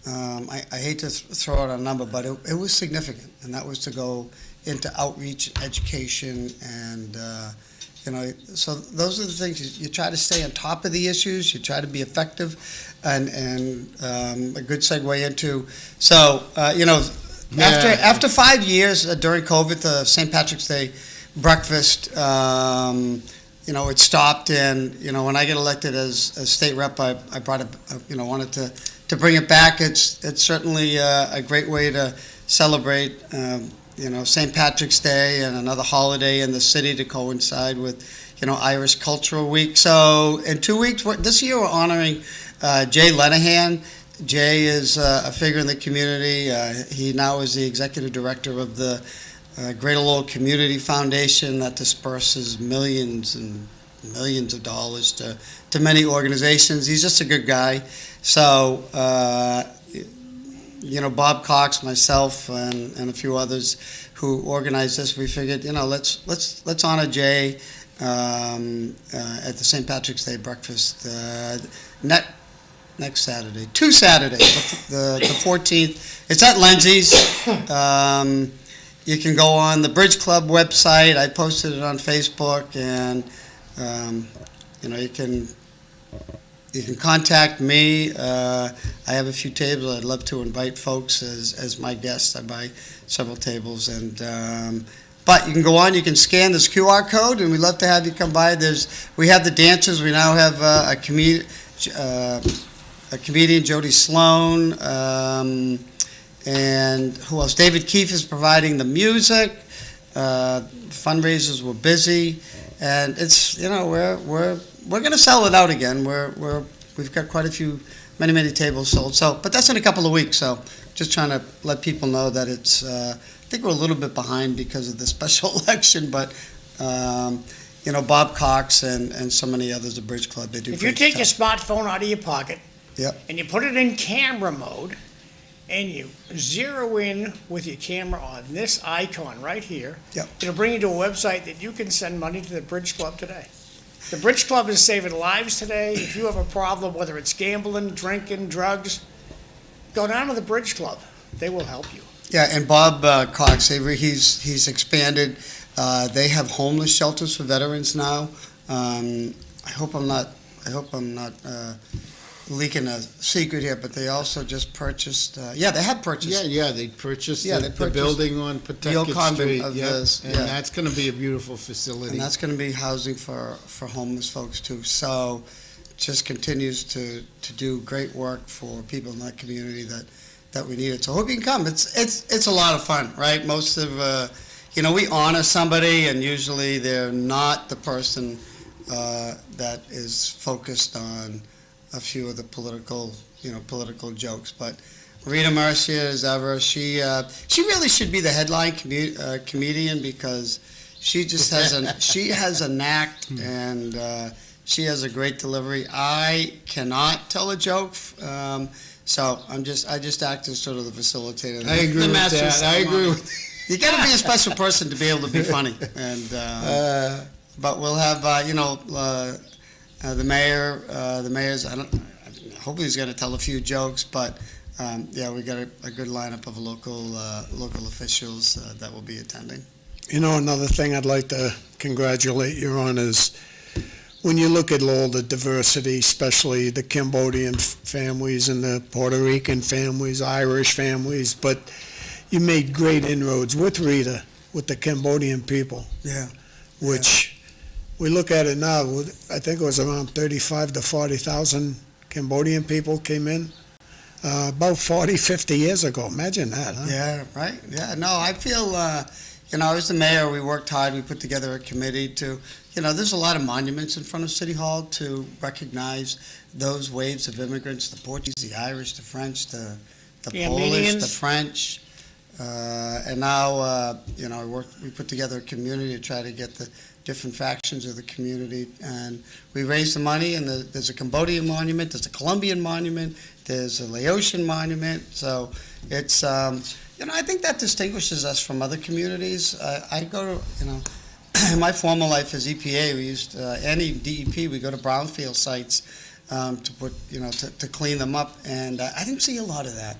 Speaker 5: I hate to throw out a number, but it was significant, and that was to go into outreach, education, and so those are the things. You try to stay on top of the issues. You try to be effective, and a good segue into after 5 years during COVID, the St. Patrick's Day breakfast, it stopped. And when I get elected as state rep, I brought it. Wanted to bring it back. It's certainly a great way to celebrate. St. Patrick's Day and another holiday in the city to coincide with, Irish Cultural Week. So in 2 weeks, this year we're honoring Jay Lenahan. Jay is a figure in the community. He now is the executive director of the Greater Lowell Community Foundation that disperses millions and millions of dollars to many organizations. He's just a good guy. So, Bob Cox, myself, and a few others who organized this, we figured, let's honor Jay at the St. Patrick's Day breakfast next Saturday. 2 Saturdays, the 14th. It's at Lindsay's. You can go on the Bridge Club website. I posted it on Facebook, and you can contact me. I have a few tables. I'd love to invite folks as my guests. I buy several tables, but you can go on. You can scan this QR code, and we'd love to have you come by. We have the dancers. We now have a comedian, Jody Sloan, and who else? David Keefe is providing the music. Fundraisers were busy, and it's we're going to sell it out again. We've got quite a few, many tables sold. So, but that's in a couple of weeks. So, just trying to let people know that it's. I think we're a little bit behind because of the special election, but Bob Cox and so many others, the Bridge Club, they do.
Speaker 2: If you take your smartphone out of your pocket,
Speaker 5: yep,
Speaker 2: and you put it in camera mode, and you zero in with your camera on this icon right here,
Speaker 5: yep,
Speaker 2: it'll bring you to a website that you can send money to the Bridge Club today. The Bridge Club is saving lives today. If you have a problem, whether it's gambling, drinking, drugs, go down to the Bridge Club. They will help you.
Speaker 5: Yeah, and Bob Cox, he's expanded. They have homeless shelters for veterans now. I hope I'm not leaking a secret here, but they also just purchased. They have purchased.
Speaker 4: Yeah, they purchased
Speaker 5: the
Speaker 4: building on Pawtucket Street.
Speaker 5: Of
Speaker 4: yeah,
Speaker 5: this,
Speaker 4: and that's going to be a beautiful facility.
Speaker 5: And that's going to be housing for homeless folks too. So, just continues to do great work for people in that community that we need it. So hope you can come. It's a lot of fun, right? Most of we honor somebody, and usually they're not the person that is focused on a few of the political jokes. But Rita Mercier, as ever, she really should be the headline comedian, because she just has a knack, and she has a great delivery. I cannot tell a joke. So I just act as sort of the facilitator.
Speaker 4: I agree with that. I agree with.
Speaker 5: You got to be a special person to be able to be funny, and but we'll have the mayor. The mayor's. Hopefully he's going to tell a few jokes, but we got a good lineup of local officials that will be attending.
Speaker 3: Another thing I'd like to congratulate you on is, when you look at all the diversity, especially the Cambodian families and the Puerto Rican families, Irish families, but you made great inroads with Rita, with the Cambodian people.
Speaker 5: Yeah.
Speaker 3: Which we look at it now, I think it was around 35 to 40,000 Cambodian people came in about 40, 50 years ago. Imagine that, huh?
Speaker 5: Yeah, right. Yeah, no, I feel, as the mayor, we worked hard. We put together a committee to, there's a lot of monuments in front of City Hall to recognize those waves of immigrants, the Portuguese, the Irish, the French, the
Speaker 2: The
Speaker 5: Polish, the
Speaker 2: Armenians.
Speaker 5: French. And now, we put together a community to try to get the different factions of the community. And we raised the money, and there's a Cambodian monument, there's a Colombian monument, there's a Laotian monument. So it's, I think that distinguishes us from other communities. I go to, in my former life as EPA, we used, any DEP, we go to brownfield sites to put, to clean them up. And I didn't see a lot of that.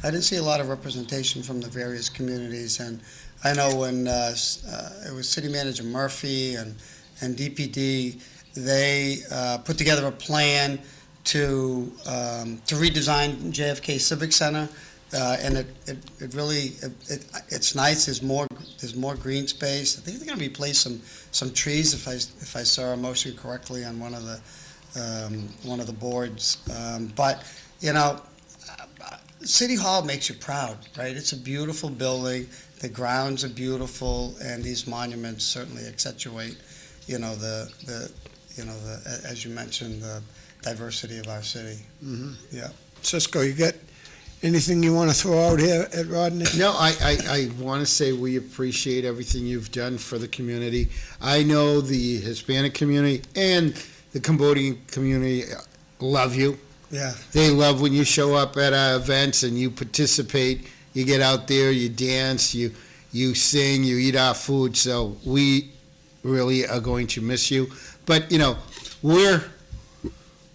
Speaker 5: I didn't see a lot of representation from the various communities. And I know when it was City Manager Murphy and DPD, they put together a plan to redesign JFK Civic Center, and it really it's nice. There's more green space. I think they're going to replace some trees if I saw a motion correctly on one of the boards. But City Hall makes you proud, right? It's a beautiful building. The grounds are beautiful, and these monuments certainly accentuate, as you mentioned, the diversity of our city.
Speaker 3: Mm-hmm.
Speaker 5: Yeah.
Speaker 3: Cisco, you got anything you want to throw out here at Rodney?
Speaker 4: No, I want to say we appreciate everything you've done for the community. I know the Hispanic community and the Cambodian community love you.
Speaker 5: Yeah.
Speaker 4: They love when you show up at our events and you participate. You get out there, you dance, you sing, you eat our food. So we really are going to miss you. But we're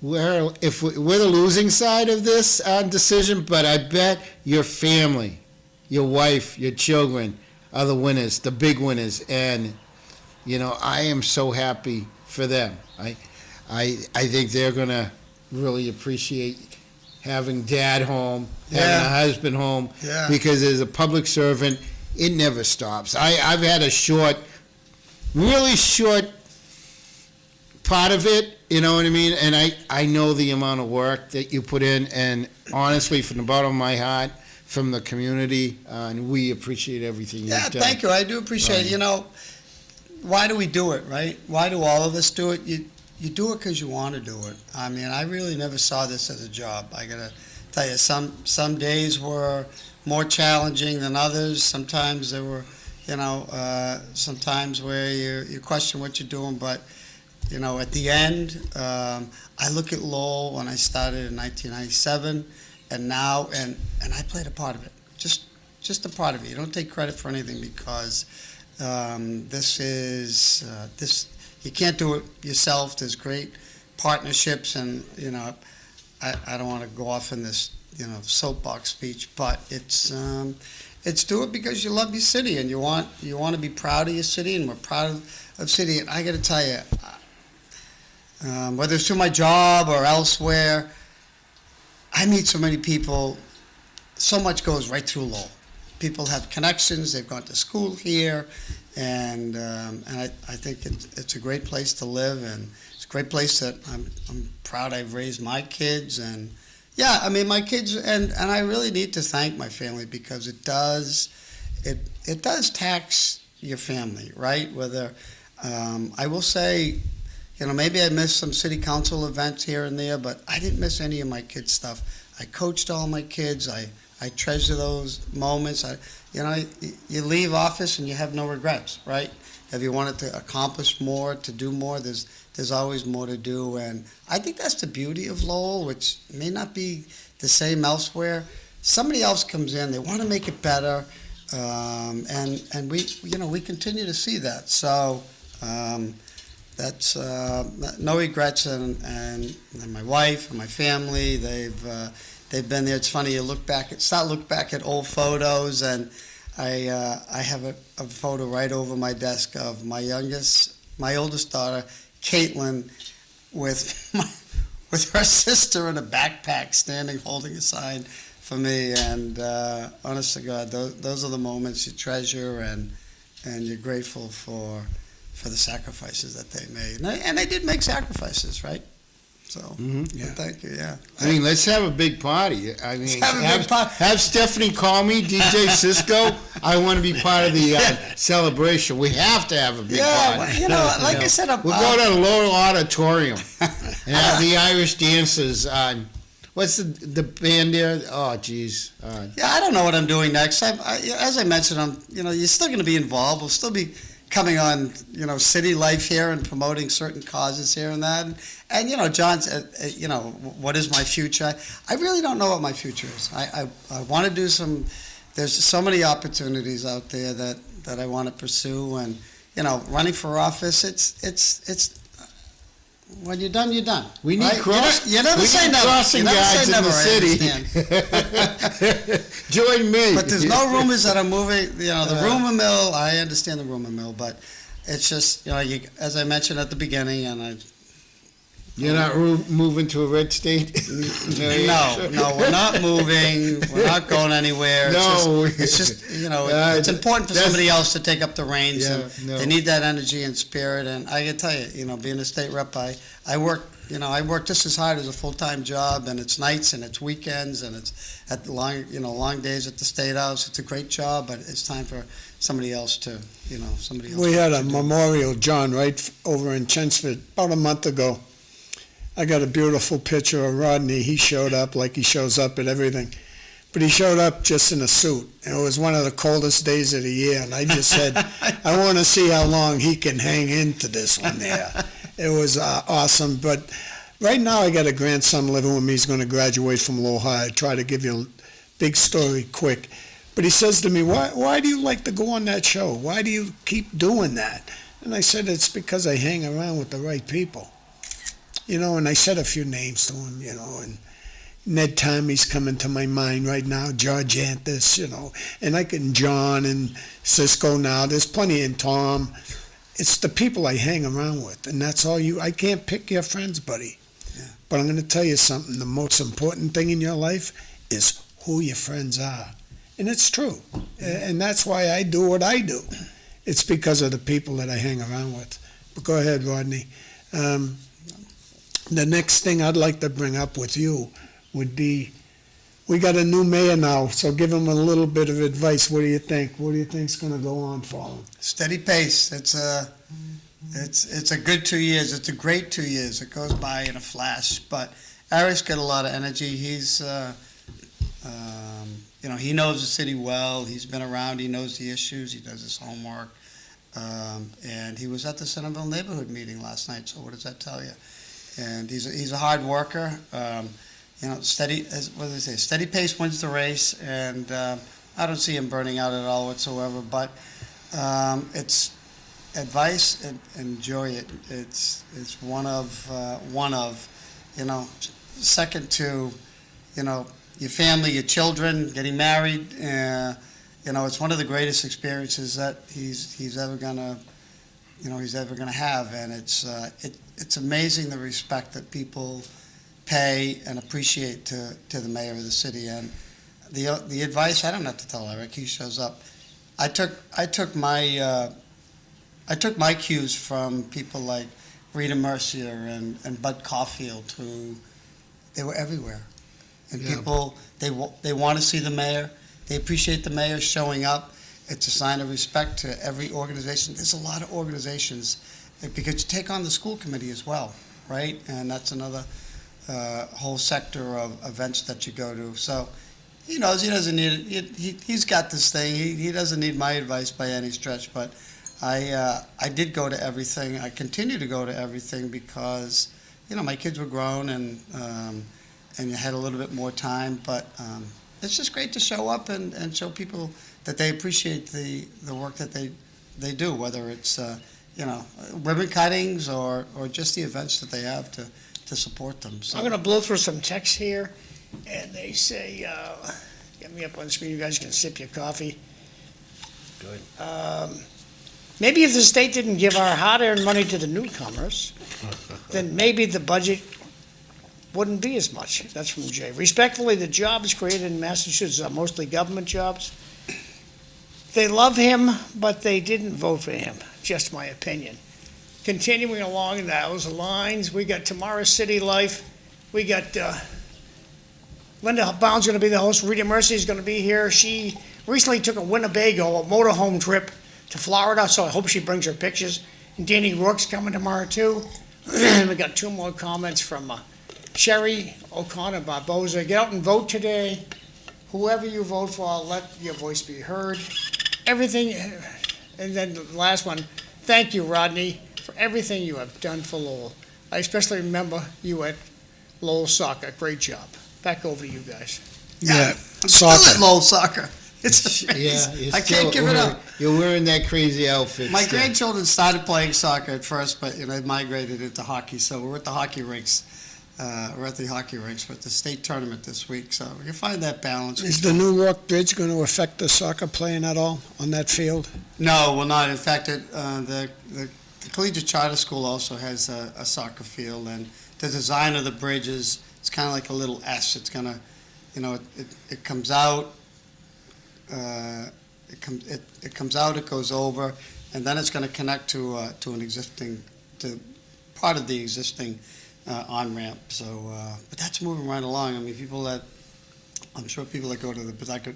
Speaker 4: the losing side of this decision. But I bet your family, your wife, your children are the winners, the big winners. And I am so happy for them. I think they're gonna really appreciate having dad home, having a husband home, because as a public servant, it never stops. I've had a really short part of it, you know what I mean? And I know the amount of work that you put in, and honestly, from the bottom of my heart, from the community, and we appreciate everything you've done.
Speaker 5: Yeah, thank you. I do appreciate it. Why do we do it, right? Why do all of us do it? You do it because you want to do it. I mean, I really never saw this as a job. I gotta tell you, some days were more challenging than others. Sometimes there were, sometimes where you question what you're doing. But, at the end, I look at Lowell when I started in 1997, and now, and I played a part of it. Just a part of it. You don't take credit for anything because you can't do it yourself. There's great partnerships, and I don't want to go off in this soapbox speech, but it's do it because you love your city and you want to be proud of your city, and we're proud of city. And I got to tell you, whether it's through my job or elsewhere, I meet so many people. So much goes right through Lowell. People have connections. They've gone to school here. And I think it's a great place to live, and it's a great place that I'm proud I've raised my kids. And my kids, and I really need to thank my family, because it does tax your family, right? Whether I will say, maybe I missed some city council events here and there, but I didn't miss any of my kids' stuff. I coached all my kids. I treasure those moments. You leave office and you have no regrets, right? If you wanted to accomplish more, to do more, there's always more to do. And I think that's the beauty of Lowell, which may not be the same elsewhere. Somebody else comes in, they want to make it better, and we continue to see that. So that's no regrets, and my wife and my family, they've been there. It's funny, you look back at old photos, and I have a photo right over my desk of my oldest daughter, Caitlin, with her sister in a backpack, standing holding a sign for me. And honest to God, those are the moments you treasure, and you're grateful for the sacrifices that they made. And they did make sacrifices, right? So,
Speaker 3: Yeah.
Speaker 5: but thank you, yeah.
Speaker 4: I mean, let's have a big party. I mean,
Speaker 5: have a big party.
Speaker 4: have Stephanie call me, DJ Cisco. I want to be part of the celebration. We have to have a big
Speaker 5: Yeah,
Speaker 4: party.
Speaker 5: well, like I said,
Speaker 4: We'll go to the Laurel Auditorium and have the Irish dancers on. What's the band there? Oh, geez.
Speaker 5: Yeah, I don't know what I'm doing next. As I mentioned, you're still going to be involved. We'll still be coming on, city life here and promoting certain causes here and that. And John's, what is my future? I really don't know what my future is. I want to do there's so many opportunities out there that I want to pursue. And, running for office, it's when you're done, you're done.
Speaker 4: We need
Speaker 5: right? You never say never.
Speaker 4: crossing
Speaker 5: You never
Speaker 4: guards
Speaker 5: say
Speaker 4: in the
Speaker 5: never,
Speaker 4: city. Join me.
Speaker 5: But there's no rumors that I'm moving. The rumor mill. I understand the rumor mill, but it's just as I mentioned at the beginning, and
Speaker 4: You're not moving to a red state?
Speaker 5: no, we're not moving. We're not going anywhere.
Speaker 4: No.
Speaker 5: It's just it's important for somebody else to take up the reins,
Speaker 4: Yeah,
Speaker 5: and
Speaker 4: no.
Speaker 5: they need that energy and spirit. And I can tell you, being a state rep, I work. I work just as hard as a full-time job, and it's nights and it's weekends and it's at the long days at the State House. It's a great job, but it's time for somebody else to.
Speaker 3: We had a memorial, John, right over in Chelmsford about a month ago. I got a beautiful picture of Rodney. He showed up like he shows up at everything. But he showed up just in a suit. And it was one of the coldest days of the year. And I just said, I want to see how long he can hang into this one there. It was awesome. But right now I got a grandson living with me. He's going to graduate from Low High. I try to give you a big story quick. But he says to me, why do you like to go on that show? Why do you keep doing that? And I said, it's because I hang around with the right people. And I said a few names to him, and Ned Tarmey's coming to my mind right now, George Anthes, and John and Cisco now. There's plenty, and Tom. It's the people I hang around with, and that's all I can't pick your friends, buddy.
Speaker 5: Yeah.
Speaker 3: But I'm going to tell you something. The most important thing in your life is who your friends are. And it's true. And that's why I do what I do. It's because of the people that I hang around with. But go ahead, Rodney. The next thing I'd like to bring up with you would be, we got a new mayor now, so give him a little bit of advice. What do you think? What do you think's going to go on for him?
Speaker 5: Steady pace. It's a good 2 years. It's a great 2 years. It goes by in a flash. But Eric's got a lot of energy. He's, he knows the city well. He's been around. He knows the issues. He does his homework. And he was at the Centerville neighborhood meeting last night. So what does that tell you? And he's a hard worker. Steady, what do they say? Steady pace wins the race, and I don't see him burning out at all whatsoever. But it's advice and enjoy it. It's one of second to your family, your children, getting married. It's one of the greatest experiences that he's ever gonna have, and it's amazing the respect that people pay and appreciate to the mayor of the city. And the advice, I don't have to tell Eric, he shows up. I took my cues from people like Rita Mercier and Bud Caulfield, who they were everywhere. And
Speaker 4: Yeah.
Speaker 5: people, they want to see the mayor. They appreciate the mayor showing up. It's a sign of respect to every organization. There's a lot of organizations, because you take on the school committee as well, right? And that's another whole sector of events that you go to. So he knows he doesn't need it. He's got this thing. He doesn't need my advice by any stretch. But I did go to everything. I continue to go to everything because my kids were grown and you had a little bit more time. But it's just great to show up and show people that they appreciate the work that they do, whether it's ribbon cuttings or just the events that they have to support them. So
Speaker 2: I'm gonna blow through some texts here, and they say, get me up on screen, you guys can sip your coffee.
Speaker 4: Good.
Speaker 2: Maybe if the state didn't give our hard-earned money to the newcomers, then maybe the budget wouldn't be as much. That's from Jay. Respectfully, the jobs created in Massachusetts are mostly government jobs. They love him, but they didn't vote for him, just my opinion. continuing along those lines, we got tomorrow's City Life. We got Linda Bound's going to be the host. Rita Mercy is going to be here. She recently took a Winnebago, a motorhome trip to Florida, so I hope she brings her pictures. And Danny Rourke's coming tomorrow, too. We got 2 more comments from Sherry O'Connor Barboza. Get out and vote today. Whoever you vote for, let your voice be heard. Everything, and then the last one, thank you, Rodney, for everything you have done for Lowell. I especially remember you at Lowell Soccer. Great job. Back over to you guys.
Speaker 3: Yeah,
Speaker 5: I'm still at
Speaker 3: soccer.
Speaker 5: Lowell Soccer. It's
Speaker 4: Yeah,
Speaker 5: amazing.
Speaker 4: you're
Speaker 5: I can't
Speaker 4: still
Speaker 5: give it up.
Speaker 4: You're wearing that crazy outfit.
Speaker 5: My
Speaker 4: still.
Speaker 5: grandchildren started playing soccer at first, but they migrated into hockey. So we're at the hockey rinks. We're at the hockey rinks. We're at the state tournament this week. So you find that balance.
Speaker 3: Is the new Rock Bridge going to affect the soccer playing at all on that field?
Speaker 5: No, will not. In fact, the Collegiate Charter School also has a soccer field, and the design of the bridge is it's kind of like a little S. It's gonna, it comes out. It comes out. It goes over, and then it's going to connect to an existing part of the existing on ramp. So, but that's moving right along. I mean, I'm sure people that go to the Pawtucket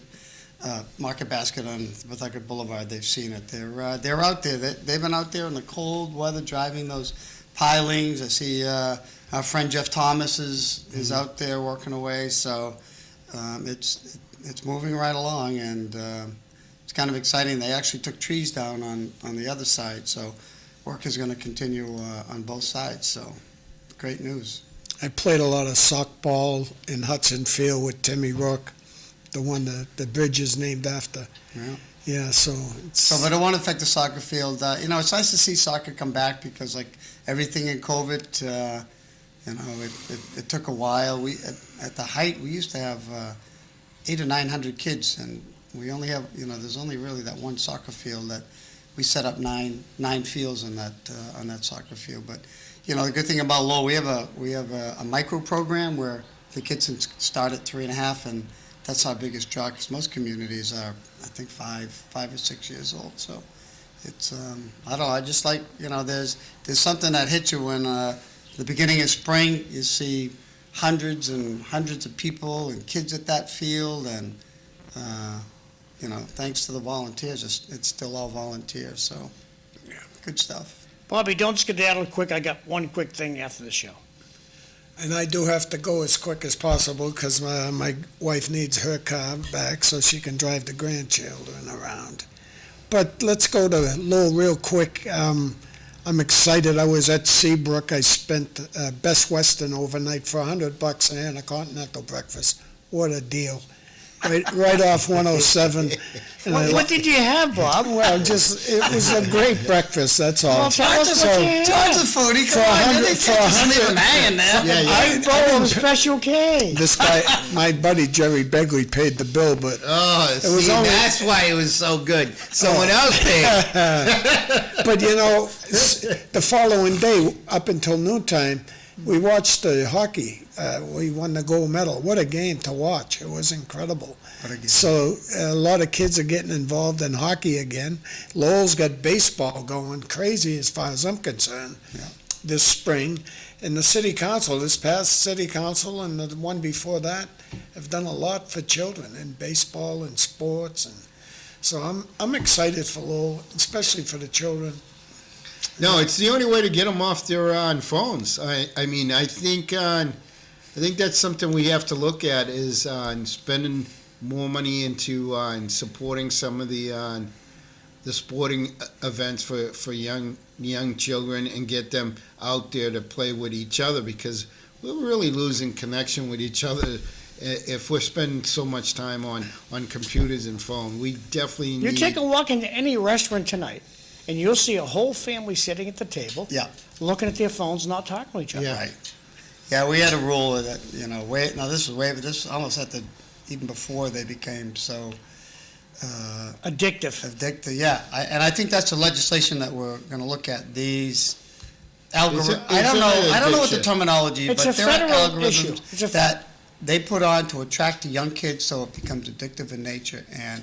Speaker 5: Market Basket on Pawtucket Boulevard, they've seen it. They're out there. They've been out there in the cold weather driving those pilings. I see our friend Jeff Thomas is out there working away. So it's moving right along, and it's kind of exciting. They actually took trees down on the other side, so work is going to continue on both sides. So great news.
Speaker 3: I played a lot of softball in Hudson Field with Timmy Rourke, the one the bridge is named after.
Speaker 5: Yeah.
Speaker 3: Yeah, so it's...
Speaker 5: So, but it won't affect the soccer field. It's nice to see soccer come back because, like everything in COVID, it took a while. At the height, we used to have 800 or 900 kids, and we only have, there's only really that one soccer field that we set up nine fields on that soccer field. But the good thing about Lowell, we have a micro program where the kids can start at 3.5, and that's our biggest draw because most communities are, I think, 5 or 6 years old. So it's I don't know. I just like there's something that hits you when the beginning of spring you see hundreds and hundreds of people and kids at that field, and thanks to the volunteers, it's still all volunteers. So good stuff.
Speaker 2: Bobby, don't skedaddle quick. I got one quick thing after the show.
Speaker 3: And I do have to go as quick as possible because my wife needs her car back so she can drive the grandchildren around. But let's go to Lowell real quick. I'm excited. I was at Seabrook. I spent Best Western overnight for $100 and a continental breakfast. What a deal. Right off 107. And
Speaker 2: What did you have, Bob?
Speaker 3: Well, it was a great breakfast, that's all.
Speaker 2: Well, tell us what you had.
Speaker 5: George the foodie,
Speaker 3: For
Speaker 5: come on,
Speaker 3: 100
Speaker 5: they can't just leave him hanging there.
Speaker 4: Yeah, yeah.
Speaker 2: I brought a Special K.
Speaker 3: This guy, my buddy Jerry Begley paid the bill, but
Speaker 4: Oh,
Speaker 3: was only-
Speaker 4: that's why it was so good. Someone else paid.
Speaker 3: but the following day, up until noontime, we watched the hockey. We won the gold medal. What a game to watch. It was incredible. So a lot of kids are getting involved in hockey again. Lowell's got baseball going crazy as far as I'm concerned this spring. And the city council, this past city council and the one before that, have done a lot for children in baseball and sports. And so I'm excited for Lowell, especially for the children.
Speaker 4: No, it's the only way to get them off their phones. I think that's something we have to look at is spending more money into supporting some of the sporting events for young children and get them out there to play with each other, because we're really losing connection with each other if we're spending so much time on computers and phone. We definitely need...
Speaker 2: You take a walk into any restaurant tonight, and you'll see a whole family sitting at the table, looking at their phones, not talking to each other.
Speaker 4: Yeah.
Speaker 5: Right. Yeah, we had a rule that, this is almost even before they became so
Speaker 2: Addictive.
Speaker 5: addicted. Yeah, and I think that's the legislation that we're going to look at. These algorithms. I don't know what the terminology,
Speaker 2: It's
Speaker 5: but
Speaker 2: a
Speaker 5: there are
Speaker 2: federal issue.
Speaker 5: algorithms that they put on to attract the young kids, so it becomes addictive in nature. And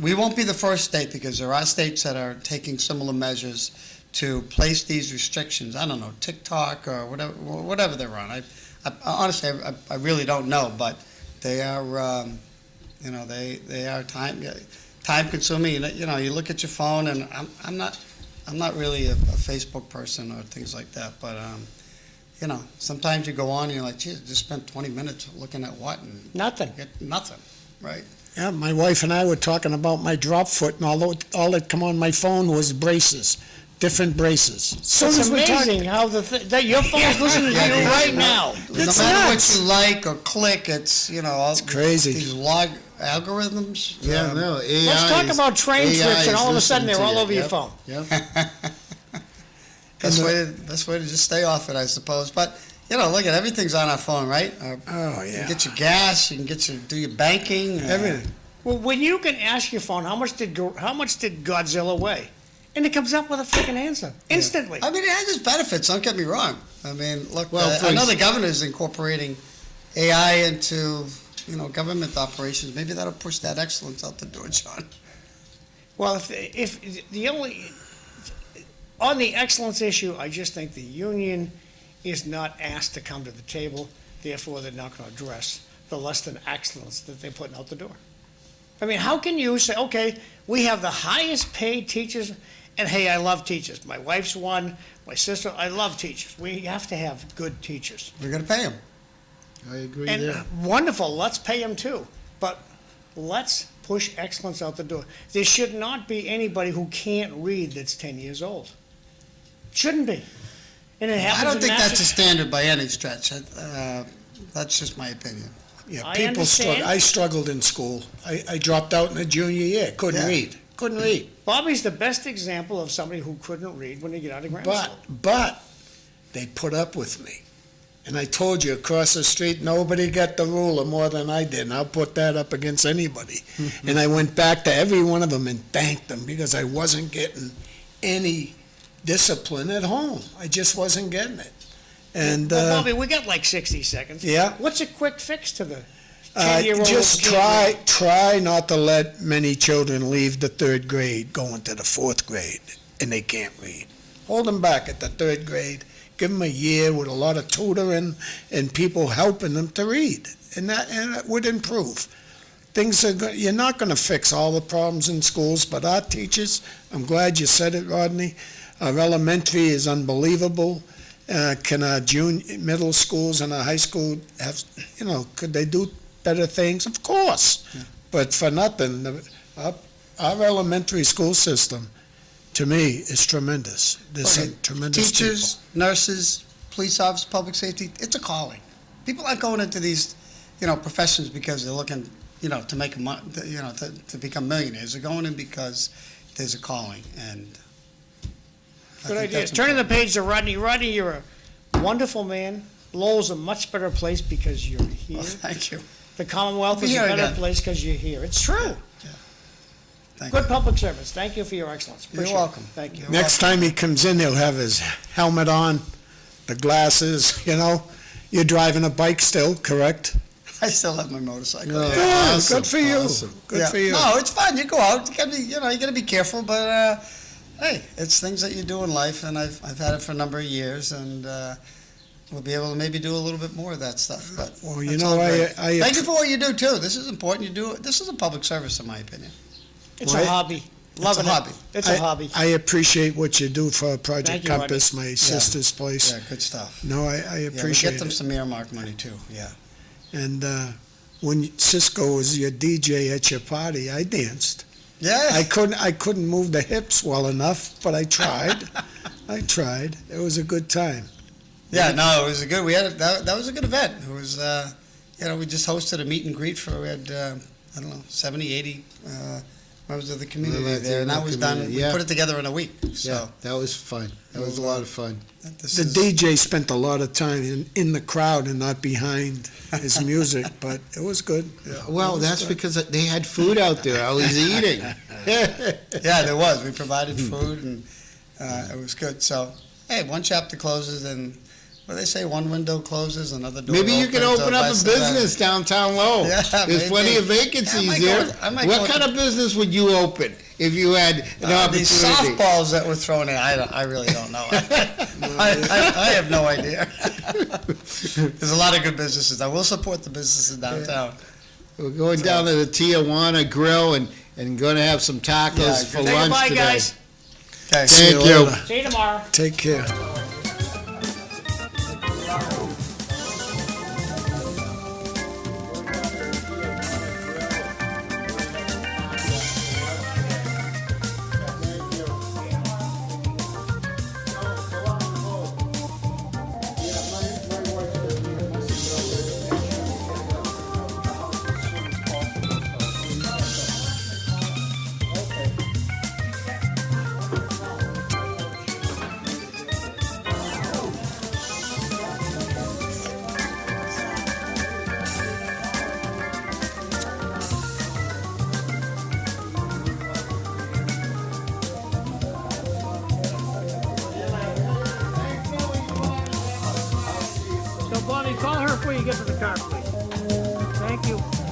Speaker 5: we won't be the first state, because there are states that are taking similar measures to place these restrictions. I don't know, TikTok or whatever they're on. I honestly, I really don't know, but they are, they are time consuming. You look at your phone, and I'm not really a Facebook person or things like that, but sometimes you go on and you're like, geez, I just spent 20 minutes looking at what, and
Speaker 2: Nothing.
Speaker 5: get nothing, right?
Speaker 3: Yeah, my wife and I were talking about my drop foot, and all that come on my phone was braces, different braces. Soon
Speaker 2: It's
Speaker 3: as we talk-
Speaker 2: amazing how that your phone's listening to you right now.
Speaker 5: No
Speaker 3: It's
Speaker 5: matter
Speaker 3: nuts.
Speaker 5: what you like or click, it's all
Speaker 3: It's crazy.
Speaker 5: these log algorithms.
Speaker 4: Yeah, no, AI
Speaker 2: Let's talk
Speaker 4: is-
Speaker 2: about train
Speaker 4: AI
Speaker 2: trips, and
Speaker 4: is
Speaker 2: all of a sudden
Speaker 4: listening
Speaker 2: they're
Speaker 4: to
Speaker 2: all
Speaker 4: you.
Speaker 2: over your
Speaker 4: Yep,
Speaker 2: phone.
Speaker 4: Yep.
Speaker 5: Best way to just stay off it, I suppose. But look at everything's on our phone, right?
Speaker 3: Oh,
Speaker 5: You
Speaker 3: yeah.
Speaker 5: can get your gas, you can do your banking,
Speaker 3: Everything.
Speaker 2: Well, when you can ask your phone, how much did Godzilla weigh? And it comes up with a freaking answer instantly.
Speaker 5: I mean, it has its benefits. Don't get me wrong. I mean, look,
Speaker 4: Well,
Speaker 5: I know the governor's incorporating AI into government operations. Maybe that'll push that excellence out the door, John.
Speaker 2: Well, if the only on the excellence issue, I just think the union is not asked to come to the table. Therefore, they're not going to address the less than excellence that they're putting out the door. I mean, how can you say, okay, we have the highest paid teachers, and hey, I love teachers. My wife's one, my sister, I love teachers. We have to have good teachers.
Speaker 5: We're going to pay them.
Speaker 4: I agree
Speaker 2: And
Speaker 4: there.
Speaker 2: wonderful, let's pay them too. But let's push excellence out the door. There should not be anybody who can't read that's 10 years old. Shouldn't be. And it happens
Speaker 5: I don't
Speaker 2: in
Speaker 5: think that's a
Speaker 2: Massachusetts.
Speaker 5: standard by any stretch. That's just my opinion.
Speaker 3: Yeah,
Speaker 2: I
Speaker 3: people
Speaker 2: understand.
Speaker 3: I struggled in school. I dropped out in the junior year. Couldn't
Speaker 5: Yeah.
Speaker 3: read. Couldn't read.
Speaker 2: Bobby's the best example of somebody who couldn't read when they get out of grammar school.
Speaker 3: But they put up with me. And I told you, across the street, nobody got the ruler more than I did, and I'll put that up against anybody. And I went back to every one of them and thanked them because I wasn't getting any discipline at home. I just wasn't getting it. And
Speaker 2: Well, Bobby, we got like 60 seconds.
Speaker 3: Yeah.
Speaker 2: What's a quick fix to the 10-year-old?
Speaker 3: just try not to let many children leave the third grade going to the fourth grade, and they can't read. Hold them back at the third grade. Give them a year with a lot of tutoring and people helping them to read, and that would improve. You're not going to fix all the problems in schools, but our teachers, I'm glad you said it, Rodney, our elementary is unbelievable. Can our middle schools and our high school have, could they do better things? Of course.
Speaker 5: Yeah.
Speaker 3: But for nothing, our elementary school system, to me, is tremendous. There's some tremendous
Speaker 5: Teachers, nurses, police officers, public safety, it's a calling. People aren't going into these, professions because they're looking, to make to become millionaires. They're going in because there's a calling, and I
Speaker 2: Good
Speaker 5: think
Speaker 2: idea.
Speaker 5: that's
Speaker 2: Turning the
Speaker 5: important.
Speaker 2: page to Rodney. Rodney, you're a wonderful man. Lowell's a much better place because you're here.
Speaker 5: Well, thank you.
Speaker 2: The Commonwealth
Speaker 5: Be
Speaker 2: is a
Speaker 5: here
Speaker 2: better
Speaker 5: again.
Speaker 2: place because you're here. It's true.
Speaker 5: Thank
Speaker 2: Good
Speaker 5: you.
Speaker 2: public service. Thank you for your excellence.
Speaker 5: You're
Speaker 2: Appreciate it.
Speaker 5: welcome.
Speaker 2: Thank you.
Speaker 5: You're
Speaker 3: Next time he comes in, he'll have his helmet on, the glasses, You're driving a bike still, correct?
Speaker 5: I still have my motorcycle.
Speaker 4: No.
Speaker 5: yeah.
Speaker 3: Good,
Speaker 4: awesome,
Speaker 3: good for you.
Speaker 4: awesome.
Speaker 3: Good
Speaker 5: Yeah.
Speaker 3: for you.
Speaker 5: No, it's fun. You go out. You gotta be, you gotta be careful. But hey, it's things that you do in life, and I've had it for a number of years, and we'll be able to maybe do a little bit more of that stuff. But
Speaker 3: Well, you
Speaker 5: that's
Speaker 3: know,
Speaker 5: all great.
Speaker 3: I
Speaker 5: Thank you for what you do too. This is important. You do. This is a public service, in my opinion.
Speaker 2: It's
Speaker 3: Well,
Speaker 2: a hobby. Loving
Speaker 5: a hobby.
Speaker 2: it. It's a hobby.
Speaker 3: I appreciate what you do for Project
Speaker 2: Thank you, Rodney.
Speaker 3: Compass, my sister's place.
Speaker 5: Yeah, good stuff.
Speaker 3: No, I
Speaker 5: Yeah, we
Speaker 3: appreciate
Speaker 5: get them
Speaker 3: it.
Speaker 5: some earmark money too. Yeah.
Speaker 3: And when Cisco was your DJ at your party, I danced.
Speaker 5: Yeah.
Speaker 3: I couldn't move the hips well enough, but I tried. I tried. It was a good time.
Speaker 5: Yeah, no, it was a good. We had that was a good event. It was, we just hosted a meet and greet for we had 70, 80 members of the community
Speaker 4: Members of
Speaker 5: there, and
Speaker 4: the
Speaker 5: that was done.
Speaker 4: community,
Speaker 5: We
Speaker 4: yeah.
Speaker 5: put it together in a week. So
Speaker 4: Yeah, that was fun. That was a lot of fun.
Speaker 5: this
Speaker 3: The
Speaker 5: is-
Speaker 3: DJ spent a lot of time in the crowd and not behind his music, but it was good.
Speaker 4: Well, that's because they had food out there. I was eating.
Speaker 5: Yeah, there was. We provided food, and it was good. So hey, one chapter closes, and what do they say? One window closes, another door.
Speaker 4: Maybe you can
Speaker 5: opens,
Speaker 4: open up a
Speaker 5: vice versa.
Speaker 4: business downtown low.
Speaker 5: Yeah,
Speaker 4: There's
Speaker 5: maybe.
Speaker 4: plenty of
Speaker 5: Yeah, I
Speaker 4: vacancies
Speaker 5: might
Speaker 4: there.
Speaker 5: go- I might
Speaker 4: What
Speaker 5: go
Speaker 4: kind
Speaker 5: to-
Speaker 4: of business would you open? if you had an opportunity.
Speaker 5: These softballs that were thrown in, I really don't know. I have no idea. There's a lot of good businesses. I will support the businesses downtown.
Speaker 4: We're going down to the Tijuana Grill and gonna have some tacos
Speaker 5: Yeah,
Speaker 4: for
Speaker 2: Say
Speaker 4: lunch
Speaker 2: goodbye,
Speaker 4: today.
Speaker 2: guys.
Speaker 5: Okay.
Speaker 3: See
Speaker 4: Thank you.
Speaker 3: later.
Speaker 2: See you tomorrow.
Speaker 3: Take care.
Speaker 2: So, Bonnie, call her before you get to the car, please. Thank you.